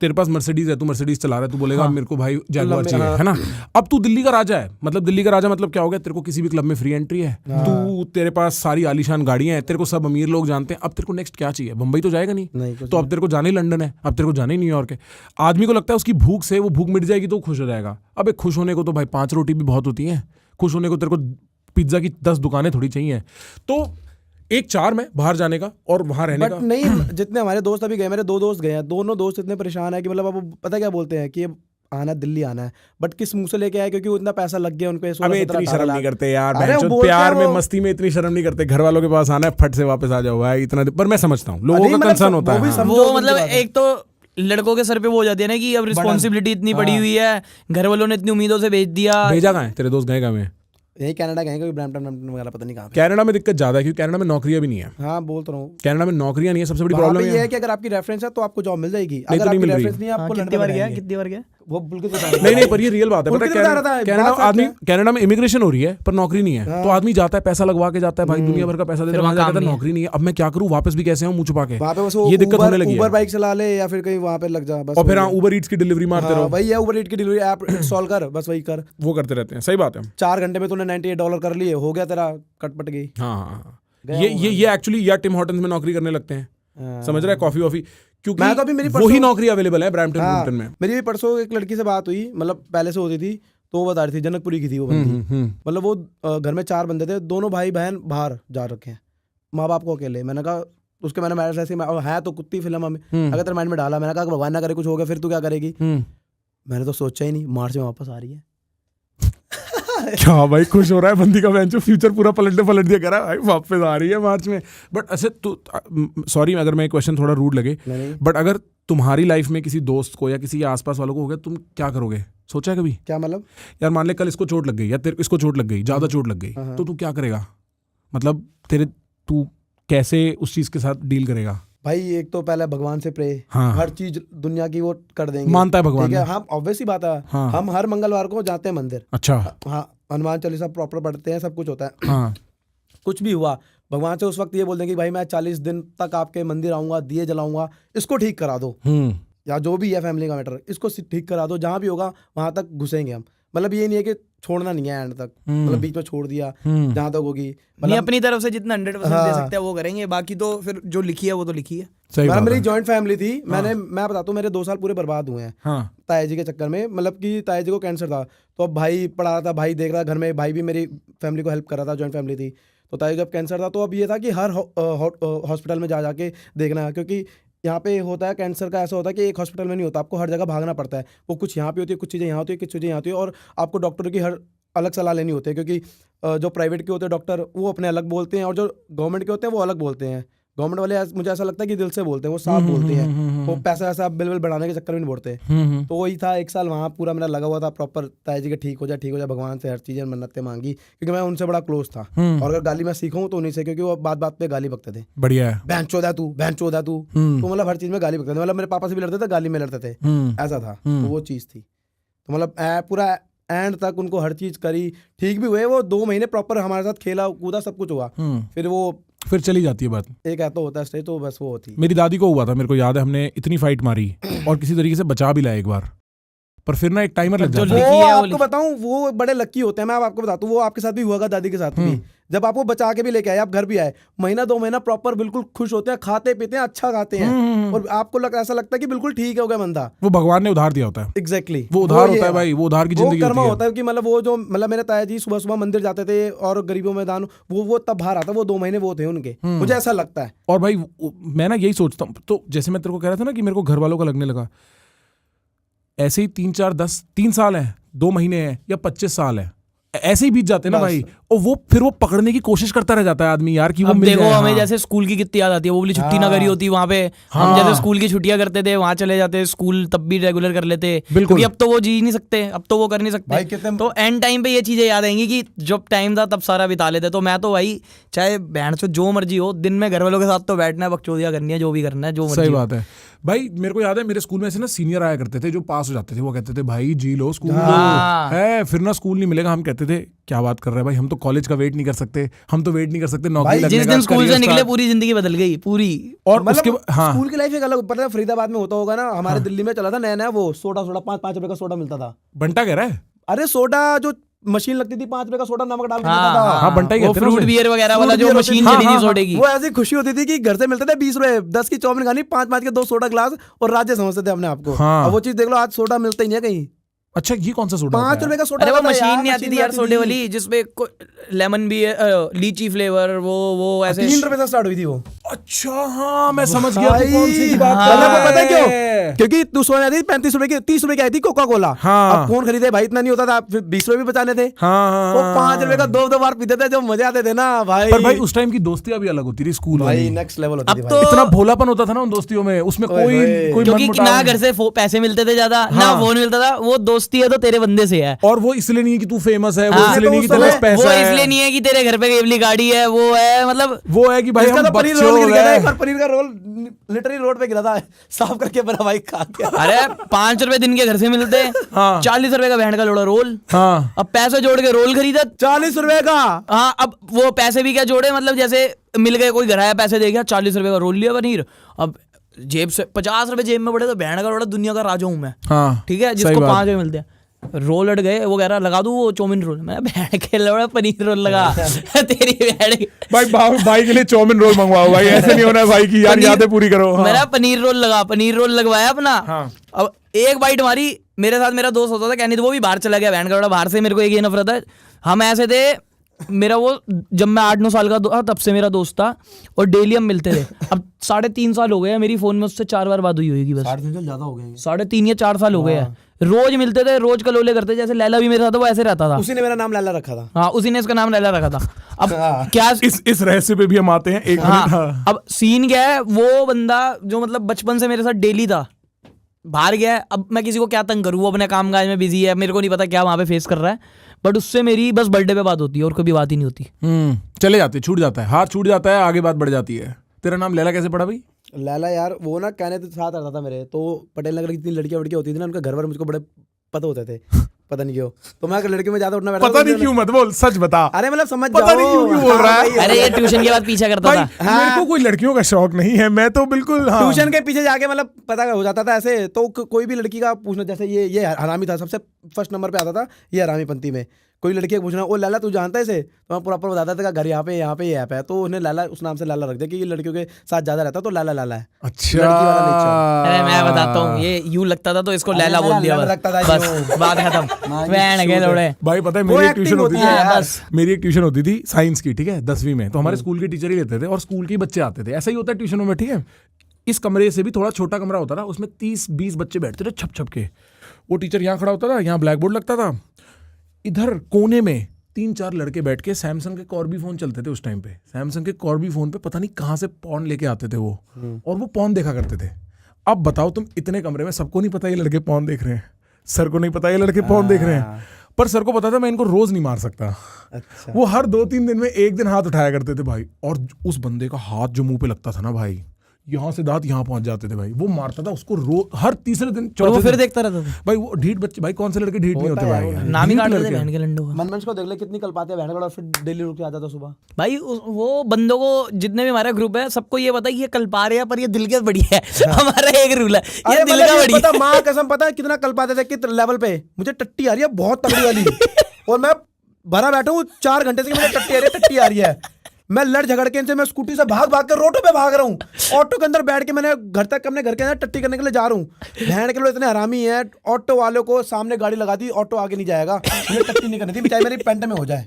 Speaker 1: तेरे पास मर्सिडीज है, तू मर्सिडीज चला रहा है, तू बोलेगा
Speaker 2: हाँ।
Speaker 1: मेरे को भाई जैगुआर
Speaker 3: लंबे,
Speaker 1: चाहिए,
Speaker 3: हाँ।
Speaker 1: है ना। अब तू दिल्ली का राजा है, मतलब दिल्ली का राजा मतलब क्या हो गया, तेरे को किसी भी क्लब में फ्री एंट्री है, तू तेरे पास सारी आलीशान गाड़ियां हैं, तेरे को सब अमीर लोग जानते हैं। अब तेरे को नेक्स्ट क्या चाहिए? बंबई तो जाएगा नहीं,
Speaker 3: कुछ
Speaker 1: तो अब तेरे को जाना ही लंदन है, अब तेरे को जाना ही न्यूयॉर्क है। आदमी को लगता है उसकी भूख से वो भूख मिट जाएगी तो खुश हो जाएगा। अब एक खुश होने को तो भाई 5 रोटी भी बहुत होती है, खुश होने को तेरे को पिज्जा की 10 दुकानें थोड़ी चाहिए। तो एक 4 में बाहर जाने का और वहां रहने
Speaker 3: बट
Speaker 1: का।
Speaker 3: नहीं, जितने हमारे दोस्त अभी गए, मेरे 2 दोस्त गए हैं, दोनों दोस्त इतने परेशान है कि मतलब अब पता क्या बोलते हैं कि अब आना दिल्ली आना है, बट किस मुंह से लेके आए, क्योंकि उतना पैसा लग गया उनको।
Speaker 1: अबे इतनी शर्म नहीं करते यार,
Speaker 3: अरे
Speaker 1: बहनचोद,
Speaker 3: वो बोलते
Speaker 1: प्यार
Speaker 3: हैं
Speaker 1: में
Speaker 3: वो-
Speaker 1: मस्ती में इतनी शर्म नहीं करते। घर वालों के पास आना है, फट से वापस आ जाओ भाई, इतना। पर मैं समझता हूँ लोगों का कंसर्न होता है। हाँ।
Speaker 3: समझो
Speaker 2: वो
Speaker 3: उनकी
Speaker 2: मतलब
Speaker 3: बात है।
Speaker 2: एक तो लड़कों के सर पे वो हो जाती है ना कि अब रिस्पॉन्सिबिलिटी इतनी बड़ी हुई है, घर वालों ने इतनी उम्मीदों से भेज दिया।
Speaker 1: भेजा कहाँ है तेरे दोस्त, गए कहाँ में?
Speaker 3: यही कनाडा गए, कोई ब्रैम्पटन वगैरह पता नहीं कहाँ पे।
Speaker 1: कनाडा में दिक्कत ज्यादा है क्योंकि कनाडा में नौकरियां भी नहीं है।
Speaker 3: हाँ बोल तो रहा हूँ,
Speaker 1: कनाडा में नौकरियां नहीं है, सबसे बड़ी
Speaker 3: वहाँ
Speaker 1: प्रॉब्लम
Speaker 3: पे ये
Speaker 1: है।
Speaker 3: है कि अगर आपकी रेफरेंस है तो आपको जॉब मिल जाएगी,
Speaker 1: तो
Speaker 3: अगर
Speaker 1: नहीं
Speaker 3: आपकी
Speaker 1: मिल रही।
Speaker 3: रेफरेंस नहीं है आपको
Speaker 2: कितनी
Speaker 3: लड़ने
Speaker 2: बार गया,
Speaker 3: पड़ेंगे।
Speaker 2: कितनी बार गया?
Speaker 3: वो बिल्कुल
Speaker 1: नहीं पर ये रियल बात है। पता
Speaker 3: उनके
Speaker 1: है
Speaker 3: लिए बता रहा था,
Speaker 1: कनाडा
Speaker 3: बात
Speaker 1: आदमी,
Speaker 3: सच है।
Speaker 1: कनाडा में इमिग्रेशन हो रही है पर नौकरी नहीं है, तो आदमी जाता है पैसा लगवा के जाता है भाई, दुनिया भर का पैसा देता है, वहाँ जाकर नौकरी नहीं है। अब मैं क्या करूँ, वापस भी कैसे आऊँ मुंह छुपा के?
Speaker 3: वहाँ पे बस
Speaker 1: ये दिक्कत होने लगी
Speaker 3: ऊबर
Speaker 1: है।
Speaker 3: बाइक चला ले या फिर कहीं वहाँ पे लग जा बस।
Speaker 1: और फिर हाँ ऊबर ईट्स की डिलीवरी मारते रहो,
Speaker 3: वही है, ऊबर ईट की डिलीवरी ऐप इंस्टॉल कर, बस वही कर।
Speaker 1: वो करते रहते हैं। सही बात है।
Speaker 3: 4 घंटे में तूने $98 कर लिए, हो गया तेरा, कटपट गई।
Speaker 1: हाँ हाँ, ये एक्चुअली या टिम हॉर्टन्स में नौकरी करने लगते हैं, समझ रहा है, कॉफी वॉफी, क्योंकि
Speaker 3: मैं तो अभी मेरी
Speaker 1: वही नौकरी अवेलेबल है ब्रैम्पटन
Speaker 3: हाँ,
Speaker 1: में।
Speaker 3: मेरी भी परसों एक लड़की से बात हुई, मतलब पहले से होती थी, तो वो बता रही थी जनकपुरी की थी वो बंदी। मतलब वो घर में 4 बंदे थे, दोनों भाई बहन बाहर जा रखे हैं, माँ बाप को अकेले। मैंने कहा उसके, मैंने मैरिज ऐसे है तो कुत्ती फिल्म में, अगर तेरे माइंड में डाला, मैंने कहा भगवान ना करे कुछ हो गया फिर तू क्या करेगी। मैंने तो सोचा ही नहीं, मार्च में वापस आ रही है।
Speaker 1: क्या भाई खुश हो रहा है बंदी का, बेंचो फ्यूचर पूरा पलट दिया, कह रहा है भाई वापस आ रही है मार्च में। बट ऐसे तो सॉरी अगर मैं क्वेश्चन थोड़ा रूड लगे, बट अगर तुम्हारी लाइफ में किसी दोस्त को या किसी के आसपास वालों को हो गया, तुम क्या करोगे? सोचा है कभी?
Speaker 3: क्या मतलब?
Speaker 1: यार मान ले कल इसको चोट लग गई या तेरे इसको चोट लग गई, ज्यादा चोट लग गई, तो तू क्या करेगा? मतलब तू कैसे उस चीज के साथ डील करेगा?
Speaker 3: भाई एक तो पहले भगवान से प्रे,
Speaker 1: हाँ।
Speaker 3: हर चीज दुनिया की वो कर देंगे,
Speaker 1: मानता है भगवान
Speaker 3: ठीक है।
Speaker 1: में?
Speaker 3: हम ऑब्वियस ही बात है,
Speaker 1: हाँ।
Speaker 3: हम हर मंगलवार को जाते हैं मंदिर।
Speaker 1: अच्छा।
Speaker 3: हाँ, हनुमान चालीसा प्रॉपर पढ़ते हैं, सब कुछ होता है।
Speaker 1: हाँ।
Speaker 3: कुछ भी हुआ, भगवान से उस वक्त ये बोल देंगे कि भाई मैं 40 दिन तक आपके मंदिर आऊंगा, दिए जलाऊंगा, इसको ठीक करा दो, या जो भी है फैमिली का मैटर, इसको ठीक करा दो, जहां भी होगा वहां तक घुसेंगे हम। मतलब ये नहीं है कि छोड़ना नहीं है एंड तक, मतलब बीच में छोड़ दिया, जहां तक होगी
Speaker 2: नहीं, अपनी तरफ से जितना 100% दे सकते हैं वो करेंगे, बाकी तो फिर जो लिखी है वो तो लिखी है।
Speaker 1: सही बात
Speaker 3: मेरी
Speaker 1: है।
Speaker 3: जॉइंट फैमिली थी, मैं बताता हूँ, मेरे 2 साल पूरे बर्बाद हुए हैं
Speaker 1: हाँ।
Speaker 3: ताया जी के चक्कर में। मतलब कि ताया जी को कैंसर था, तो अब भाई पढ़ा रहा था, भाई देख रहा था घर में, भाई भी मेरी फैमिली को हेल्प कर रहा था, जॉइंट फैमिली थी। तो ताया जी जब कैंसर था, तो अब ये था कि हर हॉस्पिटल में जा के देखना, क्योंकि यहाँ पे होता है कैंसर का, ऐसा होता है कि एक हॉस्पिटल में नहीं होता, आपको हर जगह भागना पड़ता है। वो कुछ यहाँ पे होती है, कुछ चीज़ें यहाँ होती है, कुछ चीज़ें यहाँ होती है, और आपको डॉक्टर की हर अलग सलाह लेनी होती है, क्योंकि जो प्राइवेट के होते हैं डॉक्टर वो अपने अलग बोलते हैं, और जो गवर्नमेंट के होते हैं वो अलग बोलते हैं। गवर्नमेंट वाले मुझे ऐसा लगता है कि दिल से बोलते हैं, वो साफ बोलते हैं, वो पैसा वैसा बिल बिल बढ़ाने के चक्कर में नहीं बोलते। तो वही था, 1 साल वहाँ पूरा मेरा लगा हुआ था प्रॉपर, ताया जी के ठीक हो जाए, भगवान से हर चीज़ मन्नतें मांगी, क्योंकि मैं उनसे बड़ा क्लोज था। और अगर गाली मैं सीखूं तो उन्हीं से, क्योंकि वो बात बात पे गाली बकते थे,
Speaker 1: बढ़िया है।
Speaker 3: बहन चोदा तू, तो मतलब हर चीज़ में गाली बकते थे, मतलब मेरे पापा से भी लड़ते थे, गाली में लड़ते थे, ऐसा था। तो वो चीज़ थी, तो मतलब पूरा एंड तक उनको हर चीज़ करी, ठीक भी हुए वो 2 महीने प्रॉपर हमारे साथ खेला कूदा, सब कुछ हुआ। फिर
Speaker 1: चली जाती है बात।
Speaker 3: एक ऐसा होता है स्टेज, तो बस वो होती।
Speaker 1: मेरी दादी को हुआ था, मेरे को याद है, हमने इतनी फाइट मारी और किसी तरीके से बचा भी लाया एक बार, पर फिर ना एक टाइमर लग जाता है।
Speaker 3: वो आपको बताऊं, वो बड़े लकी होते हैं, मैं आपको बताता हूँ, वो आपके साथ भी हुआ, दादी के साथ भी, जब आपको बचा के भी लेके आए, आप घर भी आए, महीना 2 महीना प्रॉपर बिल्कुल खुश होते हैं, खाते पीते हैं, अच्छा खाते हैं, और आपको ऐसा लगता है कि बिल्कुल ठीक हो गया बंदा,
Speaker 1: वो भगवान ने उधार दिया होता है।
Speaker 3: एग्जैक्टली,
Speaker 1: वो उधार होता है भाई, वो उधार की जिंदगी
Speaker 3: कर्मा होता है। कि मतलब वो जो मतलब मेरे ताया जी सुबह सुबह मंदिर जाते थे और गरीबों में दान, वो तब बाहर आता, वो 2 महीने वो थे उनके, मुझे ऐसा लगता है।
Speaker 1: और भाई मैं ना यही सोचता हूँ, तो जैसे मैं तेरे को कह रहा था ना कि मेरे को घर वालों का लगने लगा, ऐसे ही 3 साल है, 2 महीने हैं या 25 साल है, ऐसे ही बीत जाते हैं ना भाई, और वो फिर वो पकड़ने की कोशिश करता रह जाता है आदमी यार, कि वो मिल
Speaker 2: देखो
Speaker 1: जाए।
Speaker 2: हमें जैसे स्कूल की कितनी याद आती है, वो वाली छुट्टी ना करी होती वहां पे, हम जैसे स्कूल की छुट्टियां करते थे, वहां चले जाते स्कूल, तब भी रेगुलर कर लेते, क्योंकि अब तो वो जी नहीं सकते, अब तो वो कर नहीं सकते, तो एंड टाइम पे ये चीजें याद आएंगी कि जब टाइम था तब सारा बिता लेते। तो मैं तो भाई चाहे बहन से जो मर्जी हो, दिन में घर वालों के साथ तो बैठना है, बकचोदियां करनी है, जो भी करना है, जो मर्जी।
Speaker 1: सही बात है भाई। मेरे को याद है, मेरे स्कूल में ऐसे ना सीनियर आया करते थे जो पास हो जाते थे, वो कहते थे भाई जी लो स्कूल है, फिर ना स्कूल नहीं मिलेगा। हम कहते थे क्या बात कर रहे हैं भाई, हम तो कॉलेज का वेट नहीं कर सकते, हम तो वेट नहीं कर सकते नौकरी लगने का।
Speaker 2: जिस दिन स्कूल से निकले पूरी जिंदगी बदल गई पूरी।
Speaker 1: और उसके
Speaker 3: स्कूल की लाइफ एक अलग, पता है फरीदाबाद में होता होगा ना, हमारे दिल्ली में चला था नया, वो सोडा 5 रुपए का सोडा मिलता था।
Speaker 1: बंटा कह रहा है,
Speaker 3: अरे सोडा जो मशीन लगती थी, 5 रुपए का सोडा नमक डाल के मिलता था।
Speaker 1: हाँ बंटा ही,
Speaker 2: फ्रूट बियर वगैरह वाला जो मशीन चली थी सोडे की,
Speaker 3: वो ऐसी खुशी होती थी कि घर से मिलते थे 20 रुपए, 10 की चाउमीन खानी, 5 के 2 सोडा ग्लास, और राज्य समझते थे अपने आपको। अब वो चीज देख लो, आज सोडा मिलता ही नहीं है कहीं।
Speaker 1: अच्छा ये कौन सा सोडा?
Speaker 3: 5 रुपए का सोडा।
Speaker 2: अरे वो मशीन नहीं आती थी यार सोडे वाली, जिसमें लेमन भी है, लीची फ्लेवर, वो ऐसे
Speaker 3: 3 रुपए से स्टार्ट हुई थी वो।
Speaker 1: अच्छा हाँ मैं समझ गया तू कौन सी की बात
Speaker 3: कर रहा है। पता है क्यों? क्योंकि तू सोने आती 35 रुपए की, 30 रुपए की आई थी कोका कोला। अब कौन खरीदे भाई, इतना नहीं होता था, 20 रुपए भी बचाने थे। वो 5 रुपए का 2 बार पीते थे, जो मजे आते थे ना भाई।
Speaker 1: पर भाई उस टाइम की दोस्तियां भी अलग होती थी स्कूल वाली,
Speaker 3: नेक्स्ट लेवल होती थी
Speaker 2: भाई।
Speaker 1: इतना भोलापन होता था ना उन दोस्तियों में, उसमें कोई
Speaker 2: क्योंकि ना घर से पैसे मिलते थे ज्यादा, ना फोन मिलता था, वो दोस्ती है तो तेरे बंदे से है।
Speaker 1: और वो इसलिए नहीं है कि तू फेमस है, वो इसलिए नहीं है कि तेरे पास पैसा है,
Speaker 2: वो इसलिए नहीं है कि तेरे घर पे केबली गाड़ी है, वो है मतलब
Speaker 1: वो है कि भाई हम
Speaker 3: पनीर रोल गिर गया था, एक बार पनीर का रोल लिटरली रोड पे गिरा था, साफ करके मेरा भाई खा गया।
Speaker 2: अरे 5 रुपए दिन के घर से मिलते, 40 रुपए का बैंड का लोड़ा रोल। अब पैसे जोड़ के रोल खरीदा 40 रुपए का। हाँ अब वो पैसे भी क्या जोड़े, मतलब जैसे मिल गए, कोई घर आया पैसे दे गया, 40 रुपए का रोल लिया पनीर, अब जेब से 50 रुपए जेब में पड़े तो बैंड का लोड़ा दुनिया का राजा हूं मैं, ठीक है, जिसको 5 रुपए मिलते हैं। रोल अट गए, वो कह रहा लगा दूं वो चाउमीन रोल, मैं बैंड के लोड़ा पनीर रोल लगा तेरी बैंड
Speaker 1: भाई के लिए चाउमीन रोल मंगवाओ भाई, ऐसे नहीं होना है भाई की यार यादें पूरी करो।
Speaker 2: मेरा पनीर रोल लगा, पनीर रोल लगवाया अपना। अब एक बाइट मारी, मेरे साथ मेरा दोस्त होता था कहनी, तो वो भी बाहर चला गया, बैंड का लोड़ा बाहर से। मेरे को एक ये नफरत है, हम ऐसे थे, मेरा वो जब मैं 8-9 साल का था तब से मेरा दोस्त था, और डेली हम मिलते थे। अब 3.5 साल हो गए, मेरी फोन में उससे 4 बार बात हुई होगी बस,
Speaker 3: 3.5 ज्यादा हो गए,
Speaker 2: 3.5 या 4 साल हो गए हैं। रोज मिलते थे, रोज कलोले करते, जैसे लैला भी मेरे साथ वो ऐसे रहता था।
Speaker 3: उसी ने मेरा नाम लैला रखा था।
Speaker 2: हाँ उसी ने इसका नाम लैला रखा था। अब क्या
Speaker 1: इस रहस्य पे भी हम आते हैं एक मिनट।
Speaker 2: अब सीन क्या है, वो बंदा जो मतलब बचपन से मेरे साथ डेली था, बाहर गया है। अब मैं किसी को क्या तंग करूँ, वो अपने काम काज में बिजी है, मेरे को नहीं पता क्या वहां पे फेस कर रहा है, बट उससे मेरी बस बर्थडे पे बात होती है और कभी बात ही नहीं होती।
Speaker 1: चले जाते, छूट जाता है, हाथ छूट जाता है, आगे बात बढ़ जाती है। तेरा नाम लैला कैसे पड़ा भाई?
Speaker 3: लैला यार वो ना कहने तो साथ रहता था मेरे, तो पटेल नगर की जितनी लड़कियां वड़कियां होती थी ना, उनका घर बार मुझको बड़े पता होते थे, पता नहीं क्यों। तो मैं अगर लड़की में ज्यादा उठना बैठा,
Speaker 1: पता नहीं क्यों मत बोल, सच बता।
Speaker 3: अरे मतलब समझ
Speaker 1: पता
Speaker 3: जाओ,
Speaker 1: नहीं क्यों बोल रहा है।
Speaker 2: अरे ये ट्यूशन के बाद पीछा करता था।
Speaker 1: मेरे को कोई लड़कियों का शौक नहीं है, मैं तो बिल्कुल
Speaker 3: ट्यूशन के पीछे जाके मतलब पता हो जाता था ऐसे। तो कोई भी लड़की का पूछना, जैसे ये हरामी था, सबसे फर्स्ट नंबर पे आता था ये हरामी पंथी में। कोई लड़की का पूछना, ओ लाला तू जानता है इसे, तो मैं प्रॉपर बताता था घर यहाँ पे ये ऐप है, तो उन्हें लाला उस नाम से लाला रख दिया कि ये लड़कियों के साथ ज्यादा रहता तो लाला है।
Speaker 1: अच्छा
Speaker 3: लड़की वाला नेचर।
Speaker 2: अरे मैं बताता हूँ, ये यूं लगता था तो इसको लैला बोल दिया, बस बात खत्म।
Speaker 1: भाई पता है मेरी एक ट्यूशन होती थी, मेरी एक ट्यूशन होती थी साइंस की, ठीक है, 10वीं में। तो हमारे स्कूल के टीचर ही लेते थे और स्कूल के बच्चे आते थे, ऐसा ही होता है ट्यूशनों में, ठीक है। इस कमरे से भी थोड़ा छोटा कमरा होता था, उसमें 30-20 बच्चे बैठते थे छप छप के। वो टीचर यहाँ खड़ा होता था, यहाँ ब्लैक बोर्ड लगता था, इधर कोने में 3-4 लड़के बैठ के सैमसंग के कॉर्बी फोन चलते थे उस टाइम पे, सैमसंग के कॉर्बी फोन पे पता नहीं कहाँ से पॉन लेके आते थे वो, और वो पॉन देखा करते थे। अब बताओ तुम, इतने कमरे में सबको नहीं पता ये लड़के पॉन देख रहे हैं, सर को नहीं पता ये लड़के पॉन देख रहे हैं, पर सर को पता था मैं इनको रोज नहीं मार सकता।
Speaker 3: अच्छा।
Speaker 1: वो हर 2-3 दिन में एक दिन हाथ उठाया करते थे भाई, और उस बंदे का हाथ जो मुंह पे लगता था ना भाई, यहाँ से दांत यहाँ पहुंच जाते थे भाई, वो मारता था उसको हर तीसरे दिन
Speaker 2: और वो
Speaker 1: चौथे
Speaker 2: फिर
Speaker 1: दिन।
Speaker 2: देखता रहता था।
Speaker 1: भाई वो ढीठ बच्चे भाई, कौन से लड़के ढीठ नहीं होते भाई,
Speaker 2: नाम ही
Speaker 1: ढीठ
Speaker 2: काट देते
Speaker 1: लड़के।
Speaker 2: बहन के लंडों का।
Speaker 3: मनमंच को देख ले कितनी कल पाते हैं बहन, और फिर डेली रुक के आता था सुबह।
Speaker 2: भाई वो बंदों को, जितने भी हमारा ग्रुप है, सबको ये पता है कि ये कल पा रहे हैं, पर ये दिल के बढ़िया है। हमारा एक रूल है, ये
Speaker 3: अरे
Speaker 2: दिल
Speaker 3: मतलब
Speaker 2: का
Speaker 3: ये
Speaker 2: बढ़िया
Speaker 3: पता, माँ कसम पता है कितना कल पाते थे, किस लेवल पे मुझे टट्टी आ रही है बहुत तगड़ी वाली, और मैं भरा बैठा हूँ 4 घंटे से कि मुझे टट्टी आ रही है, टट्टी आ रही है। मैं लड़ झगड़ के इनसे, मैं स्कूटी से भाग भाग के रोडों पे भाग रहा हूँ, ऑटो के अंदर बैठ के मैंने घर तक, अपने घर के अंदर टट्टी करने के लिए जा रहा हूँ। बहन के लोग इतने हरामी हैं, ऑटो वालों को सामने गाड़ी लगा दी, ऑटो आगे नहीं जाएगा, मुझे टट्टी नहीं करनी थी, चाहे मेरी पेंट में हो जाए।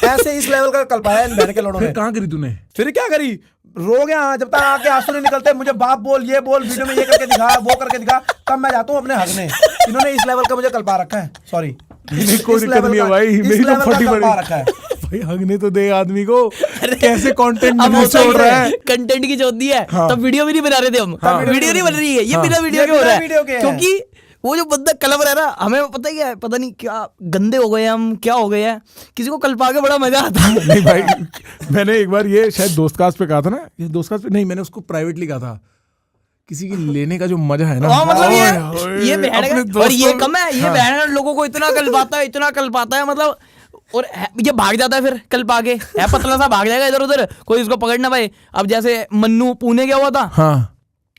Speaker 3: ऐसे इस लेवल का कल पाया इन बहन के लोगों ने।
Speaker 1: फिर कहाँ करी तूने?
Speaker 3: फिर क्या करी, रो गया जब तक आके आंसू नहीं निकलते, मुझे बाप बोल, ये बोल, वीडियो में ये करके दिखा, वो करके दिखा, तब मैं जाता हूँ अपने हगने। इन्होंने इस लेवल का मुझे कल पा रखा है, सॉरी
Speaker 1: नहीं, कोई दिक्कत नहीं है भाई, मेरी तो फटी पड़ी
Speaker 3: रखा है
Speaker 1: भाई, हगने तो दे आदमी को, कैसे कंटेंट
Speaker 2: अब होता
Speaker 1: छोड़
Speaker 2: ही
Speaker 1: रहा
Speaker 2: है,
Speaker 1: है।
Speaker 2: कंटेंट की चौथी है, तब वीडियो भी नहीं बना रहे थे हम, वीडियो नहीं बन रही है, ये बिना वीडियो
Speaker 3: ये
Speaker 2: के हो
Speaker 3: बिना
Speaker 2: रहा
Speaker 3: वीडियो के
Speaker 2: है,
Speaker 3: है।
Speaker 2: क्योंकि वो जो बंदा कलम रह रहा, हमें पता ही है, पता नहीं क्या गंदे हो गए हम, क्या हो गया है, किसी को कल पा के बड़ा मजा आता है।
Speaker 1: नहीं भाई, मैंने एक बार ये शायद दोस्तकास्ट पे कहा था ना, ये दोस्तकास्ट पे नहीं, मैंने उसको प्राइवेटली कहा था, किसी की लेने का जो मजा है ना,
Speaker 2: हाँ, मतलब
Speaker 1: ओए,
Speaker 2: ये बहन
Speaker 1: अपने
Speaker 2: का, और ये
Speaker 1: दोस्तों-
Speaker 2: कम है, ये बहन लोगों को इतना कल पाता है, इतना कल पाता है, मतलब, और ये भाग जाता है फिर कल पाके, है पतला सा भाग जाएगा इधर उधर, कोई इसको पकड़ ना पाए। अब जैसे मन्नू पुणे गया हुआ था,
Speaker 1: हाँ,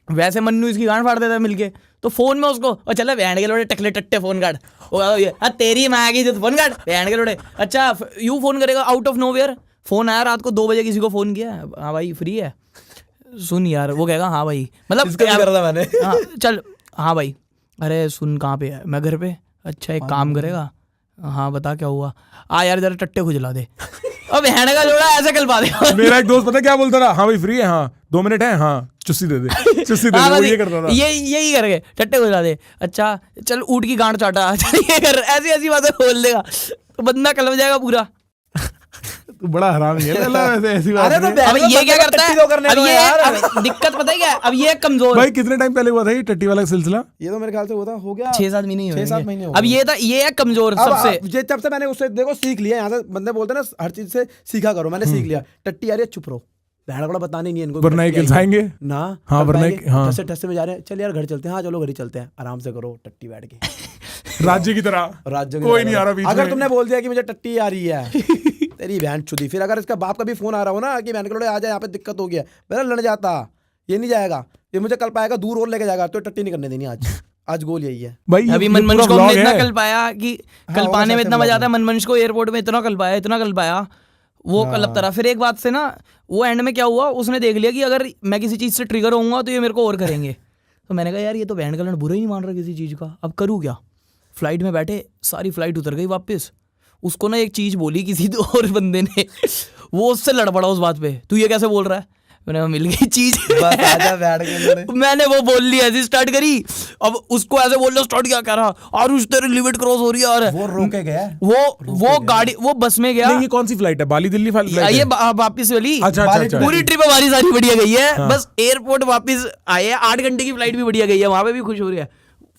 Speaker 2: वैसे मन्नू इसकी गांड फाड़ देता है मिलके, तो फोन में उसको, और चले बहन के लोड़े टकले टट्टे फोन काट, तेरी माँ की फोन काट बहन के लोड़े। अच्छा यू फोन करेगा आउट ऑफ नोवेयर, फोन आया रात को 2 बजे, किसी को फोन किया, हाँ भाई फ्री है, सुन यार, वो कहेगा हाँ भाई, मतलब
Speaker 3: इसका भी कर रहा मैंने।
Speaker 2: हाँ चल, हाँ भाई, अरे सुन कहाँ पे है, मैं घर पे, अच्छा एक काम करेगा, हाँ बता क्या हुआ, आ यार जरा टट्टे खुजला दे। अब बहन का जोड़ा ऐसे कल पा दे।
Speaker 1: मेरा एक दोस्त पता क्या बोलता था, हाँ भाई फ्री है, हाँ 2 मिनट है, हाँ चुस्सी दे दे, चुस्सी दे
Speaker 2: हाँ,
Speaker 1: दे, वो
Speaker 2: बस
Speaker 1: ये करता था।
Speaker 2: यही करके टट्टे खुजला दे, अच्छा चल ऊँट की गांड चाटा, चल ये कर, ऐसी ऐसी बातें बोल देगा, तो बंदा कल हो जाएगा पूरा।
Speaker 1: तू बड़ा हरामी है लल्ला, वैसे ऐसी बात
Speaker 3: अरे तो
Speaker 1: नहीं है।
Speaker 2: अब ये क्या करता है,
Speaker 3: करने
Speaker 2: अब
Speaker 3: दो
Speaker 2: ये
Speaker 3: यार।
Speaker 2: अब दिक्कत पता है क्या है? अब ये कमजोर,
Speaker 1: भाई कितने टाइम पहले हुआ था ये टट्टी वाला सिलसिला?
Speaker 3: ये तो मेरे ख्याल से होता हो गया
Speaker 2: 6-7 महीने ही
Speaker 3: 6-7 महीने हो
Speaker 2: अब
Speaker 3: गए।
Speaker 2: ये था, ये है कमजोर
Speaker 3: अब
Speaker 2: सबसे।
Speaker 3: ये जब से मैंने उससे देखो सीख लिया, यहाँ से बंदे बोलते हैं ना हर चीज से सीखा करो, मैंने सीख लिया, टट्टी आ रही है चुप रहो, बहन को बताने नहीं है इनको,
Speaker 1: वरना ये
Speaker 3: टट्टी आई है।
Speaker 1: खिलसाएंगे
Speaker 3: ना
Speaker 1: हाँ,
Speaker 3: कब
Speaker 1: वरना
Speaker 3: पाएंगे?
Speaker 1: हाँ।
Speaker 3: ठस्से ठस्से में जा रहे हैं, चल यार घर चलते हैं, हाँ चलो घर ही चलते हैं, आराम से करो टट्टी बैठ के,
Speaker 1: राज्य की तरह,
Speaker 3: राज्य
Speaker 1: कोई नहीं आ रहा बीच
Speaker 3: अगर
Speaker 1: में।
Speaker 3: तुमने बोल दिया कि मुझे टट्टी आ रही है, तेरी बहन चुदी। फिर अगर इसका बाप का भी फोन आ रहा हो ना कि बहन के लोड़े आ जाए, यहाँ पे दिक्कत हो गया, मेरा लड़ जाता, ये नहीं जाएगा, ये मुझे कल पाएगा, दूर और लेके जाएगा, तो टट्टी नहीं करने देनी आज गोल यही है।
Speaker 1: भाई
Speaker 2: अभी
Speaker 1: ये
Speaker 2: मनमंच
Speaker 1: पूरा
Speaker 2: को हमने
Speaker 1: vlog
Speaker 2: इतना
Speaker 1: है।
Speaker 2: कल पाया कि कल
Speaker 3: होगा
Speaker 2: पाने में
Speaker 3: शायद
Speaker 2: इतना मजा
Speaker 3: vlog
Speaker 2: आता है, मनमंच को एयरपोर्ट में इतना कल पाया, इतना कल पाया, वो कलपता रहा। फिर एक बात से ना, वो एंड में क्या हुआ, उसने देख लिया कि अगर मैं किसी चीज से ट्रिगर होऊंगा तो ये मेरे को और करेंगे, तो मैंने कहा यार ये तो बहन का लड़ बुरा ही नहीं मान रहा किसी चीज का, अब करूँ क्या। फ्लाइट में बैठे, सारी फ्लाइट उतर गई वापस, उसको ना एक चीज बोली किसी और बंदे ने, वो उससे लड़ पड़ा उस बात पे, तू ये कैसे बोल रहा है, मैंने कहा, मिल गई चीज।
Speaker 3: बस आजा बैठ के
Speaker 2: मैंने वो बोल ली, ऐसी स्टार्ट करी, अब उसको ऐसे बोलना स्टार्ट किया, कह रहा आरुष तेरी लिमिट क्रॉस हो रही है यार,
Speaker 3: वो रोके गया,
Speaker 2: वो गाड़ी, वो बस में गया,
Speaker 1: नहीं ये कौन सी फ्लाइट है, बाली दिल्ली फ्लाइट है?
Speaker 2: ये वापिस वाली,
Speaker 1: अच्छा अच्छा अच्छा।
Speaker 2: पूरी ट्रिप हमारी सारी बढ़िया गई है, बस एयरपोर्ट वापस आए हैं, 8 घंटे की फ्लाइट भी बढ़िया गई है, वहां पे भी खुश हो रही है।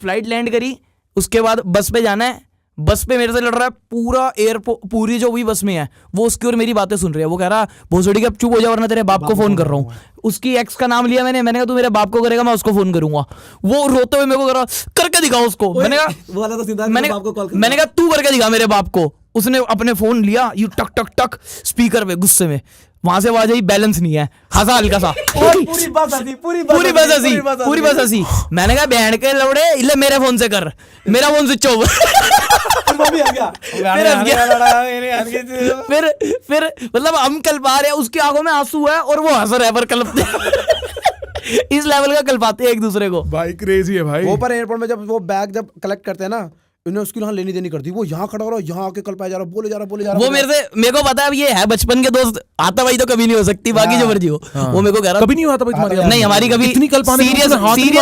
Speaker 2: फ्लाइट लैंड करी, उसके बाद बस पे जाना है, बस पे मेरे से लड़ रहा है, पूरा एयरपोर्ट, पूरी जो भी बस में है वो उसकी और मेरी बातें सुन रही है, वो कह रहा भोसड़ी के अब चुप हो जा वरना तेरे बाप को फोन कर रहा हूँ। उसकी एक्स का नाम लिया मैंने कहा तू मेरे बाप को करेगा मैं उसको फोन करूंगा, वो रोते हुए मेरे को कर रहा करके दिखाओ उसको, मैंने कहा तू करके दिखा मेरे बाप को। उसने अपने फोन लिया, यू टक टक टक स्पीकर पे, गुस्से में, वहां से आवाज आई बैलेंस नहीं है, हंसा हल्का सा,
Speaker 3: पूरी बस
Speaker 2: हंसी। मैंने कहा बहन के लौड़े इले मेरे फोन से कर, मेरा फोन स्विच ऑफ। फिर मतलब हम कल पा रहे हैं, उसकी आंखों में आंसू है और वो हंस रहा है, पर कलपते इस लेवल का कल पाते हैं एक दूसरे को।
Speaker 1: भाई क्रेजी है भाई।
Speaker 3: वो पर एयरपोर्ट में जब वो बैग जब कलेक्ट करते हैं ना, इन्हें उसकी यहाँ लेनी देनी कर दी। वो यहाँ खड़ा हो रहा, यहाँ आके कल पाया जा रहा, बोले जा रहा।
Speaker 2: वो मेरे को पता है, अब ये है बचपन के दोस्त, आता भाई तो कभी नहीं हो सकती, बाकी जो मर्जी हो। वो मेरे को कह रहा
Speaker 1: कभी नहीं हुआ था भाई तुम्हारी?
Speaker 2: नहीं हमारी कभी
Speaker 1: इतनी कल पाने
Speaker 2: सीरियस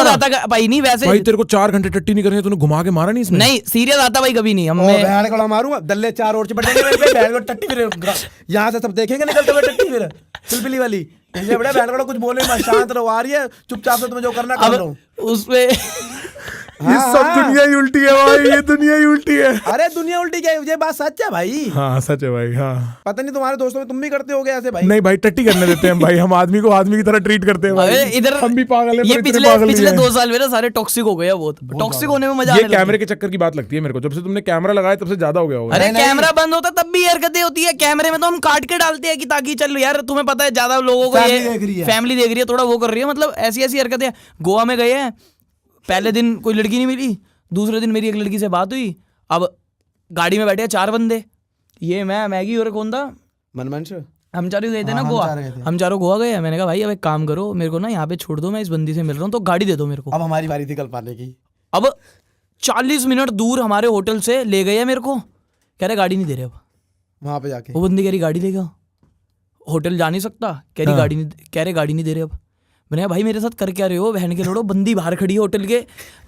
Speaker 2: आता भाई नहीं, वैसे
Speaker 1: भाई तेरे को 4 घंटे टट्टी नहीं करनी, तूने घुमा के मारा नहीं इसमें?
Speaker 2: नहीं सीरियस आता भाई कभी नहीं। हमने
Speaker 3: बहन को मारूंगा, दल्ले 4 और चिपट जाएंगे मेरे पे, बहन को टट्टी फिर यहाँ से सब देखेंगे निकलते हुए टट्टी फिर पिलपिली वाली। इसलिए बड़े बहन को कुछ बोले मत, शांत रहो, आ रही है चुपचाप से, तुम्हें जो करना कर लो।
Speaker 2: उसपे
Speaker 1: ये सब दुनिया ही उल्टी है भाई, ये दुनिया ही उल्टी है।
Speaker 3: अरे दुनिया उल्टी क्या है, ये बात सच है भाई।
Speaker 1: हाँ सच है भाई। हाँ
Speaker 3: पता नहीं तुम्हारे दोस्तों में तुम भी करते होगे ऐसे भाई?
Speaker 1: नहीं भाई, टट्टी करने देते हैं भाई, हम आदमी को आदमी की तरह ट्रीट करते हैं भाई।
Speaker 2: इधर
Speaker 1: हम भी पागल हैं,
Speaker 2: ये
Speaker 1: पर इतने पागल
Speaker 2: पिछले
Speaker 1: नहीं
Speaker 2: 2 साल में ना सारे टॉक्सिक हो गए हैं। बहुत टॉक्सिक होने में मजा
Speaker 1: है।
Speaker 2: आने
Speaker 1: ये कैमरे के चक्कर की बात लगती है मेरे को, जब से तुमने कैमरा लगाया तब से ज्यादा हो गया होगा।
Speaker 2: अरे कैमरा बंद होता तब भी हरकतें होती है, कैमरे में तो हम काट के डालते हैं कि ताकि चल यार, तुम्हें पता है ज्यादा लोगों को ये फैमिली देख रही है, थोड़ा वो कर रही है, मतलब ऐसी ऐसी हरकतें। गोवा में गए हैं, पहले दिन कोई लड़की नहीं मिली, दूसरे दिन मेरी एक लड़की से बात हुई। अब गाड़ी में बैठे हैं 4 बंदे, ये मैं, मैगी और कौन था,
Speaker 3: मनमंच,
Speaker 2: हम चारों गए थे ना गोवा। हम चारों गोवा गए। मैंने कहा भाई अब एक काम करो, मेरे को ना यहाँ पे छोड़ दो, मैं इस बंदी से मिल रहा हूँ, तो गाड़ी दे दो मेरे को।
Speaker 3: अब हमारी बारी थी कल पाने की।
Speaker 2: अब 40 मिनट दूर हमारे होटल से ले गए हैं मेरे को, कह रहे गाड़ी नहीं दे रहे। अब
Speaker 3: वहां पे जाके
Speaker 2: वो बंदी कह रही गाड़ी लेगा, होटल जा नहीं सकता, कह रही गाड़ी नहीं, कह रहे गाड़ी नहीं दे रहे। अब मैंने कहा भाई मेरे साथ कर क्या रहे हो, बहन के लोड़ो, बंदी बाहर खड़ी है होटल के,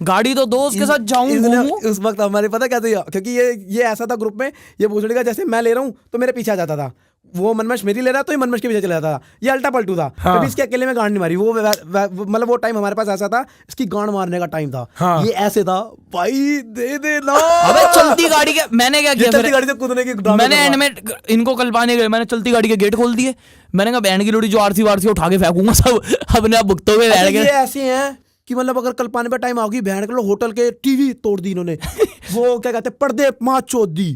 Speaker 2: गाड़ी तो दो, उसके साथ जाऊं।
Speaker 3: उस वक्त हमारे पता क्या था, क्योंकि ये ऐसा था ग्रुप में, ये पूछ लेगा जैसे मैं ले रहा हूँ तो मेरे पीछे आ जाता था, वो मनमश मेरी ले रहा तो ये मनमश के पीछे चला जाता था, ये अल्टा पलटू था।
Speaker 1: हाँ।
Speaker 3: कभी इसके अकेले में गांड नहीं मारी, वो मतलब वो टाइम हमारे पास ऐसा था, इसकी गांड मारने का टाइम था।
Speaker 1: हाँ।
Speaker 3: ये ऐसे था भाई, दे दे ना।
Speaker 2: अबे चलती गाड़ी के, मैंने क्या किया,
Speaker 3: चलती गाड़ी से कूदने की
Speaker 2: मैंने एंड में इनको कल पाने गए, मैंने चलती गाड़ी के गेट खोल दिए। मैंने कहा बहन की लोड़ी जो आरसी वारसी उठा के फेंकूंगा सब, अपने आप भुगतोगे बैठ के।
Speaker 3: ये ऐसे हैं कि मतलब अगर कल पाने पे टाइम आओगी, बहन के लोग होटल के टीवी तोड़ दी इन्होंने, वो क्या कहते हैं पर्दे माँ चोद दी।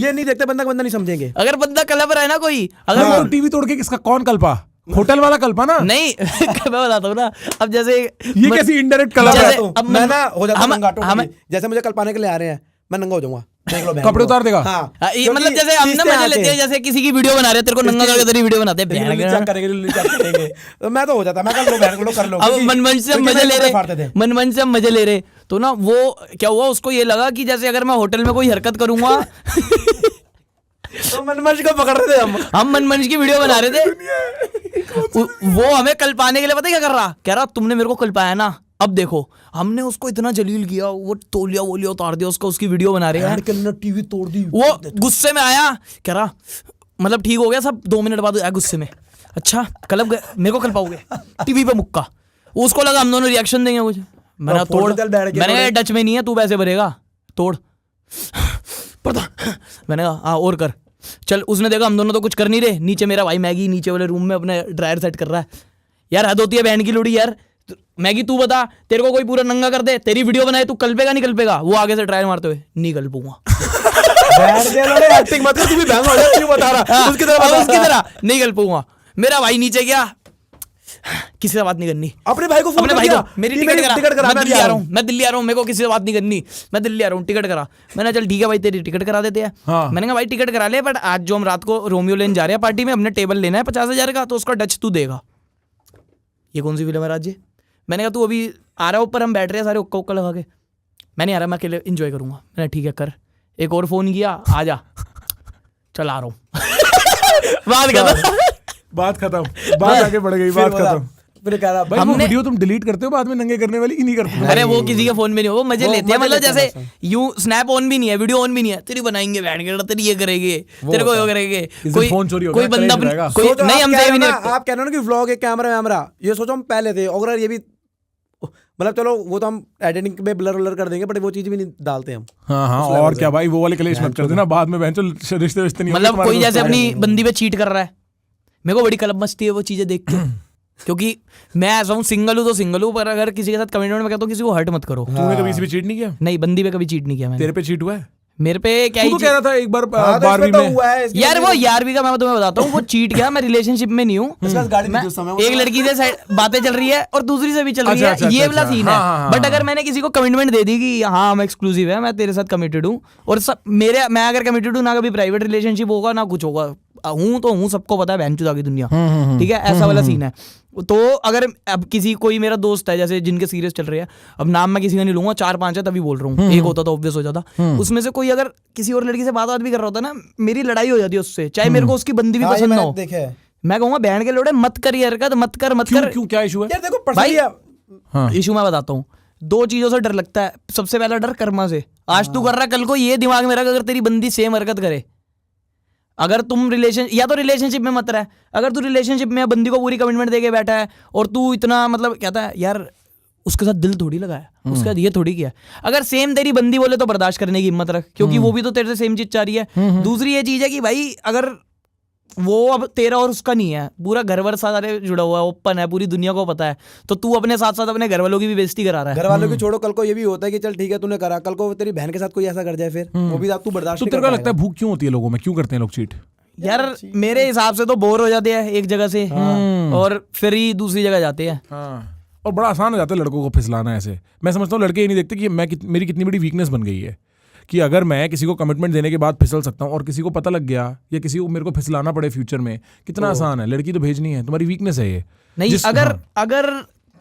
Speaker 3: ये नहीं देखते बंदा नहीं समझेंगे।
Speaker 2: अगर बंदा कलप रहा है ना कोई, अगर
Speaker 1: हाँ। वो टीवी तोड़ के किसका, कौन कल्पा? होटल वाला कल्पा ना?
Speaker 2: नहीं मैं बताता हूँ ना, अब जैसे
Speaker 1: ये कैसी इनडायरेक्ट कल्पा है?
Speaker 2: अब
Speaker 3: मैं ना हो जाता नंगा टोटली। जैसे मुझे कल पाने के लिए आ रहे हैं, मैं नंगा हो जाऊंगा, देख लो बहन
Speaker 1: कपड़े
Speaker 3: को।
Speaker 1: उतार देगा।
Speaker 3: हाँ,
Speaker 2: ये मतलब जैसे हम ना मजे लेते हैं, जैसे किसी की वीडियो बना रहे हैं, तेरे को नंगा करके तेरी वीडियो बनाते हैं,
Speaker 3: चेक करेंगे तो मैं तो हो जाता, मैं कर लो बहन को कर लो।
Speaker 2: अब मनमंच से हम मजे ले रहे, मनमंच से हम मजे ले रहे, तो ना वो क्या हुआ, उसको ये लगा कि जैसे अगर मैं होटल में कोई हरकत करूंगा
Speaker 3: तो मनमंच को पकड़ रहे थे
Speaker 2: हम मनमंच की वीडियो बना रहे थे। वो हमें कल पाने के लिए पता है क्या कर रहा, कह रहा तुमने मेरे को कल पाया ना, अब देखो। हमने उसको इतना जलील किया, वो तोलिया वोलिया उतार दिया उसका, उसकी वीडियो बना रहे हैं,
Speaker 3: टीवी तोड़ दी।
Speaker 2: वो गुस्से में आया, कह रहा मतलब ठीक हो गया सब, 2 मिनट बाद आया गुस्से में, अच्छा कल मेरे को कल पाओगे, टीवी पे मुक्का। उसको लगा हम दोनों रिएक्शन देंगे कुछ, मैंने तोड़, मैंने टच में नहीं है, तू पैसे भरेगा, तोड़ पता। मैंने कहा हाँ और कर, चल। उसने देखा हम दोनों तो कुछ कर नहीं रहे, नीचे मेरा भाई मैगी नीचे वाले रूम में अपने ड्रायर सेट कर रहा है। यार हद होती है बहन की लोड़ी यार। मैगी तू बता, तेरे को कोई पूरा नंगा कर दे, तेरी वीडियो बनाए, तू कल पेगा नहीं कल पेगा? वो आगे से ट्रायल मारते हुए नहीं कल पूंगा।
Speaker 3: एक्टिंग मत कर, तू भी बहन हो जा, क्यों बता रहा उसकी
Speaker 2: तरह नहीं कल पूंगा। मेरा भाई नीचे गया, किसी से बात नहीं करनी,
Speaker 3: अपने भाई को फोन
Speaker 2: अपने भाई
Speaker 3: किया,
Speaker 2: को, मेरी टिकट करा, मैं दिल्ली आ रहा हूँ, मैं दिल्ली आ रहा हूँ, मेरे को किसी से बात नहीं करनी, मैं दिल्ली आ रहा हूँ, टिकट करा। मैंने चल ठीक है भाई तेरी टिकट करा देते हैं।
Speaker 1: हाँ।
Speaker 2: मैंने कहा भाई टिकट करा ले, बट आज जो हम रात को रोमियो लेने जा रहे हैं पार्टी में, हमने टेबल लेना है 50,000 का, तो उसका डच तू देगा। ये कौन सी फिल्म है राज्य? मैंने कहा तू अभी आ रहा है ऊपर, हम बैठ रहे हैं सारे उक्का उक्का लगा के। मैं नहीं आ रहा, मैं अकेले इंजॉय करूंगा। मैंने ठीक है कर। एक और फोन किया, आ जा, चल आ रहा हूँ।
Speaker 1: बात खत्म, बात आगे बढ़ गई, बात खत्म।
Speaker 3: फिर कह रहा
Speaker 1: भाई वो वीडियो तुम डिलीट करते हो बाद में नंगे करने वाली, की नहीं करते?
Speaker 2: अरे वो किसी के फोन में नहीं, वो मजे लेते हैं, मतलब जैसे यूं स्नैप ऑन भी नहीं है, वीडियो ऑन भी नहीं है, तेरी बनाएंगे बैठ के, तेरी ये करेंगे, तेरे को ये करेंगे, कोई
Speaker 1: फोन चोरी हो
Speaker 2: कोई
Speaker 1: गया,
Speaker 2: बंदा
Speaker 1: क्रेज
Speaker 2: कोई नहीं, हम सेव ही नहीं रखते।
Speaker 3: आप कह रहे हो ना कि व्लॉग एक कैमरा वैमरा, ये सोचो हम पहले थे, अगर ये भी मतलब चलो वो तो हम एडिटिंग में ब्लर व्लर कर देंगे, बट वो चीज भी नहीं डालते हम।
Speaker 1: हाँ हाँ, और क्या भाई, वो वाले कलेश मत कर देना बाद में, बहन रिश्ते रिश्ते नहीं।
Speaker 2: मतलब कोई जैसे अपनी बंदी पे चीट कर रहा है, मेरे को बड़ी कलब मचती है वो चीजें देख के, क्योंकि मैं ऐसा हूँ सिंगल हूँ तो सिंगल हूँ, पर अगर किसी के साथ कमिटमेंट में कहता हूँ किसी को हर्ट मत करो।
Speaker 1: तूने कभी इसी पे चीट नहीं किया?
Speaker 2: नहीं, बंदी पे कभी चीट नहीं किया मैंने।
Speaker 1: तेरे पे चीट हुआ है?
Speaker 2: मेरे पे क्या
Speaker 1: तू तो कह रहा था एक बार 12वीं में
Speaker 2: यार, वो 11वीं का मैं तुम्हें बताता हूँ, वो चीट गया, मैं रिलेशनशिप में नहीं हूँ, एक लड़की से बातें चल रही है और दूसरी से भी चल रही है, ये वाला सीन है। बट अगर मैंने किसी को कमिटमेंट दे दी कि हाँ हम एक्सक्लूसिव है, मैं तेरे साथ कमिटेड हूँ, और सब मेरे, मैं अगर कमिटेड हूँ, ना कभी प्राइवेट रिलेशनशिप होगा ना कुछ होगा, हूँ तो हूँ, सबको पता है बहनचोद की दुनिया, ठीक है, ऐसा वाला सीन है। तो अगर अब किसी कोई मेरा दोस्त है जैसे जिनके सीरियस चल रहे हैं, अब नाम मैं किसी का नहीं लूंगा, 4-5 है तभी बोल रहा हूँ, एक होता तो ऑब्वियस हो जाता, उसमें से कोई अगर किसी और लड़की से बात भी कर रहा होता ना, मेरी लड़ाई हो जाती है उससे, चाहे मेरे को उसकी बंदी भी पसंद ना हो, मैं कहूंगा बहन के लोड़े मत कर ये हरकत, मत कर।
Speaker 1: क्यों क्या इशू है?
Speaker 3: यार देखो
Speaker 2: भाई
Speaker 3: पर्सनली
Speaker 2: इशू मैं बताता हूँ, 2 चीजों से डर लगता है। सबसे पहला डर कर्मा से, आज तू कर रहा कल को ये दिमाग में रख, अगर तेरी बंदी सेम हरकत करे, अगर तुम रिलेशनशिप में मत रहे, अगर तू रिलेशनशिप में बंदी को पूरी कमिटमेंट देके बैठा है और तू इतना मतलब कहता है यार उसके साथ दिल थोड़ी लगाया, उसके साथ ये थोड़ी किया, अगर सेम तेरी बंदी बोले तो बर्दाश्त करने की हिम्मत रख, क्योंकि वो भी तो तेरे से सेम चीज चाह रही है। दूसरी ये चीज है कि भाई अगर वो अब तेरा और उसका नहीं है, पूरा घर वर सारे जुड़ा हुआ है, ओपन है, पूरी दुनिया को पता है, तो तू अपने साथ साथ अपने घर वालों की भी बेइज्जती करा रहा है।
Speaker 3: घर वालों की छोड़ो, कल को ये भी होता है कि चल ठीक है तूने करा, कल को तेरी बहन के साथ कोई ऐसा कर जाए फिर वो भी तू बर्दाश्त
Speaker 1: तो
Speaker 3: नहीं
Speaker 1: तेरे
Speaker 3: कर
Speaker 1: को लगता है
Speaker 3: पाएगा।
Speaker 1: भूख क्यों होती है लोगों में, क्यों करते हैं लोग चीट?
Speaker 2: यार मेरे हिसाब से तो बोर हो जाते हैं एक जगह से और फिर ही दूसरी जगह जाते हैं।
Speaker 1: हाँ, और बड़ा आसान हो जाता है लड़कों को फिसलाना ऐसे। मैं समझता हूँ लड़के ये नहीं देखते कि मेरी कितनी बड़ी वीकनेस बन गई है कि अगर मैं किसी को कमिटमेंट देने के बाद फिसल सकता हूँ और किसी को पता लग गया या किसी को मेरे को फिसलाना पड़े फ्यूचर में, कितना आसान है। लड़की तो भेजनी है, तुम्हारी वीकनेस है ये।
Speaker 2: नहीं, अगर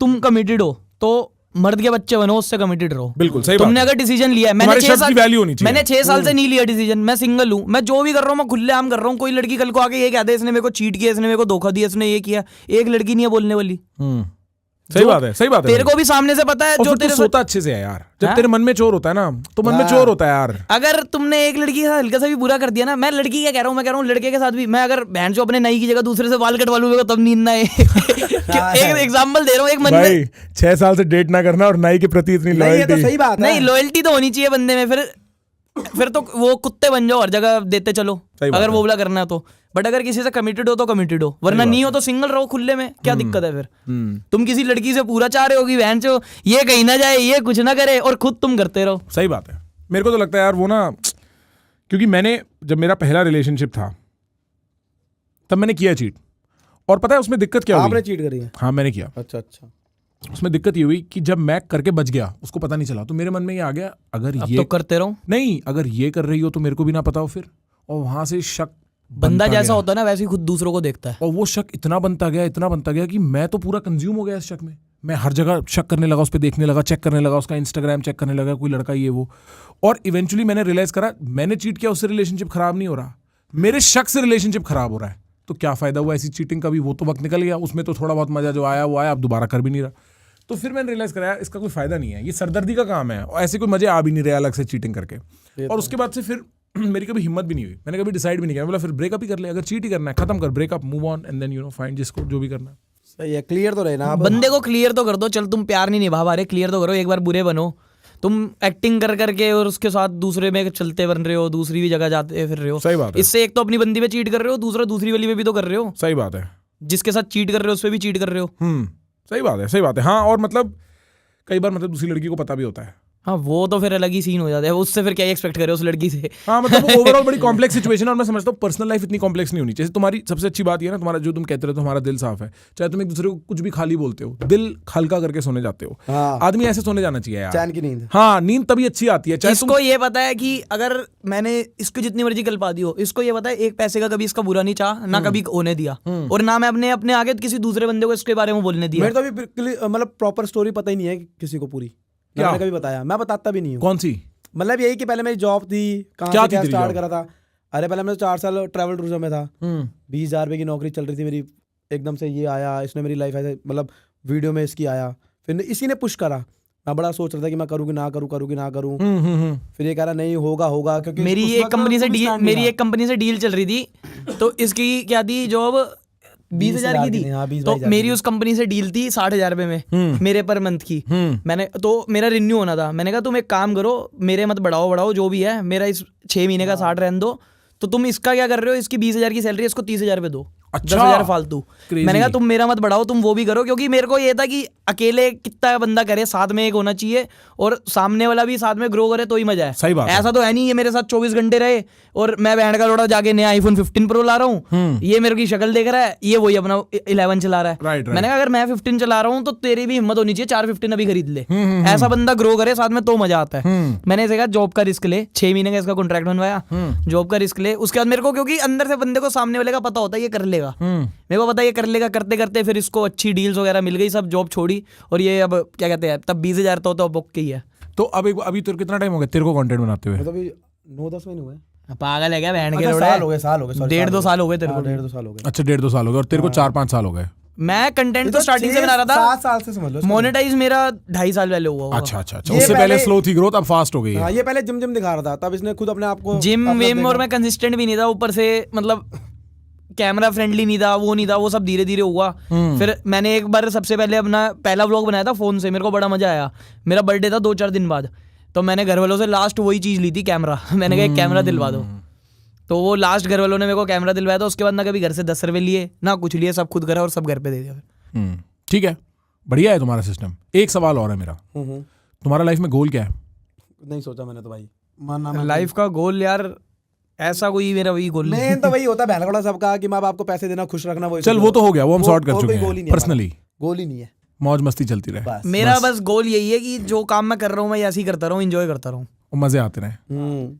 Speaker 2: तुम कमिटेड हो तो मर्द के बच्चे बनो, उससे कमिटेड रहो।
Speaker 1: बिल्कुल सही
Speaker 2: तुमने
Speaker 1: बात
Speaker 2: अगर डिसीजन लिया है,
Speaker 1: तुम्हारे शब्द की वैल्यू होनी चाहिए।
Speaker 2: मैंने 6 साल से नहीं लिया डिसीजन, मैं सिंगल हूँ, मैं जो भी कर रहा हूँ मैं खुलेआम कर रहा हूँ। कोई लड़की कल को आके ये कहते इसने मेरे को चीट किया, इसने मेरे को धोखा दिया, इसने ये किया, एक लड़की नहीं है बोलने वाली।
Speaker 1: सही बात है, सही बात है।
Speaker 2: तेरे को भी सामने से पता है
Speaker 1: और
Speaker 2: जो
Speaker 1: फिर तू
Speaker 2: तेरे
Speaker 1: सोता अच्छे से है यार। जब
Speaker 2: हाँ?
Speaker 1: तेरे मन में चोर होता है ना, तो मन में चोर होता है यार।
Speaker 2: अगर तुमने एक लड़की का हल्का सा भी बुरा कर दिया ना, मैं लड़की क्या कह रहा हूँ, मैं कह रहा हूँ लड़के के साथ भी, मैं अगर बहन जो अपने नाई की जगह दूसरे से बाल कटवा लूंगा तब नींद ना आए। एक एग्जांपल दे रहा हूँ, एक मन में
Speaker 1: भाई 6 साल से डेट ना करना और नाई के प्रति इतनी
Speaker 3: नहीं ये तो
Speaker 1: लॉयल्टी।
Speaker 3: सही बात है।
Speaker 2: नहीं, लॉयल्टी तो होनी चाहिए बंदे में। फिर तो वो कुत्ते बन जाओ, हर जगह देते चलो,
Speaker 1: सही बात
Speaker 2: अगर
Speaker 1: है।
Speaker 2: वो वाला करना है तो। बट अगर किसी से कमिटेड हो तो कमिटेड हो, वरना नहीं हो तो सिंगल रहो खुले में, क्या दिक्कत है फिर? तुम किसी लड़की से पूरा चाह रहे हो कि बहन चो ये कहीं ना जाए, ये कुछ ना करे, और खुद तुम करते रहो।
Speaker 1: सही बात है। मेरे को तो लगता है यार वो ना, क्योंकि मैंने जब मेरा पहला रिलेशनशिप था तब मैंने किया चीट, और पता है उसमें दिक्कत क्या हुई?
Speaker 3: आपने चीट करी है?
Speaker 1: हाँ मैंने किया।
Speaker 3: अच्छा अच्छा।
Speaker 1: उसमें दिक्कत ये हुई कि जब मैं करके बच गया, उसको पता नहीं चला, तो मेरे मन में ये आ गया अगर
Speaker 2: अब
Speaker 1: ये
Speaker 2: तो करते रहो।
Speaker 1: नहीं, अगर ये कर रही हो तो मेरे को भी ना पता हो फिर, और वहां से शक
Speaker 2: बंदा
Speaker 1: बनता
Speaker 2: जैसा
Speaker 1: गया।
Speaker 2: होता है ना वैसे ही खुद दूसरों को देखता है।
Speaker 1: और वो शक इतना बनता गया कि मैं तो पूरा कंज्यूम हो गया इस शक में। मैं हर जगह शक करने लगा, उस पर देखने लगा, चेक करने लगा, उसका इंस्टाग्राम चेक करने लगा, कोई लड़का ये वो। और इवेंचुअली मैंने रियलाइज करा मैंने चीट किया, उससे रिलेशनशिप खराब नहीं हो रहा, मेरे शक से रिलेशनशिप खराब हो रहा है। तो क्या फायदा हुआ ऐसी चीटिंग का भी? वो तो वक्त निकल गया, उसमें तो थोड़ा बहुत मजा जो आया वो आया, अब दोबारा कर भी नहीं रहा। तो फिर मैंने रियलाइज कराया इसका कोई फायदा नहीं है, ये सरदर्दी का काम है, और ऐसे कोई मजे आ भी नहीं रहे अलग से चीटिंग करके। और उसके बाद से फिर मेरी कभी हिम्मत भी नहीं हुई, मैंने कभी डिसाइड भी नहीं किया, बोला फिर ब्रेकअप ही कर ले, अगर चीट ही करना है खत्म कर, breakup, move on, and then find जिसको जो भी करना है।
Speaker 3: सही है, क्लियर तो रहे ना आप।
Speaker 2: बंदे को क्लियर तो कर दो, चल तुम प्यार नहीं निभा पा रहे, क्लियर तो करो, एक बार बुरे बनो। तुम एक्टिंग कर करके और उसके साथ दूसरे में चलते बन रहे हो, दूसरी भी जगह जाते फिर रहे हो।
Speaker 1: सही बात है।
Speaker 2: इससे एक तो अपनी बंदी पे चीट कर रहे हो, दूसरा दूसरी वाली पे भी तो कर रहे हो।
Speaker 1: सही बात है।
Speaker 2: जिसके साथ चीट कर रहे हो उस पे भी चीट कर रहे हो।
Speaker 1: सही बात है, सही बात है। हाँ, और मतलब कई बार मतलब दूसरी लड़की को पता भी होता है।
Speaker 2: हाँ, वो तो फिर अलग ही सीन हो जाता है, उससे फिर क्या एक्सपेक्ट करे उस लड़की से।
Speaker 1: हाँ, मतलब ओवरऑल बड़ी कॉम्प्लेक्स सिचुएशन है, और मैं समझता हूँ पर्सनल लाइफ इतनी कॉम्प्लेक्स नहीं होनी चाहिए। तुम्हारी सबसे अच्छी बात ये है ना, तुम्हारा जो तुम कहते रहे हो तुम्हारा दिल साफ है, चाहे तुम एक दूसरे को कुछ भी खाली बोलते हो, दिल हल्का करके सोने जाते हो।
Speaker 3: हाँ।
Speaker 1: आदमी ऐसे सोने जाना चाहिए यार,
Speaker 3: चैन की नींद।
Speaker 1: हाँ, नींद तभी अच्छी आती है। चाहे
Speaker 2: इसको ये पता है कि अगर मैंने इसको जितनी मर्जी कल पा दी हो, इसको ये पता है एक पैसे का कभी इसका बुरा नहीं चाह, ना कभी होने दिया, और ना मैं अपने आगे किसी दूसरे बंदे को इसके बारे में बोलने दिया।
Speaker 3: मेरे तो अभी मतलब प्रॉपर स्टोरी पता ही नहीं है किसी को पूरी,
Speaker 1: क्या?
Speaker 3: मैंने कभी बताया, मैं बताता भी नहीं हूँ।
Speaker 1: कौन सी?
Speaker 3: मतलब यही कि पहले मेरी जॉब थी,
Speaker 1: क्या
Speaker 3: कहाँ से
Speaker 1: थी
Speaker 3: क्या
Speaker 1: तेरी
Speaker 3: स्टार्ट
Speaker 1: job?
Speaker 3: करा था। अरे पहले मैं 4 साल ट्रैवल टूरिज्म में था, 20,000 रुपये की नौकरी चल रही थी मेरी, एकदम से ये आया, इसने मेरी लाइफ ऐसे मतलब वीडियो में इसकी आया, फिर इसी ने पुश करा। मैं बड़ा सोच रहा था कि मैं करूँ कि ना करूँ, फिर ये कह रहा नहीं होगा क्योंकि
Speaker 2: मेरी
Speaker 3: उस
Speaker 2: एक
Speaker 3: वक्त
Speaker 2: कंपनी से
Speaker 3: कोई
Speaker 2: डील
Speaker 3: stand नहीं था।
Speaker 2: एक कंपनी से डील चल रही थी, तो इसकी क्या थी जॉब 20,000 की थी।
Speaker 3: हाँ, 20,000
Speaker 2: तो मेरी उस कंपनी से डील थी 60,000 रुपए में मेरे पर मंथ की। मैंने तो मेरा रिन्यू होना था, मैंने कहा तुम एक काम करो, मेरे मत बढ़ाओ जो भी है, मेरा इस 6 महीने का 60 रहने दो। तो तुम इसका क्या कर रहे हो, इसकी 20,000 की सैलरी, इसको 30,000 रुपए दो,
Speaker 1: अच्छा।
Speaker 2: 10,000 फालतू।
Speaker 1: Crazy।
Speaker 2: मैंने कहा तुम मेरा मत बढ़ाओ, तुम वो भी करो, क्योंकि मेरे को ये था कि अकेले कितना बंदा करे, साथ में एक होना चाहिए, और सामने वाला भी साथ में ग्रो करे तो ही मजा है।
Speaker 1: सही बात है।
Speaker 2: ऐसा तो है नहीं ये मेरे साथ 24 घंटे रहे और मैं बैंड का लोड़ा जाके नया iPhone 15 Pro ला रहा हूँ, ये मेरे की शक्ल देख रहा है, ये वही अपना 11 चला रहा है।
Speaker 1: Right, right।
Speaker 2: मैंने कहा अगर मैं 15 चला रहा हूँ तो तेरी भी हिम्मत होनी चाहिए 415 अभी खरीद ले। ऐसा बंदा ग्रो करे साथ में तो मजा आता है। मैंने इसे कहा जॉब का रिस्क ले, 6 महीने का इसका कॉन्ट्रैक्ट बनवाया, जॉब का रिस्क ले। उसके बाद मेरे को, क्योंकि अंदर से बंदे को सामने वाले का पता होता है ये कर लेगा, लेगा। मेरे को पता है ये कर लेगा, करते करते फिर इसको अच्छी डील्स वगैरह मिल गई, सब जॉब छोड़ी, और ये अब क्या कहते हैं, तब 20,000 तो बुक की है।
Speaker 1: तो अब अभी तेरे कितना टाइम हो गया तेरे को कंटेंट बनाते हुए?
Speaker 3: मतलब 9-10 महीने हुए।
Speaker 2: पागल है क्या बहन के
Speaker 3: अच्छा,
Speaker 2: रोड़ा?
Speaker 3: साल हो गए, sorry,
Speaker 2: 1.5-2 साल हो गए तेरे को?
Speaker 3: 1.5-2 साल हो गए।
Speaker 1: अच्छा 1.5-2 साल हो गए, और तेरे को 4-5 साल हो गए।
Speaker 2: मैं कंटेंट तो स्टार्टिंग से बना रहा
Speaker 3: 7
Speaker 2: था,
Speaker 3: साल से समझ लो।
Speaker 2: मोनेटाइज मेरा 2.5 साल पहले हुआ होगा।
Speaker 1: अच्छा
Speaker 3: ये
Speaker 1: उससे पहले
Speaker 3: पहले
Speaker 1: स्लो थी ग्रोथ, अब फास्ट हो गई
Speaker 3: हाँ,
Speaker 1: है।
Speaker 3: ये पहले जिम दिखा रहा था, तब इसने खुद अपने आप को
Speaker 2: जिम
Speaker 3: अपना
Speaker 2: विम, और
Speaker 3: देखा।
Speaker 2: मैं कंसिस्टेंट भी नहीं था, ऊपर से मतलब कैमरा फ्रेंडली नहीं था, वो नहीं था, वो सब धीरे धीरे हुआ। फिर मैंने एक बार सबसे पहले अपना पहला व्लॉग बनाया था फोन से, मेरे को बड़ा मजा आया। मेरा बर्थडे था 2-4 दिन बाद, तो मैंने घर वालों से लास्ट वही चीज़ ली थी, कैमरा। मैंने कहा एक कैमरा दिलवा दो, तो वो लास्ट घर वालों ने मेरे को कैमरा दिलवाया था। उसके बाद ना कभी घर से 10 रुपये लिए ना कुछ लिए, सब खुद करा और सब घर पे दे दिया।
Speaker 1: ठीक है, बढ़िया है तुम्हारा सिस्टम। एक सवाल और है मेरा, तुम्हारा लाइफ में गोल क्या है?
Speaker 3: नहीं सोचा मैंने तो भाई, मानना
Speaker 2: लाइफ का गोल यार ऐसा कोई मेरा वही गोल नहीं।
Speaker 3: मेन तो वही होता है बहन सबका, कि माँ बाप को पैसे देना, खुश रखना।
Speaker 1: चल वो तो हो गया, वो हम सॉर्ट कर
Speaker 3: और
Speaker 1: चुके
Speaker 3: कोई गोल ही
Speaker 1: हैं।
Speaker 3: नहीं है
Speaker 1: पर्सनली
Speaker 3: गोल ही नहीं है,
Speaker 1: मौज मस्ती चलती रहे,
Speaker 3: बस।
Speaker 2: मेरा बस गोल यही है कि जो काम मैं कर रहा हूँ मैं ऐसे ही करता रहूँ, इंजॉय करता रहूँ,
Speaker 1: और मजे आते रहे।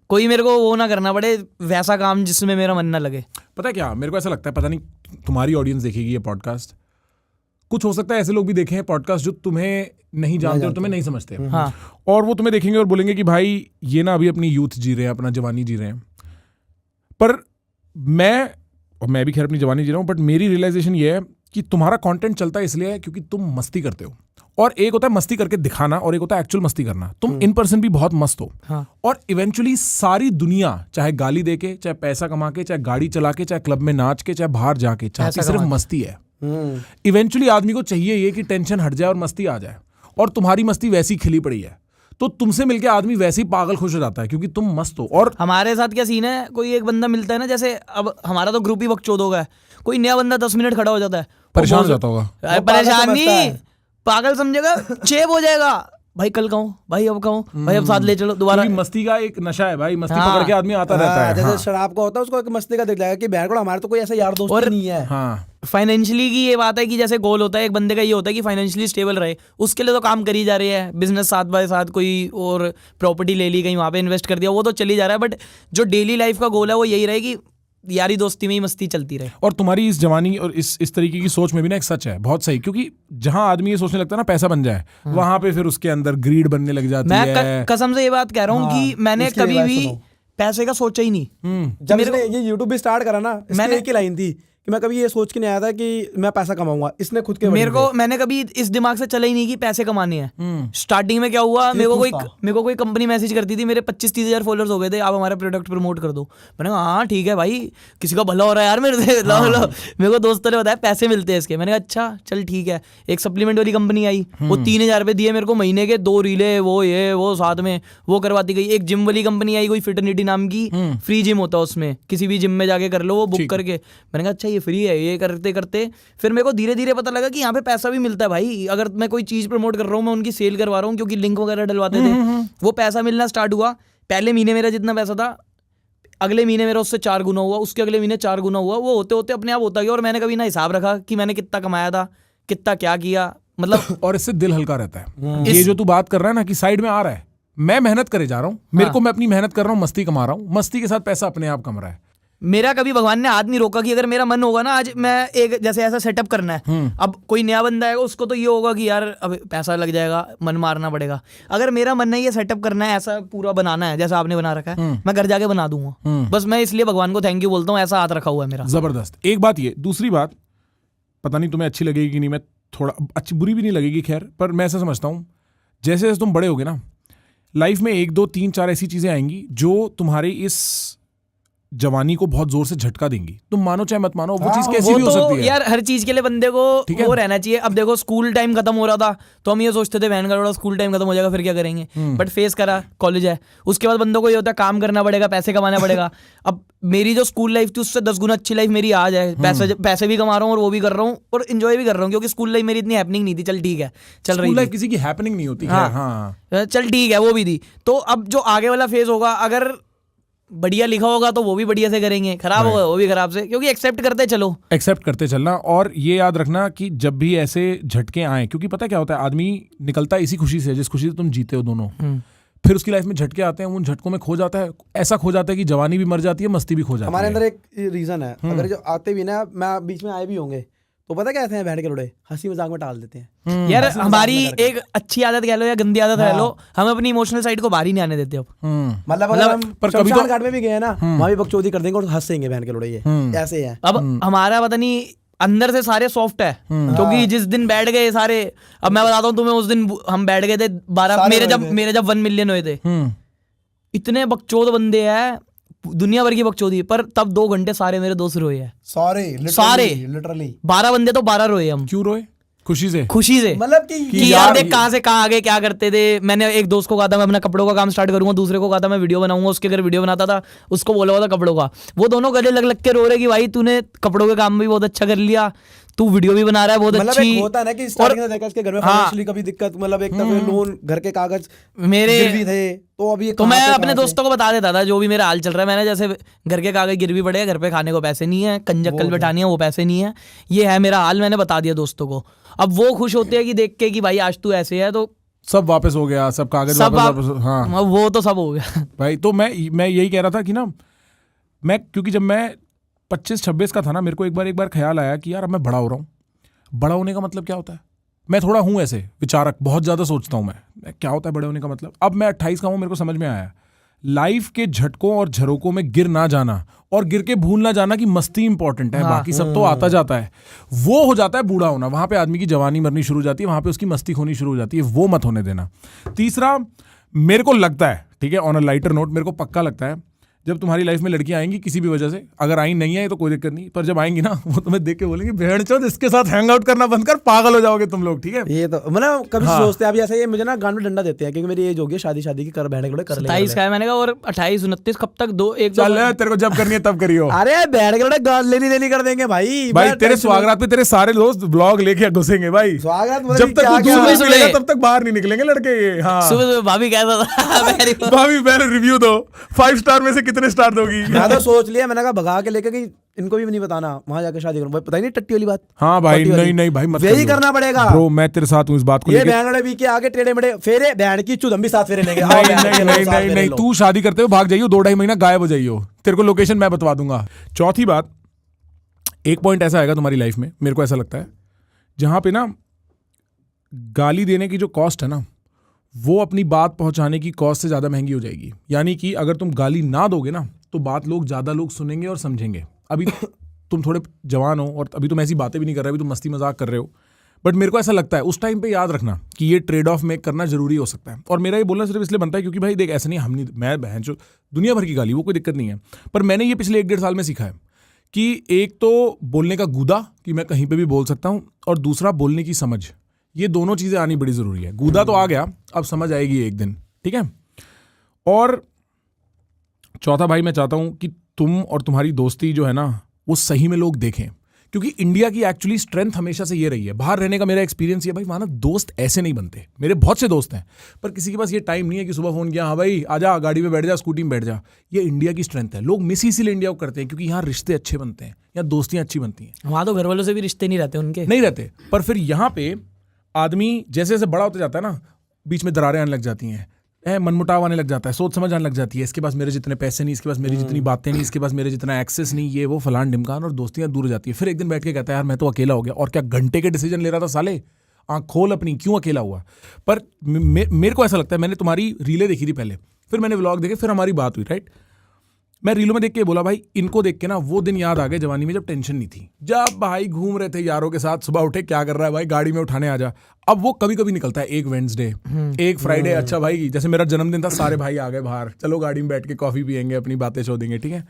Speaker 2: कोई मेरे को वो ना करना पड़े, वैसा काम जिसमें मेरा मन ना लगे।
Speaker 1: पता है क्या, मेरे को ऐसा लगता है, पता नहीं तुम्हारी ऑडियंस देखेगी ये पॉडकास्ट, कुछ हो सकता है ऐसे लोग भी देखें पॉडकास्ट जो तुम्हें नहीं जानते और तुम्हें नहीं समझते,
Speaker 2: हाँ।
Speaker 1: और वो तुम्हें देखेंगे और बोलेंगे कि भाई ये ना अभी अपनी यूथ जी रहे हैं, अपना जवानी जी रहे हैं। पर मैं भी खैर अपनी जवानी जी रहा हूँ, बट मेरी रियलाइजेशन ये है कि तुम्हारा कंटेंट चलता है इसलिए है क्योंकि तुम मस्ती करते हो, और एक होता है मस्ती करके दिखाना और एक होता है एक्चुअल मस्ती करना। तुम इन पर्सन भी बहुत मस्त हो,
Speaker 2: हाँ।
Speaker 1: और इवेंचुअली सारी दुनिया चाहे गाली दे के, चाहे पैसा कमा के, चाहे गाड़ी चला के, चाहे क्लब में नाच के, चाहे बाहर जाके, चाहती सिर्फ मस्ती है। इवेंचुअली आदमी को चाहिए ये कि टेंशन हट जाए और मस्ती आ जाए, और तुम्हारी मस्ती वैसी खिली पड़ी है, तो तुमसे मिलके आदमी वैसे ही पागल खुश हो जाता है क्योंकि तुम मस्त हो। और
Speaker 2: हमारे साथ क्या सीन है, कोई एक बंदा मिलता है ना, जैसे अब हमारा तो ग्रुप ही बकचोद हो गया है, कोई नया बंदा 10 मिनट खड़ा हो जाता है,
Speaker 1: परेशान हो जाता होगा।
Speaker 2: अरे परेशान नहीं, पागल समझेगा, चेप हो जाएगा, भाई कल कहूँ, भाई अब कहूँ, भाई अब साथ ले चलो दोबारा।
Speaker 1: क्योंकि मस्ती का एक नशा है भाई, मस्ती पकड़ के आदमी आता रहता है।
Speaker 3: जैसे शराब का होता है, उसको एक मस्ती का दिख जाएगा कि बहन को हमारे तो कोई ऐसा यार दोस्त ही नहीं है।
Speaker 1: हाँ,
Speaker 2: फाइनेंशियली की ये बात है कि जैसे गोल होता है एक बंदे का, ये होता है कि फाइनेंशियली स्टेबल रहे, उसके लिए तो काम करी जा रही है, बिजनेस साथ बाय साथ, कोई और प्रॉपर्टी ले ली, कहीं वहाँ पे इन्वेस्ट कर दिया, वो तो चली जा रहा है। बट जो डेली लाइफ का गोल है वो यही रहे कि यारी दोस्ती में ही मस्ती चलती रहे।
Speaker 1: और तुम्हारी इस जवानी और इस तरीके की सोच में भी ना एक सच है बहुत सही, क्योंकि जहां आदमी ये सोचने लगता है ना पैसा बन जाए, वहां पे फिर उसके अंदर ग्रीड बनने लग जाती है।
Speaker 2: मैं कसम से ये बात कह रहा हूँ कि मैंने कभी भी पैसे का सोचा ही नहीं।
Speaker 3: जब इसने ये YouTube भी स्टार्ट करा ना, मैंने एक ही लाइन थी कि मैं कभी ये सोच के नहीं आया था कि मैं पैसा कमाऊंगा, इसने खुद के
Speaker 2: मैंने कभी इस दिमाग से चला ही नहीं कि पैसे कमाने हैं। स्टार्टिंग में क्या हुआ, मेरे को कोई कंपनी मैसेज करती थी, मेरे 25-30 हज़ार फॉलोअर्स हो गए थे, आप हमारा प्रोडक्ट प्रमोट कर दो। मैंने कहा हाँ ठीक है भाई, किसी का भला हो रहा है यार मेरे से, लो मेरे को दोस्तों ने बताया पैसे मिलते हैं इसके। मैंने कहा अच्छा चल ठीक है। एक सप्लीमेंट वाली कंपनी आई, वो 3,000 रुपये दिए मेरे को महीने के, 2 रीले वो साथ में वो करवाती गई। एक जिम वाली कंपनी आई, कोई फिटनिटी नाम की, फ्री जिम होता है उसमें, किसी भी जिम में जाके कर लो वो बुक करके। मैंने कहा अच्छा ये फ्री है। ये करते करते फिर मेरे को धीरे धीरे पता लगा कि यहाँ पे पैसा भी मिलता है भाई। अगर मैं कोई चीज प्रमोट कर रहा हूँ, मैं उनकी सेल करवा रहा हूँ, क्योंकि लिंक वगैरह डलवाते थे, वो पैसा मिलना स्टार्ट हुआ। पहले महीने मेरा जितना पैसा था, अगले महीने मेरा उससे 4 गुना हुआ, उसके अगले महीने 4 गुना हुआ। वो होते होते अपने आप होता गया, और मैंने कभी ना हिसाब रखा कि मैंने कितना कमाया था, कितना क्या किया, मतलब।
Speaker 1: और इससे दिल हल्का रहता है। ये जो तू बात कर रहा है ना कि साइड में आ रहा है, मैं मेहनत करे जा रहा हूँ, मेरे को मैं अपनी मेहनत कर रहा हूँ, मस्ती कमा रहा हूँ, मस्ती के साथ पैसा अपने आप कम रहा है।
Speaker 2: मेरा कभी भगवान ने हाथ नहीं रोका कि अगर मेरा मन होगा ना आज मैं एक जैसे ऐसा सेटअप करना है, अब कोई नया बंदा आएगा उसको तो ये होगा कि यार अब पैसा लग जाएगा, मन मारना पड़ेगा। अगर मेरा मन नहीं है सेटअप करना है, ऐसा पूरा बनाना है जैसा आपने बना रखा है, मैं घर जाके बना दूंगा। बस मैं इसलिए भगवान को थैंक यू बोलता हूँ, ऐसा हाथ रखा हुआ है मेरा।
Speaker 1: जबरदस्त। एक बात ये, दूसरी बात पता नहीं तुम्हें अच्छी लगेगी कि नहीं, मैं थोड़ा अच्छी बुरी भी नहीं लगेगी खैर, पर मैं ऐसा समझता हूँ जैसे जैसे तुम बड़े होगे ना, लाइफ में 1, 2, 3, 4 ऐसी चीजें आएंगी जो तुम्हारे इस जवानी को बहुत जोर से झटका देंगी। तुम मानो चाहे मत मानो, वो चीज कैसी भी हो सकती है
Speaker 2: यार। हर चीज के लिए बंदे को वो रहना चाहिए। अब देखो स्कूल टाइम खत्म हो रहा था तो हम ये सोचते थे बहन का स्कूल टाइम खत्म हो जाएगा फिर क्या करेंगे, बट फेस करा, कॉलेज है, उसके बाद बंदों को ये होता है काम करना पड़ेगा, पैसे कमाना पड़ेगा। अब मेरी जो स्कूल लाइफ थी उससे 10 गुना अच्छी लाइफ मेरी आज है। पैसे भी कमा रहा हूँ और वो भी कर रहा हूँ और एंजॉय भी कर रहा हूँ, क्योंकि स्कूल लाइफ मेरी इतनी हैपनिंग नहीं थी। चल ठीक है, चल रही है,
Speaker 1: किसी की हैपनिंग नहीं होती।
Speaker 2: हाँ चल ठीक है, वो भी थी। तो अब जो आगे वाला फेज होगा, अगर बढ़िया लिखा होगा तो वो भी बढ़िया से करेंगे, खराब होगा वो भी खराब से, क्योंकि एक्सेप्ट करते चलना। और ये याद रखना कि जब भी ऐसे झटके आए, क्योंकि पता क्या होता है, आदमी निकलता है इसी खुशी से जिस खुशी से तुम जीते हो दोनों।
Speaker 1: फिर उसकी लाइफ में झटके आते हैं, उन झटकों में खो जाता है, ऐसा खो जाता है कि जवानी भी मर जाती है, मस्ती भी खो जाती है।
Speaker 3: हमारे अंदर एक रीजन है, अगर जो आते भी ना, मैं बीच में आए भी होंगे तो पता क्या कहते हैं, बैठ के लुड़े हंसी मजाक में टाल देते हैं।
Speaker 2: यार हमारी एक अच्छी आदत कह लो या गंदी आदत कह लो, हम अपनी इमोशनल साइड को बाहर ही नहीं आने देते अब।
Speaker 3: मतलब अगर हम
Speaker 1: पर कभी
Speaker 3: शमशान
Speaker 1: तो-
Speaker 3: घाट में भी गए ना, वहां भी बकचोदी कर देंगे और हंसेंगे बहन के लुड़े, ये ऐसे है।
Speaker 2: अब हमारा पता नहीं अंदर से सारे सॉफ्ट है, क्योंकि जिस दिन बैठ गए सारे, अब मैं बताता हूँ तुम्हें, उस दिन हम बैठ गए थे 12 मेरे जब 1 मिलियन हुए थे, इतने बकचोद बंदे हैं, दुनिया भर की बकचोदी, पर तब 2 घंटे सारे मेरे दोस्त रोए हैं, सारे
Speaker 3: लिटरली
Speaker 2: 12 बंदे तो 12 रोए हम,
Speaker 1: क्यों रोए? खुशी से।
Speaker 2: खुशी से,
Speaker 3: मतलब
Speaker 2: कि यार देख कहाँ से कहाँ आगे क्या करते थे। मैंने एक दोस्त को कहा था मैं अपना कपड़ों का काम स्टार्ट करूंगा, दूसरे को कहा था मैं वीडियो बनाऊंगा, उसके घर वीडियो बनाता था, उसको बोला हुआ था कपड़ों का, वो दोनों गले लग लग के रो रहे कि भाई तूने कपड़ों का काम भी बहुत अच्छा कर लिया, तू वीडियो भी बना रहा है बहुत
Speaker 3: मतलब
Speaker 2: अच्छी।
Speaker 3: एक होता है ना कि स्टार्टिंग में देखा इसके घर में फाइनेंशियली कभी दिक्कत, मतलब एक दफे लोन, घर के कागज
Speaker 2: मेरे
Speaker 3: गिरवी थे, तो अभी
Speaker 2: तो मैं अपने दोस्तों को बता देता था जो भी मेरा हाल चल रहा है, मैंने जैसे घर के कागज गिरवी पड़े हैं, घर पे खाने को पैसे नहीं है, कंजक्कल बैठानी है वो पैसे नहीं है, ये है मेरा हाल, मैंने बता दिया दोस्तों को। अब वो खुश होते हैं कि देख के कि भाई आज तू ऐसे है, तो
Speaker 1: सब वापस हो गया, सब कागज
Speaker 2: सब
Speaker 1: वापस, हाँ
Speaker 2: वो तो सब हो गया
Speaker 1: भाई। तो मैं यही कह रहा था कि ना, मैं क्योंकि जब मैं 25-26 का था ना, मेरे को एक बार ख्याल आया कि यार अब मैं बड़ा हो रहा हूँ। बड़ा होने का मतलब क्या होता है? मैं थोड़ा हूँ ऐसे विचारक, बहुत ज़्यादा सोचता हूँ मैं क्या होता है बड़े होने का मतलब। अब मैं 28 का हूँ, मेरे को समझ में आया लाइफ के झटकों और झरोकों में गिर ना जाना और गिर के भूल ना जाना कि मस्ती इंपॉर्टेंट है, बाकी सब तो आता जाता है। वो हो जाता है बूढ़ा होना, वहां पे आदमी की जवानी मरनी शुरू हो जाती है, वहां पे उसकी मस्ती खोनी शुरू हो जाती है, वो मत होने देना। तीसरा, मेरे को लगता है, ठीक है, ऑन अ लाइटर नोट, मेरे को पक्का लगता है जब तुम्हारी लाइफ में लड़कियां आएंगी किसी भी वजह से, अगर आई नहीं है तो कोई दिक्कत नहीं, पर जब आएंगी ना वो तुम्हें देख के बोलेंगे भेड़चोद इसके साथ हैंग आउट करना बंद कर, पागल हो जाओगे तुम लोग, ठीक है।
Speaker 3: ये तो मतलब कभी सोचते हैं अभी ऐसे, ये मुझे ना गांड में डंडा देते हैं क्योंकि मेरी एज हो गई शादी की, कर बैठे कर ले
Speaker 2: 27 का है मैंने कहा, और 28 29 कब तक दो एक
Speaker 1: चल तेरे को जब करनी है तब करियो।
Speaker 3: अरे बैठ के गांड लेनी देनी कर देंगे भाई
Speaker 1: तेरे स्वागत पे तेरे सारे दोस्त ब्लॉग लेके घुसेंगे भाई,
Speaker 3: स्वागत
Speaker 1: जब तक तू दूर नहीं मिलेगा तब तक बाहर नहीं निकलेंगे लड़के ये। हाँ
Speaker 2: सुबह भाभी कहता था
Speaker 1: भाभी पहले रिव्यू दो, 5 स्टार में से कितने स्टार दोगी?
Speaker 3: मैं तो सोच लिया, मैंने कहा भगा के लेके कि इनको भी नहीं बताना, वहां जाके शादी करूं। पता ही नहीं टट्टी वाली बात।
Speaker 1: हाँ भाई, नहीं भाई मत
Speaker 3: यही करना पड़ेगा
Speaker 1: ब्रो, मैं तेरे साथ हूँ इस बात को
Speaker 3: ये
Speaker 1: लेके।
Speaker 3: बैंगड़े भी के आगे टेढ़े मेढ़े फेरे, बैंड की चुद हम भी साथ फेरे लेंगे।
Speaker 1: नहीं, तू शादी करते हो भाग जाइयो, 2-2.5 महीना गायब हो जाइयो, तेरे को लोकेशन मैं बतवा दूंगा। चौथी बात, एक पॉइंट ऐसा आएगा तुम्हारी लाइफ में, मेरे को ऐसा लगता है, जहां पे ना गाली देने की जो कॉस्ट है ना, वो अपनी बात पहुंचाने की कॉस्ट से ज्यादा महंगी हो जाएगी। यानी कि अगर तुम गाली ना दोगे ना तो बात ज्यादा लोग सुनेंगे और समझेंगे। अभी तुम थोड़े जवान हो और अभी तुम ऐसी बातें भी नहीं कर रहे, अभी तुम मस्ती मजाक कर रहे हो, बट मेरे को ऐसा लगता है उस टाइम पे याद रखना कि ये ट्रेड ऑफ मेक करना जरूरी हो सकता है। और मेरा ये बोलना सिर्फ इसलिए बनता है क्योंकि भाई देख, ऐसा नहीं हम नहीं, मैं बहन जो दुनिया भर की गाली, वो कोई दिक्कत नहीं है, पर मैंने ये पिछले 1-1.5 साल में सीखा है कि एक तो बोलने का गूदा कि मैं कहीं पे भी बोल सकता हूं, और दूसरा बोलने की समझ। ये दोनों चीजें आनी बड़ी जरूरी है। गूदा तो आ गया, अब समझ आएगी एक दिन, ठीक है। और चौथा भाई, मैं चाहता हूं कि तुम और तुम्हारी दोस्ती जो है ना वो सही में लोग देखें, क्योंकि इंडिया की एक्चुअली स्ट्रेंथ हमेशा से ये रही है। बाहर रहने का मेरा एक्सपीरियंस ये भाई, वहां ना दोस्त ऐसे नहीं बनते। मेरे बहुत से दोस्त हैं, पर किसी के पास ये टाइम नहीं है कि सुबह फोन किया, हाँ भाई आजा, गाड़ी में बैठ जा, स्कूटी में बैठ जा। ये इंडिया की स्ट्रेंथ है। लोग मिस इसीलिए इंडिया को करते हैं क्योंकि यहाँ रिश्ते अच्छे बनते हैं, यहाँ दोस्तियां अच्छी बनती हैं।
Speaker 2: वहां तो घर वालों से भी रिश्ते नहीं रहते उनके,
Speaker 1: नहीं रहते, पर फिर यहाँ पे आदमी जैसे जैसे बड़ा होता जाता है ना, बीच में दरारें आने लग जाती हैं, मनमुटाव आने लग जाता है, सोच समझ आने लग जाती है। इसके पास मेरे जितने पैसे नहीं, इसके पास मेरी जितनी बातें नहीं, इसके पास मेरे जितना एक्सेस नहीं, ये वो फलान ढिमकान, और दोस्तियां दूर हो जाती है। फिर एक दिन बैठ के कहता है यार मैं तो अकेला हो गया, और क्या घंटे के डिसीजन ले रहा था साले, आँख खोल अपनी, क्यों अकेला हुआ। पर मेरे को ऐसा लगता है, मैंने तुम्हारी रीलें देखी थी पहले, फिर मैंने व्लॉग देखे, फिर हमारी बात हुई, राइट। मैं रीलों में देख के बोला भाई, इनको देख के ना वो दिन याद आ गए जवानी में जब टेंशन नहीं थी, जब भाई घूम रहे थे यारों के साथ, सुबह उठे क्या कर रहा है भाई, गाड़ी में उठाने आ जा। अब वो कभी कभी निकलता है, एक वेडनेसडे, एक फ्राइडे, अच्छा भाई जैसे मेरा जन्मदिन था, सारे भाई आ गए बाहर, चलो गाड़ी में बैठ के कॉफी पियेंगे, अपनी बातें छोड़ेंगे, ठीक है।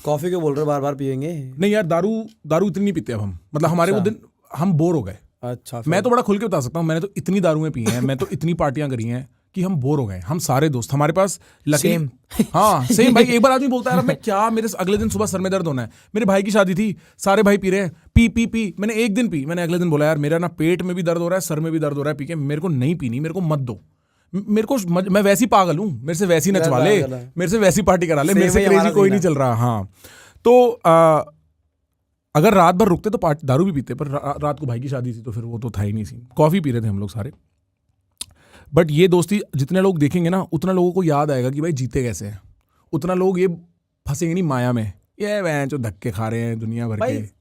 Speaker 3: कॉफी क्यों बोल रहे हो, बार बार पियेंगे?
Speaker 1: नहीं यार, दारू इतनी नहीं पीते अब हम, मतलब हमारे वो दिन हम बोर हो गए।
Speaker 3: अच्छा,
Speaker 1: मैं तो बड़ा खुल के बता सकता हूँ, मैंने तो इतनी दारुएं पी हैं, मैं तो इतनी पार्टियां करी हैं कि हम बोर हो गए। हम सारे दोस्त, हमारे पास
Speaker 2: सेम
Speaker 1: हाँ सेम भाई। एक बार आदमी बोलता है यार मैं क्या, मेरे अगले दिन सुबह सर में दर्द होना है, मेरे भाई की शादी थी, सारे भाई पी रहे हैं, पी मैंने एक दिन पी, मैंने अगले दिन बोला यार मेरा ना पेट में भी दर्द हो रहा है, सर में भी दर्द हो रहा है, पी के मेरे को नहीं पीनी, मेरे को मत दो, मेरे को मैं वैसी पागल हूँ, मेरे से वैसी नचवा ले, मेरे से वैसी पार्टी करा ले, मेरे से क्रेजी कोई नहीं चल रहा। हाँ तो अगर रात भर रुकते तो दारू भी पीते, पर रात को भाई की शादी थी तो फिर वो तो था ही नहीं सी, कॉफी पी रहे थे हम लोग सारे। बट ये दोस्ती जितने लोग देखेंगे ना उतना लोगों को याद आएगा कि भाई जीते कैसे हैं, उतना लोग ये फंसेंगे नहीं माया में, ये वैन जो धक्के खा रहे हैं दुनिया भर
Speaker 3: भाई
Speaker 1: के।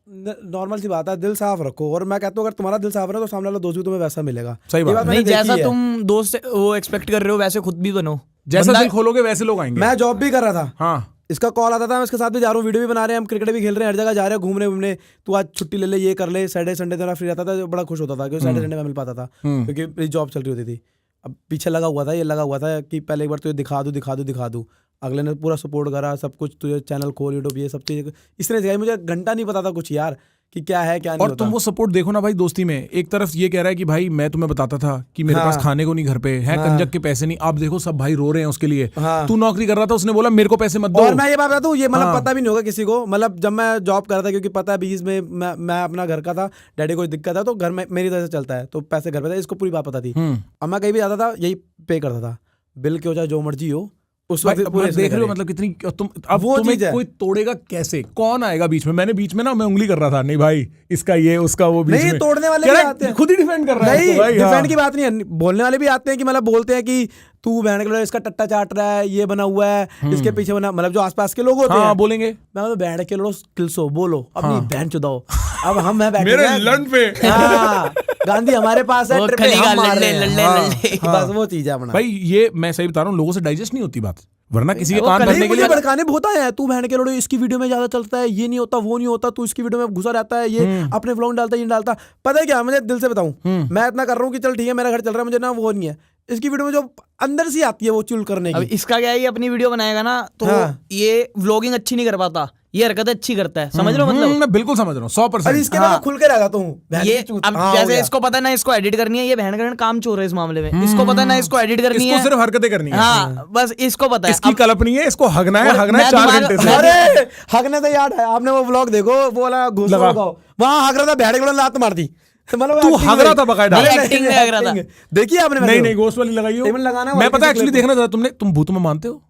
Speaker 3: नॉर्मल सी बात है, दिल साफ रखो। और मैं कहता हूँ अगर तुम्हारा दिल साफ है तो सामने वाला दोस्त भी तुम्हें वैसा मिलेगा।
Speaker 1: सही बात
Speaker 3: ये
Speaker 1: है।
Speaker 3: मैंने
Speaker 2: नहीं,
Speaker 3: देखी
Speaker 2: जैसा
Speaker 3: है।
Speaker 2: तुम दोस्त वो एक्सपेक्ट कर रहे हो वैसे खुद भी बनो।
Speaker 1: जैसा
Speaker 2: बंदा-
Speaker 1: दिल खोलोगे वैसे लोग आएंगे।
Speaker 3: मैं जॉब भी कर रहा था,
Speaker 1: हाँ
Speaker 3: इसका कॉल आता था, मैं इसके साथ भी जा रहा हूँ, वीडियो भी बना रहे हैं, हम क्रिकेट भी खेल रहे हैं, हर जगह जा रहे हैं घूमने घूमने, तू आज छुट्टी ले ले, ये कर ले, सैटरडे संडे तेरा फ्री रहता था, बड़ा खुश होता था क्योंकि सैटरडे संडे में मिल पाता था क्योंकि मेरी जॉब चल रही होती थी। अब पीछे लगा हुआ था, ये लगा हुआ था कि पहले एक बार तुझे दिखा दूँ। अगले ने पूरा सपोर्ट करा, सब कुछ, तुझे चैनल खोल यूट्यूब, ये सब चीज़ इसने सिखाई। मुझे घंटा नहीं पता था कुछ यार कि क्या है क्या नहीं
Speaker 1: और
Speaker 3: होता।
Speaker 1: तुम वो सपोर्ट देखो ना भाई दोस्ती में, एक तरफ ये कह रहा है कि भाई मैं तुम्हें बताता था कि मेरे पास खाने को नहीं घर पे है, कंजक के पैसे नहीं, आप देखो सब भाई रो रहे हैं उसके लिए। तू नौकरी कर रहा था, उसने बोला मेरे को पैसे मत दो।
Speaker 3: और मैं ये बात बताऊँ, ये मतलब पता भी नहीं होगा किसी को, मतलब जब मैं जॉब कर रहा था, क्योंकि पता है बीच में मैं अपना घर का था, डैडी को दिक्कत है तो घर में मेरी तरह से चलता है, तो पैसे घर पे था, इसको पूरी बात पता थी। अब मैं कहीं भी जाता था यही पे करता था, बिल के हो चाहे जो मर्जी हो, उस वक्त पूरे
Speaker 1: देख रहे हो मतलब कितनी तुम अब
Speaker 3: वो
Speaker 1: तुम्हें
Speaker 3: चीज़ है।
Speaker 1: कोई तोड़ेगा कैसे, कौन आएगा बीच में? मैंने बीच में ना मैं उंगली कर रहा था, नहीं भाई इसका ये उसका वो, बीच
Speaker 3: नहीं
Speaker 1: में
Speaker 3: तोड़ने वाले
Speaker 1: कह
Speaker 3: भी
Speaker 1: रहा है,
Speaker 3: आते हैं,
Speaker 1: खुद ही डिफेंड कर रहा है
Speaker 3: नहीं
Speaker 1: इसको भाई,
Speaker 3: डिफेंड
Speaker 1: हाँ।
Speaker 3: की बात नहीं है, बोलने वाले भी आते हैं कि मतलब बोलते हैं कि तू बहन के लोग इसका टट्टा चाट रहा है, ये बना हुआ है, इसके पीछे बना, मतलब जो आसपास के लोग होते
Speaker 1: हाँ
Speaker 3: हैं
Speaker 1: बोलेंगे
Speaker 3: मैं तो बहन के लोग किल्सो बोलो अपनी बहन चुदाओ। अब हम मैं बैठे
Speaker 1: मेरे
Speaker 3: हैं,
Speaker 1: लंड पे
Speaker 3: हाँ, गांधी हमारे पास है,
Speaker 2: वो
Speaker 3: ट्रिप पे
Speaker 2: खलीगा
Speaker 3: हम मार रहे हैं।
Speaker 2: लल्ले,
Speaker 3: हाँ,
Speaker 2: लल्ले।
Speaker 3: बस वो चीज है अपना।
Speaker 1: भाई ये मैं सही बता रहा हूँ, लोगों से डाइजेस्ट नहीं होती बात, वरना किसी के कान
Speaker 3: नहीं,
Speaker 1: भरने के
Speaker 3: मुझे
Speaker 1: लिए
Speaker 3: भड़काने बहुत आए हैं, तू बहन के लोड़े इसकी वीडियो में ज्यादा चलता है, ये नहीं होता वो नहीं होता, तू इसकी वीडियो में घुसा रहता है, ये अपने व्लॉग डालता है, ये नहीं डालता। पता है क्या, मुझे दिल से बताऊं, मैं इतना कर रहा हूँ कि चल ठीक है मेरा घर चल रहा है, मुझे ना वो नहीं है, इसकी वीडियो में जो अंदर से आती है वो चुल करने
Speaker 2: अब
Speaker 3: की।
Speaker 2: इसका क्या है, ये अपनी वीडियो बनाएगा ना तो
Speaker 3: हाँ।
Speaker 2: ये व्लॉगिंग अच्छी नहीं कर पाता, ये हरकत अच्छी करता है, समझ रहे हो मतलब।
Speaker 1: मैं बिल्कुल समझ रहा हूँ 100%।
Speaker 3: अरे इसके बाद खुल के रह जाता हूँ
Speaker 2: ये अब जैसे इसको पता है ना इसको एडिट करनी है, ये बहन का काम चोर है इस मामले में, इसको पता है ना इसको एडिट करनी
Speaker 1: इसको
Speaker 2: है,
Speaker 1: सिर्फ हरकतें करनी है,
Speaker 2: हाँ बस इसको पता है।
Speaker 1: इसकी कल्प नहीं है, इसको हगना है, हगना है
Speaker 2: मैं
Speaker 1: 4
Speaker 2: दिमाग-
Speaker 1: घंटे से।
Speaker 3: अरे हगने तो याद है, आपने वो व्लॉग देखो, वो वाला घुस
Speaker 1: लगा।
Speaker 3: वहाँ हग रहा था, बहन के लोग लात मार दी, मतलब
Speaker 1: तू
Speaker 3: acting
Speaker 1: हग
Speaker 3: में-
Speaker 1: रहा था बकायदा?
Speaker 3: नहीं,
Speaker 2: Acting में
Speaker 3: नहीं,
Speaker 2: हग रहा था।
Speaker 3: acting में। देखिए आपने
Speaker 1: नहीं
Speaker 3: वैसे
Speaker 1: नहीं गोश्त वाली लगाई हो,
Speaker 3: टेबल लगाना
Speaker 1: मैं
Speaker 3: और
Speaker 1: पता
Speaker 3: किसी
Speaker 1: एक्चुअली
Speaker 3: clip
Speaker 1: देखना था, तुम भूतों में मानते हो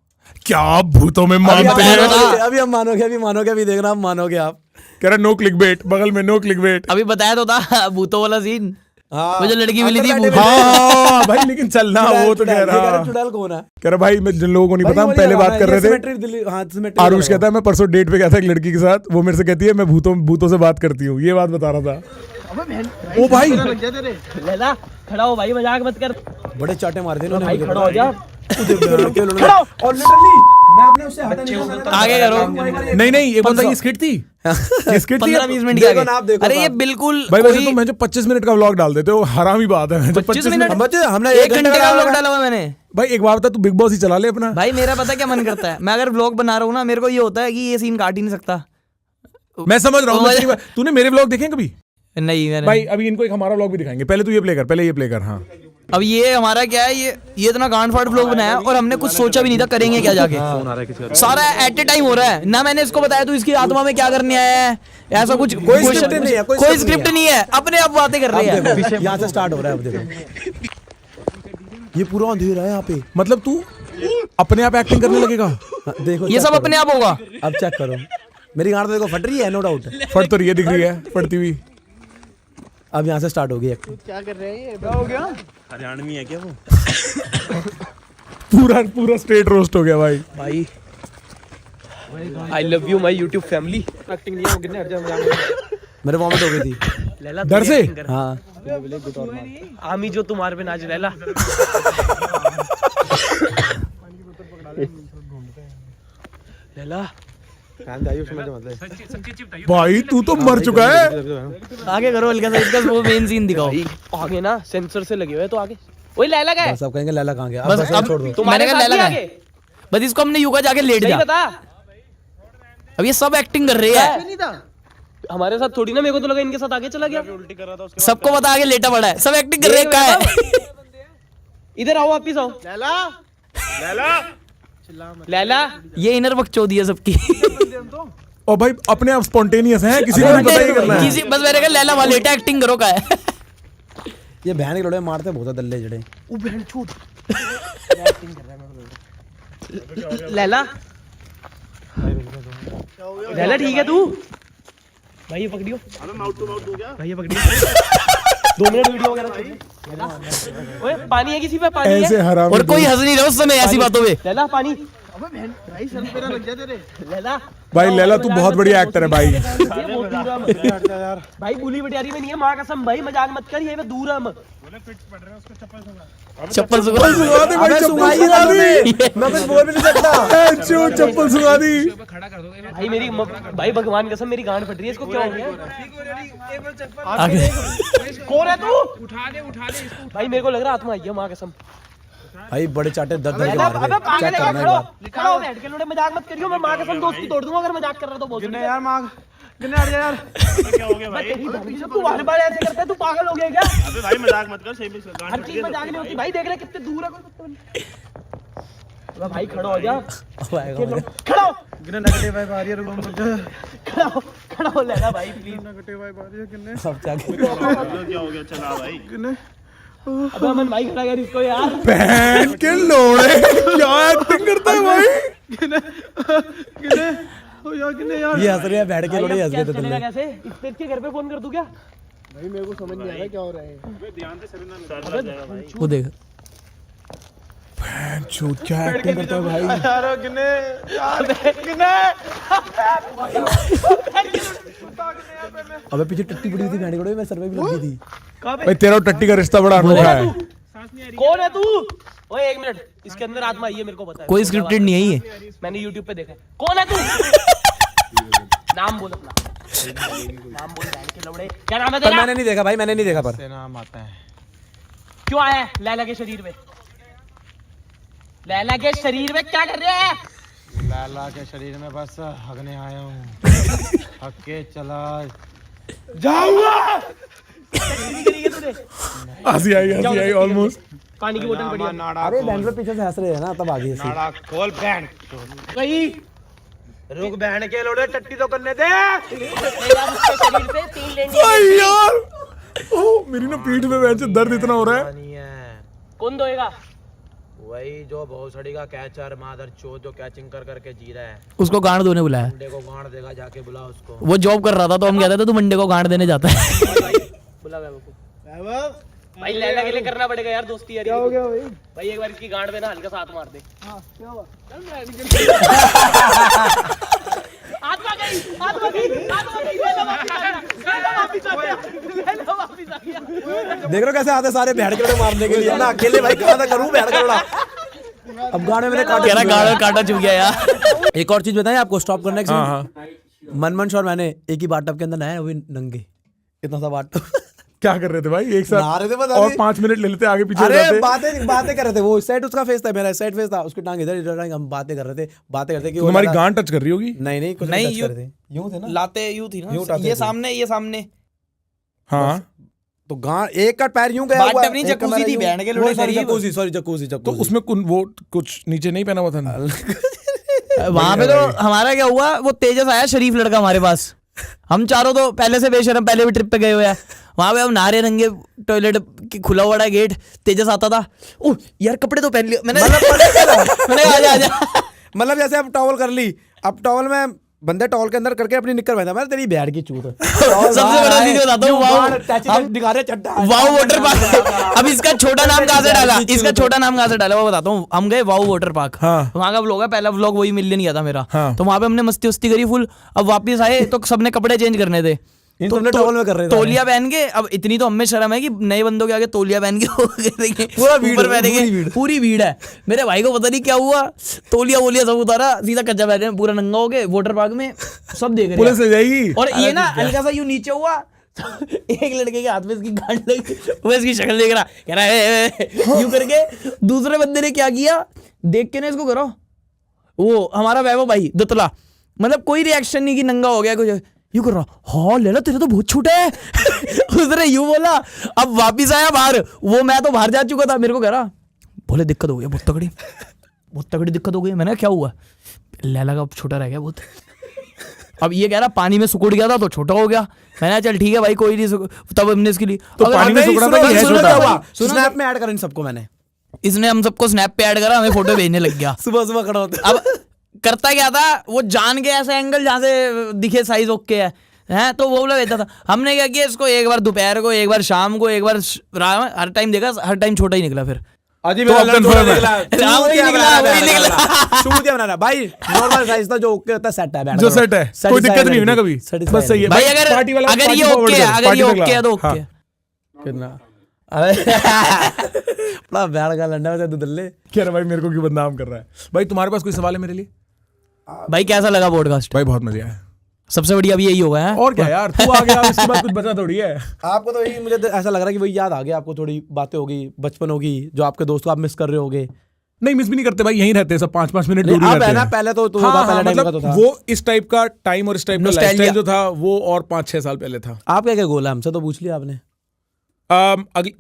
Speaker 1: क्या? आप भूतों में
Speaker 3: अभी
Speaker 1: मानते
Speaker 3: आप
Speaker 1: हैं?
Speaker 3: मानोगे, अभी हम मानोगे, अभी देखना हम मानोगे आप।
Speaker 1: कह रहा नो क्लिकबेट, बगल में नो क्लिकबेट।
Speaker 2: अभी बताया तो था भूतों वाला सीन,
Speaker 3: हाँ,
Speaker 2: वो जो लड़की मिली थी,
Speaker 3: अंदर बैठे
Speaker 1: हाँ भाई लेकिन चलना
Speaker 3: चुड़ैल,
Speaker 1: वो तो कह
Speaker 3: चुड़ैल, ये कह
Speaker 1: रहा
Speaker 3: रहा चुड़ैल कौन है?
Speaker 1: कह रहा भाई मैं जिन लोगों को नहीं
Speaker 3: भाई
Speaker 1: पता, हम
Speaker 3: वही
Speaker 1: पहले
Speaker 3: लगाना
Speaker 1: बात
Speaker 3: है,
Speaker 1: कर
Speaker 3: ये
Speaker 1: रहे थे।
Speaker 3: symmetry दिल्ली- हाँ, symmetry
Speaker 1: आरुष
Speaker 3: लगाओ।
Speaker 1: कहता है मैं परसों डेट पे गया था एक लड़की के साथ, वो मेरे से कहती है मैं भूतों से बात करती हूँ, ये बात बता रहा था। ओ भाई
Speaker 2: लैला खड़ा हो भाई, मजाक मत कर
Speaker 3: बड़े चाटे मार दिए इन्होंने
Speaker 2: भाई,
Speaker 3: मुझे,
Speaker 2: खड़ा हो जा।
Speaker 3: और लिटरली मैं अपने उससे हटा नहीं था,
Speaker 2: आगे करो।
Speaker 1: नहीं ये बंदा ये स्किट थी, ये स्किट थी।
Speaker 2: 15-20 मिनट
Speaker 3: देखो
Speaker 2: के
Speaker 3: ना, आप
Speaker 2: आगे।
Speaker 3: देखो
Speaker 2: अरे
Speaker 3: ना
Speaker 2: ये
Speaker 3: आप।
Speaker 2: बिल्कुल
Speaker 1: भाई वैसे
Speaker 2: कोई
Speaker 1: तो मैं जो 25 मिनट का व्लॉग डाल देते हो, हरामी बात है।
Speaker 2: 25 मिनट
Speaker 3: हम बच्चे हमने
Speaker 2: 1 घंटे का व्लॉग डाला हुआ मैंने।
Speaker 1: भाई एक बात बता, तू बिग बॉस ही चला ले अपना।
Speaker 2: भाई मेरा पता क्या मन करता है, मैं अगर व्लॉग बना रहा हूँ ना, मेरे को ये होता है कि ये सीन काट ही नहीं सकता।
Speaker 1: मैं समझ रहा हूँ, तेरी बात। तूने मेरे व्लॉग देखे हैं कभी?
Speaker 2: नहीं मैंने
Speaker 1: भाई अभी इनको एक हमारा व्लॉग भी दिखाएंगे, पहले तू ये प्ले कर। हाँ
Speaker 2: अब ये हमारा क्या है, ये इतना गांड फाड़ व्लॉग बनाया और हमने कुछ सोचा भी नहीं था करेंगे क्या जाके, सारा एट ए टाइम हो रहा है ना। मैंने इसको बताया तू इसकी आत्मा में क्या करने आया है, ऐसा कुछ
Speaker 3: कोई script नहीं है, कोई
Speaker 2: कोई
Speaker 3: script
Speaker 2: स्क्रिप्ट नहीं है, अपने आप बातें कर रहे हैं।
Speaker 3: यहाँ से स्टार्ट हो रहा है, अब देखो ये पूरा अंधेरा है यहाँ पे,
Speaker 1: मतलब तू अपने आप एक्टिंग करने लगेगा?
Speaker 3: देखो
Speaker 2: ये
Speaker 3: check
Speaker 2: सब
Speaker 3: करो।
Speaker 2: अपने आप होगा।
Speaker 3: अब चेक करो, मेरी गांड तो देखो फट रही है, नो डाउट।
Speaker 1: फट तो रही है, दिख रही है फटती हुई।
Speaker 3: अब यहाँ से स्टार्ट होगी एक्टिंग।
Speaker 1: पूरा स्ट्रेट रोस्ट हो गया भाई।
Speaker 6: भाई I love you my YouTube family.
Speaker 3: मेरे वॉमिट हो गई थी
Speaker 1: डर से?
Speaker 3: हाँ,
Speaker 6: आमी जो तुम्हारे पे नाच लैला। लैला
Speaker 1: भाई तू तो मर चुका है।
Speaker 2: आगे करो हल्का सा, इसका वो मेन सीन दिखाओ।
Speaker 6: आगे ना सेंसर से लगे हुए तो आगे वही लैला का है।
Speaker 3: बस अब कहेंगे लैला कहाँ गया,
Speaker 2: बस
Speaker 3: बस
Speaker 2: अब
Speaker 3: छोड़ दो।
Speaker 6: तुम्हारे
Speaker 2: मैंने कहा
Speaker 6: साथ
Speaker 2: लैला
Speaker 6: भी
Speaker 2: का
Speaker 6: आगे?
Speaker 2: है। बस इसको हमने यूं कहा जाके लेट
Speaker 6: सही
Speaker 2: जा।
Speaker 6: बता।
Speaker 2: अब ये सब एक्टिंग कर रही है,
Speaker 6: हमारे साथ थोड़ी ना, मेरे को तो लगा इनके साथ आगे चला गया।
Speaker 2: सबको बता आगे लेटा पड़ा है, सब एक्टिंग कर रही है। क्या है
Speaker 6: इधर आओ, वापिस आओ। लैला
Speaker 2: ये इनर बकचोदी है सबकी।
Speaker 1: और भाई अपने आप स्पॉन्टेनियस है, किसी को नहीं पता ही करना है।
Speaker 2: बस मैंने कहा लैला वाले लेटा एक्टिंग करो का है।
Speaker 3: ये बहन के लोड़े मारते बहुत दल्ले जड़े।
Speaker 6: लैला लैला ठीक है तू? भाई ये पकड़ियो, भाई ये पकड़ियो।
Speaker 3: 2 मिनट वीडियो वगैरह
Speaker 6: ओए पानी है किसी पे पानी है
Speaker 1: ऐसे हराम
Speaker 2: और कोई हंस नहीं रहा उस समय ऐसी बातों पे।
Speaker 6: लैला पानी
Speaker 1: भाई लैला तू बहुत बढ़िया एक्टर है भाई।
Speaker 6: भाई गुली बटियारी में नहीं है माँ कसम भाई मजाक मत कर ये पे दूर हम
Speaker 2: चप्पल से
Speaker 1: सुना दे भाई, चप्पल सुना दी।
Speaker 3: मैं कुछ बोल भी नहीं सकता।
Speaker 1: चो चप्पल सुना दी।
Speaker 6: भाई मेरी भाई भगवान कसम मेरी गांड फट रही है इसको क्या हो गया कौन है तू उठा दे इसको भाई मेरे को लग रहा आत्मा आई है माँ कसम
Speaker 3: भाई बड़े चाटे दर्द दर्द
Speaker 6: अबे
Speaker 3: मार
Speaker 6: पागल
Speaker 3: चेक
Speaker 6: है
Speaker 3: करना एक बार।
Speaker 6: खड़ा हो बैठ के लोड़े मजाक मत करियो मैं माँ कसम दोस्ती तोड़ दूंगा अगर मजाक कर रहा तो बोल यार माँ कितने हट जा यार क्या हो गया भाई तू हर बार ऐसे करता है तू पागल हो गया क्या अबे भाई मजाक मत कर सही में हर चीज मजाक नहीं होती भाई देख ले कितने दूर है कोई अबे भाई खड़ा हो जा खड़ा हो कितने नेगेटिव वाइब आ रही है रुको खड़ा हो लेना भाई प्लीज नेगेटिव वाइब आ रही है कितने
Speaker 3: अब क्या
Speaker 6: हो गया चला भाई कितने अबे अमन भाई खड़ा कर इसको यार
Speaker 1: बहन के लोड़े क्या एक्टिंग करता है भाई।
Speaker 6: कितने हो यार कितने यार
Speaker 3: ये हंस रहे हैं, बैठ के लोड़े हंस रहे थे तुमने।
Speaker 6: कैसे इस के घर पे फोन कर दूं क्या भाई मेरे को समझ नहीं आ रहा क्या हो रहा है अबे ध्यान से सर ना
Speaker 2: वो देख
Speaker 1: चो क्या एक्टिंग करता है भाई।
Speaker 6: यार कितने कितने
Speaker 3: अबे पीछे टट्टी पड़ी थी गाड़ी में सर पे भी लगी थी।
Speaker 1: भाई तेरा और टट्टी का रिश्ता बड़ा अनोखा है।
Speaker 6: कौन है तू ओए एक मिनट इसके अंदर आत्मा आई है मेरे को पता है
Speaker 2: कोई स्क्रिप्टेड नहीं है ये।
Speaker 6: मैंने YouTube पे देखा है कौन है तू नाम बोल अपना नाम बोल बैठ के लौड़े क्या नाम है
Speaker 3: पर
Speaker 6: तेरा
Speaker 3: मैंने नहीं देखा भाई, मैंने नहीं देखा पर
Speaker 6: क्यों आया है लैला के शरीर में लैला के शरीर में क्या कर रहे हैं
Speaker 7: लाला के शरीर में बस हगने आया हूँ हग के चला
Speaker 1: हंसी आई ऑलमोस्ट।
Speaker 6: पानी की बोतल बढ़िया
Speaker 7: नाड़ा
Speaker 3: अरे बैंड पे पीछे से हंस रहे हैं ना तब आगे से।
Speaker 7: नाड़ा खोल बैंड
Speaker 6: कहीं
Speaker 7: रुक बैंड के लोड़े टट्टी तो करने दे
Speaker 6: उसके शरीर पे 3 लेंगे
Speaker 1: भाई यार ओ मेरी ना पीठ में वैसे दर्द इतना हो रहा है।
Speaker 7: नहीं है
Speaker 6: कौन धोएगा
Speaker 7: वही जो भोसड़ी का कैचर मादर चो जो कैचिंग कर करके जी रहा है
Speaker 2: उसको गांड धोने बुलाया।
Speaker 7: मुंडे को गांड देगा जाके बुला उसको
Speaker 2: वो जॉब कर रहा था तो हम कहते थे तू मंडे को गांड देने जाता है।
Speaker 6: बुला वैभव को भाई लैला के लिए करना पड़ेगा यार दोस्ती यार क्या हो गया भाई एक बार इसकी गांड पे ना हल्का सा हाथ मार दे क्या हुआ आत्मा गई वापस आ गया
Speaker 3: देख रहे हो कैसे आते सारे भेड़ के लोड़े मारने के लिए ना अकेले भाई कहाँ तक करूँ भेड़ का लोड़ा। अब गाने में
Speaker 2: कह रहा गाड़ काटा चुप गया यार।
Speaker 3: एक और चीज बताएं आपको स्टॉप करने के
Speaker 1: हाँ
Speaker 3: मनमन और मैंने एक ही बाथटब के अंदर नहाया, वो भी नंगे इतना सा बाथटब।
Speaker 1: क्या कर रहे थे भाई एक
Speaker 3: नहा रहे थे,
Speaker 1: साथ
Speaker 3: पता
Speaker 1: और
Speaker 3: नहीं।
Speaker 1: 5 मिनट ले लेते आगे पीछे हो
Speaker 3: अरे
Speaker 1: जाते।
Speaker 3: बातें कर रहे थे, वो साइड उसका फेस था मेरा साइड फेस था, उसकी टांग इधर इधर हम बातें कर रहे थे कि वो
Speaker 1: तुम्हारी
Speaker 3: ज्यादा-
Speaker 1: गांड टच कर रही होगी।
Speaker 3: नहीं कुछ
Speaker 2: नहीं,
Speaker 3: टच कर रहे थे, यूं थे ना
Speaker 2: लाते यूं थी
Speaker 3: यूं
Speaker 2: ना
Speaker 3: उठाते
Speaker 2: ये
Speaker 3: थे।
Speaker 2: सामने
Speaker 1: हाँ
Speaker 3: तो गांड एक का पैर यूं गया हुआ
Speaker 2: बाथटब नहीं,
Speaker 3: एक का
Speaker 2: जकूजी
Speaker 3: पैर
Speaker 2: थी,
Speaker 3: यूं-
Speaker 2: बैंड के
Speaker 3: वो
Speaker 2: लोड़े
Speaker 3: सॉरी,
Speaker 2: गरीब।
Speaker 3: जकूजी
Speaker 1: तो उसमें वो कुछ नीचे नहीं पहना हुआ था।
Speaker 2: वहां पे तो हमारा क्या हुआ, वो तेजस आया शरीफ लड़का हमारे पास। हम चारों तो पहले से बेशरम पहले भी ट्रिप पे गए हुए हैं। वहां पे हम नारे रंगे टॉयलेट खुला हुआ है गेट, तेजस आता था। ओह यार कपड़े तो पहन लियो मैंने मैंने आजा
Speaker 3: मतलब जैसे अब टॉवल कर ली, अब टॉवल में बंदे टॉवल के अंदर करके अपनी निक्कर पहनता, मैं तेरी बैठ की चूत।
Speaker 2: सबसे बड़ा चीज बताता हूँ, वाओ
Speaker 3: दिखा रहे चड्डा
Speaker 2: वाओ वाटर पार्क। अब इसका छोटा नाम कहाँ से डाला, इसका छोटा नाम कहाँ से डाला वो बताता हूँ। हम गए वाओ वाटर पार्क,
Speaker 1: हाँ।
Speaker 2: वहाँ का व्लॉग है, पहला व्लॉग वही मिलियन गया था मेरा।
Speaker 1: हाँ।
Speaker 2: तो वहाँ पे हमने मस्ती वस्ती करी फुल। अब वापस आए तो सबने कपड़े चेंज करने थे,
Speaker 3: इन सबने टॉवल में कर रहे थे
Speaker 2: तौलिया पहन के। अब इतनी तो हमें शर्म है कि नए बंदों के आगे तौलिया पहन के
Speaker 3: पूरा भीड़,
Speaker 2: ऊपर पहनेंगे,
Speaker 3: पूरी भीड़।
Speaker 2: पूरी भीड़ है। मेरे भाई को पता नहीं क्या हुआ, तौलिया वोलिया सब उतारा, सीधा कच्चा पहने पूरा नंगा हो गए वाटर पार्क में, सब देख रहे
Speaker 1: पुलिस
Speaker 2: हैं।
Speaker 1: ले जाएगी।
Speaker 2: और ये ना हल्का सा यूं नीचे हुआ तो एक लड़के के हाथ में इसकी गांड लगी, वो इसकी शक्ल देख रहा, कह रहा है यूं करके। दूसरे बंदे ने क्या किया, देख के ना इसको करो, वो हमारा वैभव भाई दुतला, मतलब कोई रिएक्शन नहीं कि नंगा हो गया कुछ, यूं कर रहा, हाँ लेला तेरा तो बहुत छोटा है। उसने यूं बोला। अब वापिस आया बाहर, वो मैं तो बाहर जा चुका था, मेरे को कह रहा, बोले दिक्कत हो गई बहुत तगड़ी दिक्कत हो गई। मैंने कहा क्या हुआ, लैला का छोटा रह गया बहुत। अब ये कह रहा पानी में सुकुड़ गया था तो छोटा हो गया। मैंने कहा चल ठीक है भाई कोई नहीं, तब हमने इसके लिए
Speaker 1: तो पानी में सुकड़ा था, ये छोटा हुआ।
Speaker 3: स्नैप में ऐड कर इन सबको मैंने,
Speaker 2: इसने हम सबको स्नैप पे ऐड करा, हमें फोटो भेजने लग गया।
Speaker 3: सुबह खड़ा होता।
Speaker 2: अब करता क्या था, वो जान के ऐसा एंगल जहां से दिखे साइज ओके है, है तो वो बोला रहता था। हमने क्या किया, इसको एक बार दोपहर को, एक बार शाम को, एक बार हर टाइम देखा, हर टाइम छोटा ही निकला। फिर
Speaker 3: अजी
Speaker 1: तो
Speaker 3: मेरा
Speaker 1: अब
Speaker 3: लड़का
Speaker 1: confirm है।
Speaker 3: निकला
Speaker 2: हाँ, वही निकला।
Speaker 3: चूतिया बनाना भाई, नॉर्मल साइज था जो ओके होता है, सेट है बैठ
Speaker 1: जो सेट है, कोई दिक्कत नहीं हुई ना कभी, बस सही है
Speaker 2: भाई। अगर
Speaker 1: पार्टी वाला
Speaker 2: अगर
Speaker 1: पार्टी
Speaker 2: ये
Speaker 1: forward
Speaker 2: ओके है,
Speaker 1: कर,
Speaker 2: अगर
Speaker 1: पार्टी
Speaker 2: ये
Speaker 1: तक ला।
Speaker 2: ओके है तो
Speaker 1: हाँ।
Speaker 2: ओके है।
Speaker 3: कितना अरे बड़ा बैठ का लंडा वैसे तू दल्ले।
Speaker 1: कह रहा भाई मेरे को क्यों बदनाम कर रहा है। भाई तुम्हारे पास कोई सवाल है मेरे लिए?
Speaker 2: भाई कैसा लगा पॉडकास्ट?
Speaker 1: भाई बहुत मजा आया।
Speaker 2: सबसे बढ़िया अभी यही होगा है।
Speaker 1: और क्या यार, तू आ गया, इसके बाद कुछ बचा थोड़ी है।
Speaker 3: आपको तो यही, मुझे तो ऐसा लग रहा है कि वही याद आ गया आपको, थोड़ी बातें होगी, बचपन होगी, जो आपके दोस्त को आप मिस कर रहे होगे।
Speaker 1: नहीं मिस भी नहीं करते भाई, यहीं रहते हैं सब, 5-5 मिनट दूर ही
Speaker 3: अब
Speaker 1: रहते
Speaker 3: है ना,
Speaker 1: हैं।
Speaker 3: पहले तो
Speaker 1: हाँ,
Speaker 3: होता, पहले टाइम का
Speaker 1: मतलब
Speaker 3: तो था।
Speaker 1: वो इस टाइप का टाइम और इस टाइप का
Speaker 2: Nostalgia।
Speaker 1: लाइफस्टाइल जो था वो और 5-6 साल पहले था।
Speaker 3: आपका क्या गोल है, हमसे तो पूछ लिया आपने।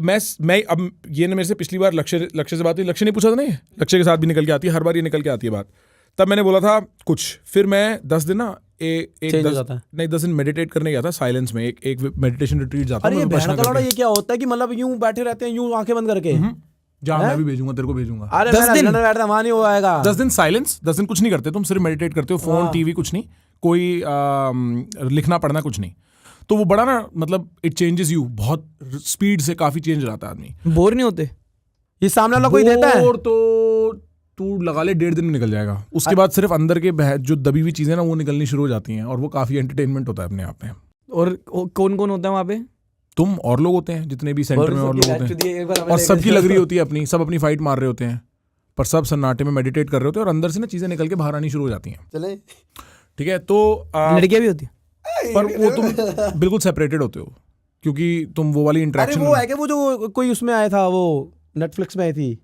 Speaker 1: मैं अब ये ना मेरे से पिछली बार लक्ष्य से बात हुई, लक्ष्य नहीं पूछा था, नहीं लक्ष्य के साथ भी निकल के आती है, हर बार ये निकल के आती है बात। तब मैंने बोला था कुछ, फिर मैं 10 दिन ना
Speaker 3: Change हो जाता है।
Speaker 1: 10 दिन मेडिटेट करने गया था साइलेंस में, एक मेडिटेशन रिट्रीट जाता
Speaker 3: अरे
Speaker 1: हूँ
Speaker 3: ये
Speaker 1: मैं विपश्यना
Speaker 3: बहन का लौड़ा,
Speaker 1: करके।
Speaker 3: ये क्या होता है कि मतलब यूं बैठे रहते हैं, यूं आंखें बंद करके।
Speaker 1: जा मैं भी भेजूंगा, तेरे को भेजूंगा।
Speaker 3: अरे
Speaker 2: 10 दिन?
Speaker 3: मैंने बैठता वहां नहीं हो आएगा।
Speaker 1: 10 दिन साइलेंस, 10 दिन कुछ नहीं करते तुम, सिर्फ मेडिटेट करते हो, फोन टीवी कुछ नहीं, कोई लिखना पढ़ना कुछ नहीं। तो वो बड़ा ना, मतलब इट चेंजेस यू, बहुत स्पीड से काफी चेंज लाता है आदमी।
Speaker 2: बोर नहीं होते?
Speaker 3: ये सामने वाला कोई देता है?
Speaker 1: और तो तू लगा ले 1.5 दिन में निकल जाएगा, उसके बाद सिर्फ अंदर के जो दबी हुई चीजें ना वो निकलनी शुरू हो जाती हैं, और वो काफी एंटरटेनमेंट होता है अपने आप में।
Speaker 2: और कौन कौन होता है वहाँ पे?
Speaker 1: तुम और लोग होते हैं, जितने भी सेंटर में और लोग होते हैं, और सबकी लग रही होती है अपनी, सब अपनी फाइट मार रहे होते हैं, पर सब सन्नाटे में मेडिटेट कर रहे होते हैं, और अंदर से ना चीजें निकल के बाहर आनी शुरू हो जाती हैं।
Speaker 3: चले
Speaker 1: ठीक है, तो
Speaker 2: लड़कियाँ भी होती है?
Speaker 1: पर वो तुम बिल्कुल सेपरेटेड होते हो, क्योंकि तुम वो वाली
Speaker 3: अरे
Speaker 1: इंटरेक्शन।
Speaker 3: वो है कि वो जो कोई उसमें आया था, वो नेटफ्लिक्स में आई थी,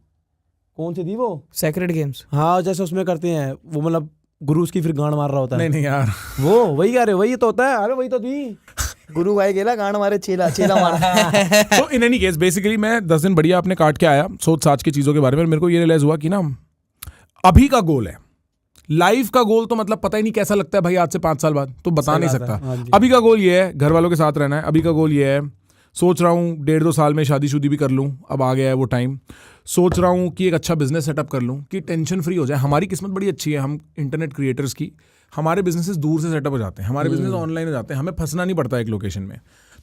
Speaker 3: कौन सी थी वो?
Speaker 2: Sacred Games.
Speaker 3: हाँ, जैसे उसमें करते हैं वो, मतलब गुरु उसकी फिर गांड मार रहा होता है।
Speaker 1: नहीं नहीं यार,
Speaker 3: वो वही कह रहे हो, वही तो होता है। अरे वही तो थी,
Speaker 2: गुरु भाई गेला गांड मारे, चेला चेला मारा।
Speaker 1: तो इन एनी केस बेसिकली मैं 10 दिन बढ़िया अपने काट के आया, सोच साच की चीज़ों के बारे में। मेरे को ये रियलाइज हुआ कि ना अभी का गोल है, लाइफ का गोल तो मतलब पता ही नहीं कैसा लगता है भाई आज से 5 साल बाद, तो बता नहीं सकता। अभी का गोल ये है, घर वालों के साथ रहना है। अभी का गोल ये है, सोच रहा हूँ 1.5-2 साल में शादी भी कर लूँ, अब आ गया है वो टाइम। सोच रहा हूँ कि एक अच्छा बिजनेस सेटअप कर लूँ कि टेंशन फ्री हो जाए। हमारी किस्मत बड़ी अच्छी है, हम इंटरनेट क्रिएटर्स की, हमारे बिजनेसेस दूर से सेटअप हो जाते हैं, हमारे बिजनेस ऑनलाइन हो जाते हैं, हमें फंसना नहीं पड़ता एक लोकेशन में।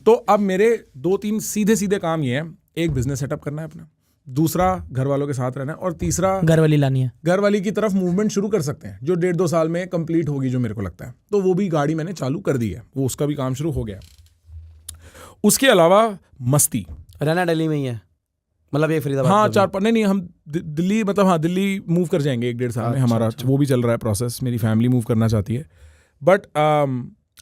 Speaker 1: तो अब मेरे 2-3 सीधे काम ये है, एक बिजनेस सेटअप करना है अपना, दूसरा घर वालों के साथ रहना है, और तीसरा
Speaker 2: घर वाली लानी है।
Speaker 1: घर वाली की तरफ मूवमेंट शुरू कर सकते हैं, जो 1.5-2 साल में कंप्लीट होगी, जो मेरे को लगता है। तो वो भी गाड़ी मैंने चालू कर दी है, वो उसका भी काम शुरू हो गया। उसके अलावा मस्ती,
Speaker 3: रहना दिल्ली में ही है, मतलब ये फरीदाबाद।
Speaker 1: हाँ 4-5 नहीं हम दिल्ली, मतलब हाँ दिल्ली मूव कर जाएंगे 1-1.5 साल में। हमारा वो भी चल रहा है प्रोसेस, मेरी फैमिली मूव करना चाहती है, बट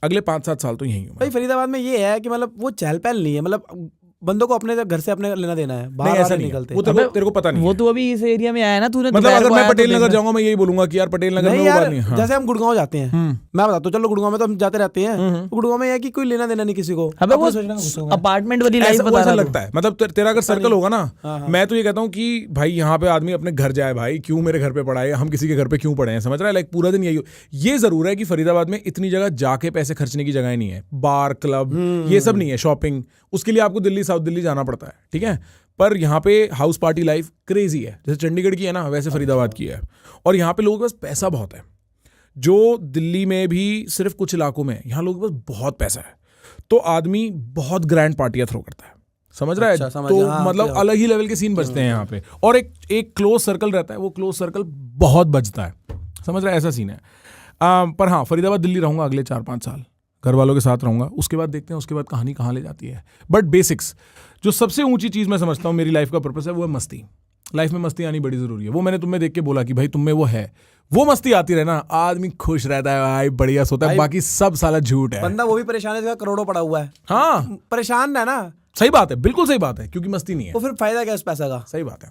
Speaker 1: अगले 5-7 साल तो यहीं हूँ मैं।
Speaker 3: भाई फरीदाबाद में ये है कि मतलब वो चहल पहल नहीं है, मतलब बंदों को अपने घर से अपने लेना देना है,
Speaker 1: नहीं
Speaker 3: बाहर
Speaker 1: ऐसा
Speaker 3: बाहर
Speaker 1: नहीं
Speaker 3: निकलते।
Speaker 1: वो तेरे को पता नहीं
Speaker 2: वो
Speaker 1: है।
Speaker 2: तो अभी इस एरिया में आया ना तूने,
Speaker 1: मतलब
Speaker 2: दोपहर
Speaker 1: अगर
Speaker 2: को
Speaker 1: मैं
Speaker 2: आया तो
Speaker 1: पटेल नगर
Speaker 2: देखना।
Speaker 1: जाऊंगा, मैं यही बोलूंगा कि यार पटेल नगर में
Speaker 3: नहीं
Speaker 1: वो
Speaker 3: यार,
Speaker 1: बात नहीं। हाँ।
Speaker 3: जैसे हम गुड़गांव जाते हैं, मैं बताता हूँ, चलो गुड़गांव में तो हम जाते रहते हैं, तो गुड़गांव में यह है कि कोई लेना देना नहीं किसी को।
Speaker 2: अबे वो
Speaker 3: अपने सोचना का घुसूंगा।
Speaker 2: अपार्टमेंट वाली लाइफ
Speaker 1: ऐसा
Speaker 2: बता
Speaker 1: ऐसा
Speaker 2: रहा
Speaker 1: लगता है, मतलब तेरा अगर सर्कल होगा ना, मैं तो ये कहता हूँ कि भाई यहाँ पे आदमी अपने घर जाए, भाई क्यों मेरे घर पे पड़ा है, हम किसी के घर पे क्यों पड़े हैं, समझ रहा है? लाइक पूरा दिन यही। ये जरूर है कि फरीदाबाद में इतनी जगह जाके पैसे खर्चने की जगह नहीं है, बार क्लब ये सब नहीं है, शॉपिंग, उसके लिए आपको दिल्ली साउथ दिल्ली जाना पड़ता है, ठीक है। पर यहाँ पे हाउस पार्टी लाइफ क्रेजी है, जैसे चंडीगढ़ की है ना, वैसे फरीदाबाद की है। और यहाँ पे लोगों के पास पैसा बहुत है, जो दिल्ली में भी सिर्फ कुछ इलाकों में, यहाँ लोगों के पास बहुत पैसा है, तो आदमी बहुत ग्रैंड पार्टियां थ्रो करता है, समझ रहा है?
Speaker 3: अच्छा, समझ
Speaker 1: तो
Speaker 3: गया, हाँ,
Speaker 1: मतलब अलग ही लेवल के सीन बजते हैं यहाँ पे, और एक क्लोज सर्कल रहता है, वो क्लोज सर्कल बहुत बजता है, समझ रहा है? ऐसा सीन है। पर हाँ, फरीदाबाद दिल्ली रहूंगा अगले 4-5 साल, घर वालों के साथ रहूंगा, उसके बाद देखते हैं उसके बाद कहानी कहाँ ले जाती है। बट बेसिक्स, जो सबसे ऊंची चीज़ मैं समझता हूँ मेरी लाइफ का पर्पस है, वो है मस्ती। लाइफ में मस्ती आनी बड़ी ज़रूरी है। वो मैंने तुम्हें देख के बोला कि भाई तुम में वो है, वो मस्ती आती रहे ना, आदमी खुश रहता है भाई, बढ़िया सोता है, बाकी सब साला झूठ है।
Speaker 3: बंदा वो भी परेशान है, इसका करोड़ों पड़ा हुआ है,
Speaker 1: हाँ
Speaker 3: परेशान है ना।
Speaker 1: सही बात है, बिल्कुल सही बात है, क्योंकि मस्ती नहीं है।
Speaker 3: वो फिर फायदा क्या उस पैसे का?
Speaker 1: सही बात है,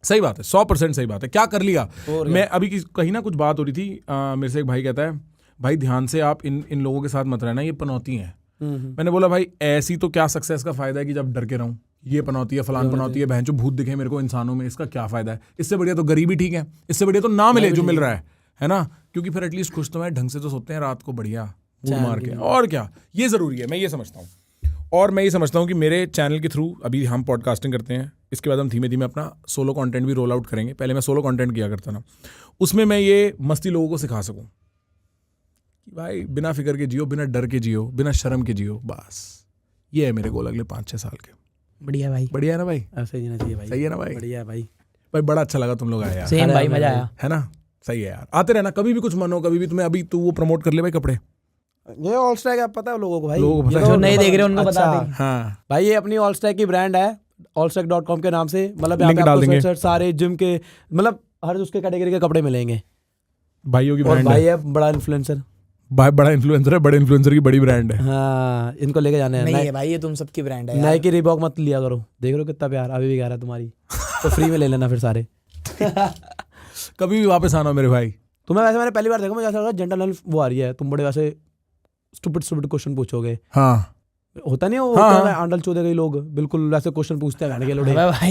Speaker 1: सही बात है, 100% सही बात है। क्या कर लिया? मैं अभी कहीं ना कुछ बात हो रही थी, मेरे से एक भाई कहता है, भाई ध्यान से आप इन लोगों के साथ मत रहना, ये पनौती हैं। मैंने बोला भाई ऐसी तो क्या सक्सेस का फायदा है कि जब डर के रहूं, ये पनौती है, फलान पनौती है, बहन जो भूत दिखे मेरे को इंसानों में, इसका क्या फायदा है? इससे बढ़िया तो गरीबी ठीक है, इससे बढ़िया तो ना मिले जो मिल रहा है ना, क्योंकि फिर एटलीस्ट खुश तो मैं ढंग से तो सोते हैं रात को, बढ़िया मूड मार के, और क्या, ये जरूरी है, मैं ये समझता हूँ। और मैं ये समझता हूँ कि मेरे चैनल के थ्रू अभी हम पॉडकास्टिंग करते हैं, इसके बाद हम धीमे धीमे अपना सोलो कंटेंट भी रोल आउट करेंगे। पहले मैं सोलो कंटेंट किया करता ना, उसमें मैं ये मस्ती लोगों को सिखा सकूँ, कि भाई बिना फिक्र के जियो, बिना डर के जियो, बिना शर्म के जियो, बस ये है मेरे गोल अगले 5-6 साल के।
Speaker 2: बढ़िया भाई,
Speaker 1: बढ़िया है ना भाई?
Speaker 3: ऐसे ही जीना चाहिए भाई।
Speaker 1: सही है ना भाई?
Speaker 3: बढ़िया है भाई।
Speaker 1: भाई बड़ा अच्छा लगा तुम लोग आए यार,
Speaker 2: सेम भाई, मजा आया।
Speaker 1: है ना? सही है यार, आते रहना कभी भी कुछ मन हो, कभी भी तुम्हें। अभी तू वो प्रमोट कर ले भाई कपड़े,
Speaker 3: ये ऑल स्टैक है, पता है लोगों को भाई?
Speaker 1: लोगों को पता
Speaker 3: ये
Speaker 1: है।
Speaker 3: तो
Speaker 2: जो नए देख रहे हैं उनको बता
Speaker 3: अच्छा।
Speaker 2: दें।
Speaker 1: हाँ
Speaker 3: भाई ये अपनी ऑल स्टैक की ब्रांड है, allstack.com के नाम से। मतलब यहाँ
Speaker 1: लिंक
Speaker 3: पे
Speaker 1: डाल
Speaker 3: आपको
Speaker 1: देंगे।
Speaker 3: स्वेटशर्ट सारे जिम के, मतलब हर उसके कैटेगरी के कपड़े मिलेंगे।
Speaker 1: भाइयों की
Speaker 3: और
Speaker 1: ब्रांड
Speaker 3: भाई
Speaker 1: है
Speaker 3: है बड़ा इन्फ्लुएंसर।
Speaker 1: भाई, बड़ा इन्फ्लुएंसर है, बड़े इन्फ्लुएंसर की बड़ी ब्रांड है।
Speaker 3: हाँ, इनको लेके जाने हैं।
Speaker 2: नहीं है भाई, ये तुम सबकी ब्रांड है यार।
Speaker 3: नाइकी रिबॉक मत लिया करो, देख रहे हो कितना प्यार अभी भी कह रहा है तुम्हारी। तो फ्री में ले लेना फिर सारे।
Speaker 1: कभी भी वापस आना मेरे भाई।
Speaker 3: तुम्हें वैसे मैंने पहली बार देखा, मुझे ऐसा लगा जनरल वो आ रही है, तुम बड़े वैसे स्टूपिड क्वेश्चन पूछोगे।
Speaker 1: हाँ
Speaker 3: होता नहीं है वो,
Speaker 1: हाँ।
Speaker 3: होता है आंडल चौधे कई लोग बिल्कुल वैसे क्वेश्चन पूछते हैं के लोड़े।
Speaker 2: अबे भाई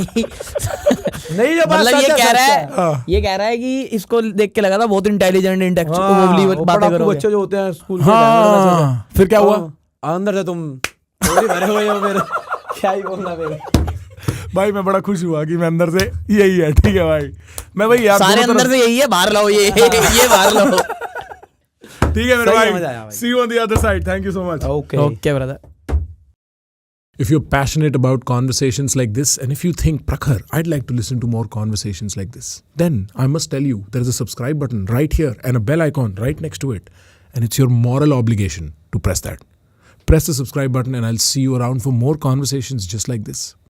Speaker 3: नहीं जो बात
Speaker 2: मतलब
Speaker 3: सच
Speaker 2: ये कह रहा
Speaker 3: सच
Speaker 2: है, ये कह रहा है कि इसको देख के लगा था बहुत इंटेलिजेंट इंटेलेक्चुअल
Speaker 3: वो
Speaker 2: बातें
Speaker 3: पढ़ाकू
Speaker 2: करोगे।
Speaker 3: बच्चे जो होते हैं स्कूल के
Speaker 1: हाँ, फिर क्या हुआ?
Speaker 3: अंदर से तुम थोड़ी भरे हुए हो मेरे। क्या ही बोलना मेरे।
Speaker 1: भाई मैं बड़ा खुश हुआ कि मैं अंदर से यही है। ठीक है भाई, मैं भाई यार
Speaker 2: सारे
Speaker 1: दोनों
Speaker 2: अंदर
Speaker 1: तरफ-
Speaker 2: से यही है, बाहर लाओ ये बाहर लाओ।
Speaker 1: ठीक है मेरे
Speaker 3: सही
Speaker 1: भाई,
Speaker 3: समझ आया भाई।
Speaker 1: See you on the other side, thank you so much.
Speaker 3: Okay
Speaker 2: okay brother.
Speaker 1: If you're passionate about conversations like this, and if you think, Prakhar, I'd like to listen to more conversations like this, then I must tell you, there is a subscribe button right here and a bell icon right next to it. And it's your moral obligation to press that. Press the subscribe button and I'll see you around for more conversations just like this.